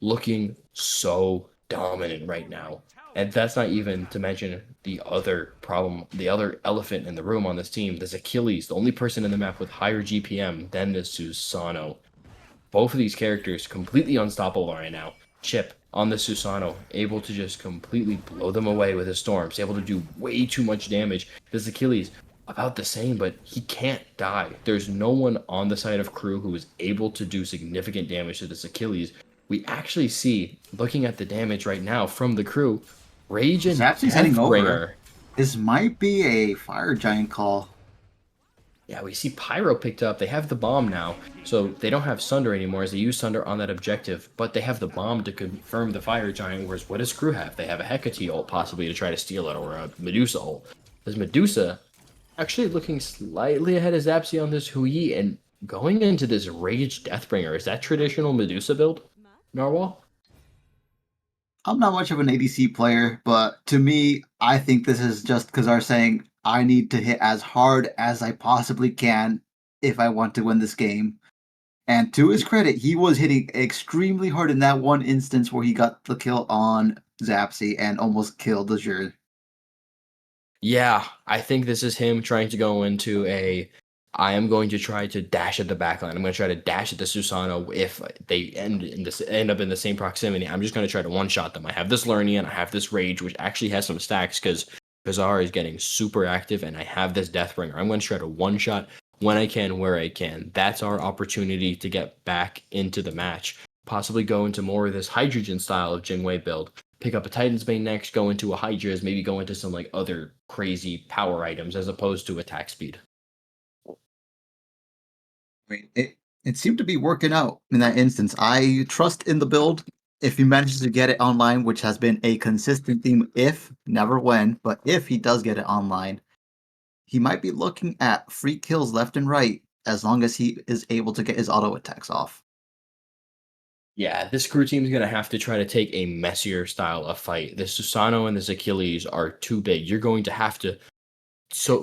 Looking so dominant right now. And that's not even to mention the other problem, the other elephant in the room on this team. This Achilles, the only person in the map with higher GPM than this Susanoo. Both of these characters completely unstoppable right now. Chip on the Susanoo, able to just completely blow them away with his storms, able to do way too much damage. This Achilles, about the same, but he can't die. There's no one on the side of crew who is able to do significant damage to this Achilles. We actually see, looking at the damage right now from the crew, Rage and Zapsy's heading over. Deathbringer. This might be a Fire Giant call. Yeah, we see Pyro picked up. They have the bomb now, so they don't have Sunder anymore as they use Sunder on that objective, but they have the bomb to confirm the Fire Giant, whereas what does crew have? They have a Hecate ult possibly to try to steal it, or a Medusa ult. This Medusa actually looking slightly ahead of Zapsy on this Hui, and going into this Rage Deathbringer. Is that traditional Medusa build, Narwhal? I'm not much of an ADC player, but to me, I think this is just Khazar saying, I need to hit as hard as I possibly can if I want to win this game. And to his credit, he was hitting extremely hard in that one instance where he got the kill on Zapsy and almost killed Azure. Yeah, I think this is him trying to go into I am going to try to dash at the backline. I'm going to try to dash at the Susanoo if they end up in the same proximity. I'm just going to try to one-shot them. I have this Lernian, I have this Rage, which actually has some stacks because Khazar is getting super active, and I have this Deathbringer. I'm going to try to one-shot when I can, where I can. That's our opportunity to get back into the match. Possibly go into more of this Hydrogen style of Jingwei build. Pick up a Titan's Bane next, go into a Hydra's, maybe go into some other crazy power items as opposed to attack speed. I mean, It seemed to be working out in that instance. I trust in the build. If he manages to get it online, which has been a consistent theme, if, never when, but if he does get it online, he might be looking at free kills left and right as long as he is able to get his auto attacks off. Yeah, this crew team is going to have to try to take a messier style of fight. The Susano and the Achilles are too big. You're going to have to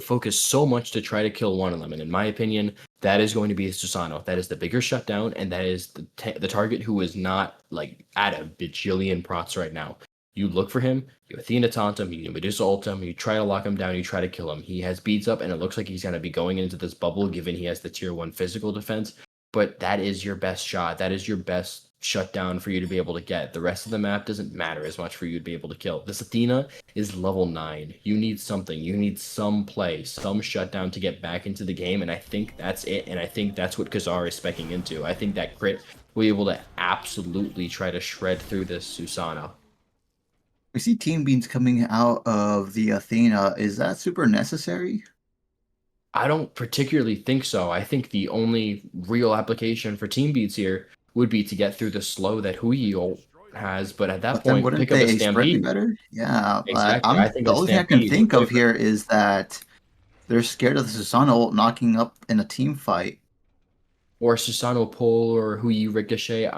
focus so much to try to kill one of them. And in my opinion, that is going to be Susano. That is the bigger shutdown, and that is the target who is not like at a bajillion prots right now. You look for him, you Athena taunt him, you Medusa ult him, you try to lock him down, you try to kill him. He has beads up, and it looks like he's going to be going into this bubble given he has the tier 1 physical defense. But that is your best shot. That is your best shutdown for you to be able to get. The rest of the map doesn't matter as much for you to be able to kill. This Athena is level 9. You need something. You need some play, some shutdown to get back into the game, and I think that's it, and I think that's what Khazar is specking into. I think that crit will be able to absolutely try to shred through this Susano. We see Team Beans coming out of the Athena. Is that super necessary? I don't particularly think so. I think the only real application for team beats here would be to get through the slow that Huiyo has, but at that But then point, wouldn't pick up a they Sprite be Stampede. better? Yeah, but Exactly. I think the a only thing I can Stampede would think of really here is that they're scared of the Susanoo ult knocking up in a team fight. or Susano pull or Huiyi ricochet.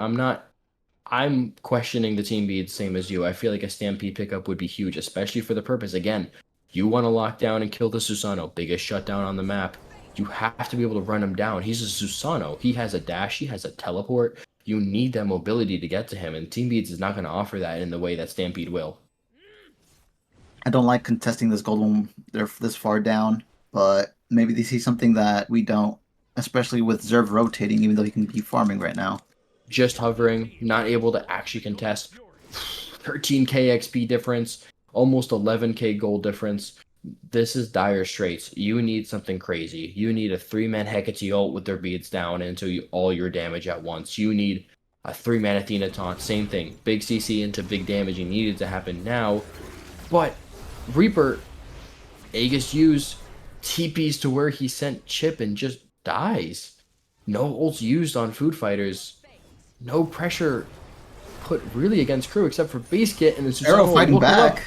I'm questioning the team beats same as you. I feel like a Stampede pickup would be huge, especially for the purpose. Again, you want to lock down and kill the Susano, biggest shutdown on the map. You have to be able to run him down. He's a Susano. He has a dash. He has a teleport. You need that mobility to get to him, and Team Beats is not going to offer that in the way that Stampede will. I don't like contesting this gold when they're this far down, but maybe they see something that we don't, especially with Zerv rotating, even though he can be farming right now. Just hovering, not able to actually contest. 13k XP difference, almost 11k gold difference. This is dire straits. You need something crazy. You need a 3-man Hecate ult with their beads down into all your damage at once. You need a 3-man Athena taunt. Same thing. Big CC into big damaging needed to happen now. But Reaper, Aegis used, TPs to where he sent Chip and just dies. No ults used on food fighters. No pressure put really against crew except for base kit and the Arrow Susano fighting woke him up. back.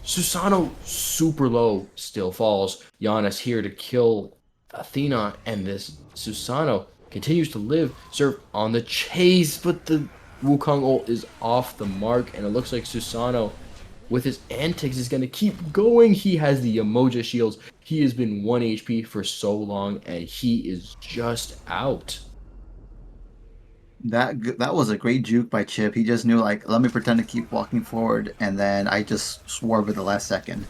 Susano super low still falls. Giannis here to kill Athena, and this Susano continues to live. Serve on the chase, but the Wukong ult is off the mark, and it looks like Susano with his antics is going to keep going. He has the Emoja shields. He has been 1 HP for so long, and he is just out. That was a great juke by Chip. He just knew, like, let me pretend to keep walking forward, and then I just swerved at the last second.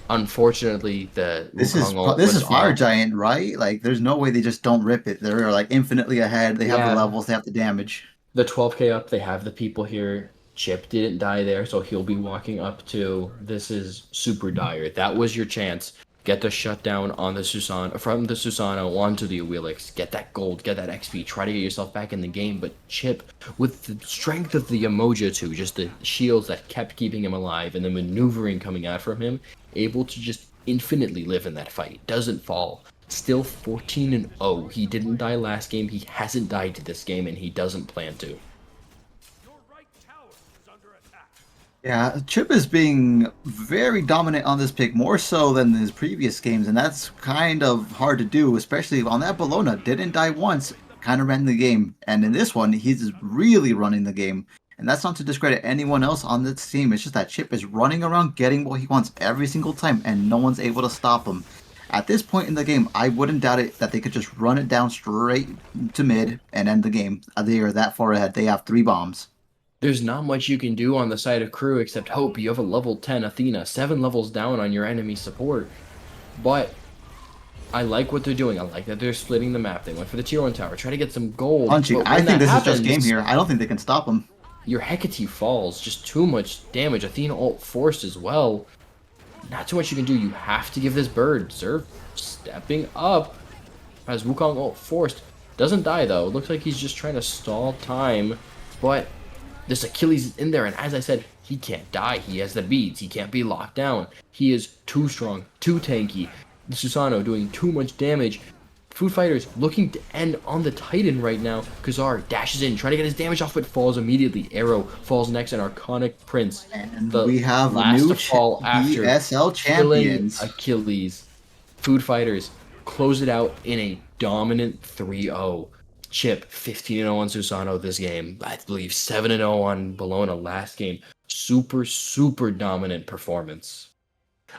Unfortunately, the This is Wukong ult this was is Fire off. Giant, right? Like, there's no way they just don't rip it. They're like infinitely ahead. They have the Yeah. levels. They have the damage. The 12k up, they have the people here. Chip didn't die there, so he'll be walking up too. This is super dire. That was your chance. Get the shutdown on the Susano, from the Susano onto the Awilix. Get that gold, get that XP. Try to get yourself back in the game. But Chip, with the strength of the Emoja too, just the shields that kept keeping him alive and the maneuvering coming out from him, able to just infinitely live in that fight. Doesn't fall. Still 14-0. He didn't die last game. He hasn't died to this game, and he doesn't plan to. Yeah, Chip is being very dominant on this pick, more so than his previous games, and that's kind of hard to do, especially on that Bologna. Didn't die once, kind of ran the game. And in this one, he's really running the game. And that's not to discredit anyone else on this team. It's just that Chip is running around getting what he wants every single time, and no one's able to stop him. At this point in the game, I wouldn't doubt it that they could just run it down straight to mid and end the game. They are that far ahead. They have 3 bombs. There's not much you can do on the side of crew except hope. You have a level 10 Athena, 7 levels down on your enemy support. But I like what they're doing. I like that they're splitting the map. They went for the tier 1 tower, try to get some gold. Punching. But I when think that this is just game happens, here. I don't think they can stop him. your Hecate falls. Just too much damage. Athena ult forced as well. Not too much you can do. You have to give this bird. Zerv stepping up as Wukong ult forced. Doesn't die though. Looks like he's just trying to stall time. But this Achilles is in there, and as I said, he can't die. He has the beads. He can't be locked down. He is too strong, too tanky. The Susano doing too much damage. Food Fighters looking to end on the Titan right now. Kazar dashes in, trying to get his damage off, but falls immediately. Arrow falls next, and Arconic Prince, And the we have last new to fall after BSL killing champions. Achilles. Food Fighters close it out in a dominant 3-0. Chip 15-0 on Susano this game. I believe 7-0 on Bologna last game. Super, super dominant performance.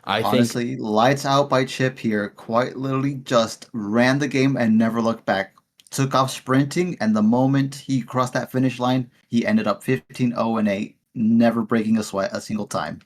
I think, Honestly, lights out by Chip here. Quite literally just ran the game and never looked back. Took off sprinting, and the moment he crossed that finish line, he ended up 15-0-8, never breaking a sweat a single time.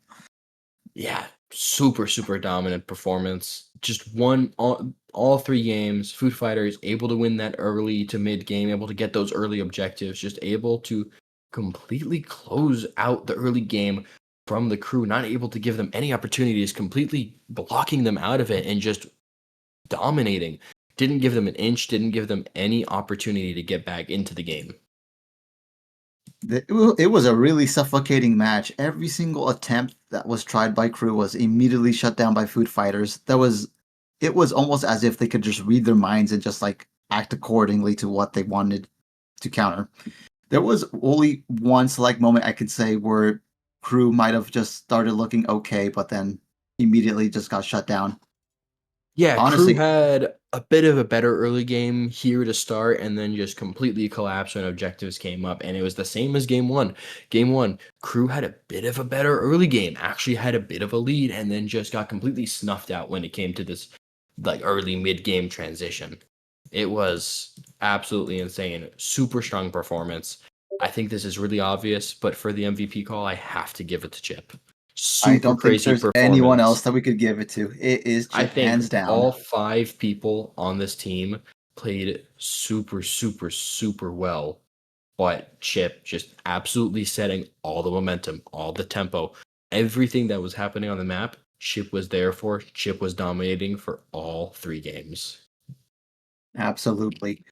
yeah, super, super dominant performance. Just won all 3 games. Food Fighters able to win that early to mid game, able to get those early objectives, just able to completely close out the early game from the crew, not able to give them any opportunities, completely blocking them out of it and just dominating. Didn't give them an inch, didn't give them any opportunity to get back into the game. It was a really suffocating match. Every single attempt that was tried by crew was immediately shut down by Food Fighters. It was almost as if they could just read their minds and just like act accordingly to what they wanted to counter. There was only one select moment I could say where crew might have just started looking okay, but then immediately just got shut down. Yeah, Crew Honestly, had a bit of a better early game here to start and then just completely collapsed when objectives came up. And it was the same as game one. Game one, Crew had a bit of a better early game, actually had a bit of a lead, and then just got completely snuffed out when it came to this like early mid-game transition. It was absolutely insane. Super strong performance. I think this is really obvious, but for the MVP call, I have to give it to Chip. Super I don't think crazy there's performance. anyone else that we could give it to. It is I Chip, think hands down. all 5 people on this team played super, super, super well. But Chip just absolutely setting all the momentum, all the tempo, everything that was happening on the map, Chip was there for. Chip was dominating for all 3 games. Absolutely.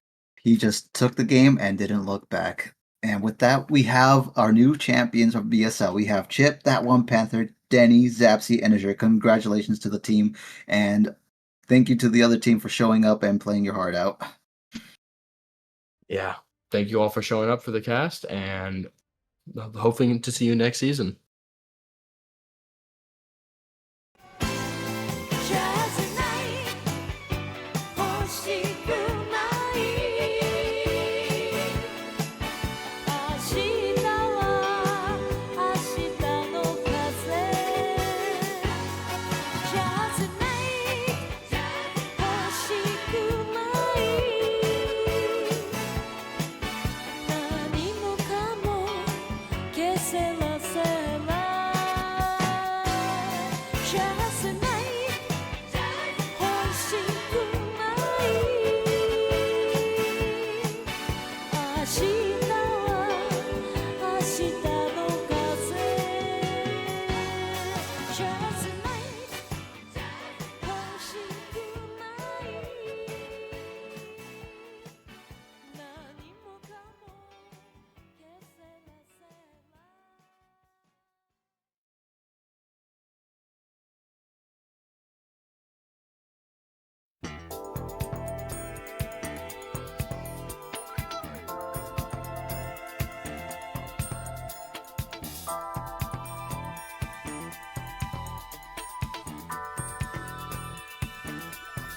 He just took the game and didn't look back. And with that, we have our new champions of BSL. We have Chip, That One Panther, Denny, Zapsy, and Azure. Congratulations to the team. And thank you to the other team for showing up and playing your heart out. Yeah. Thank you all for showing up for the cast and hoping to see you next season. Just night 欲しくない明日は明日の風 Just night 欲しくない何もかも消せません Just night 欲しくない明日は明日の風 Just night 欲しくない何もかも消せません 「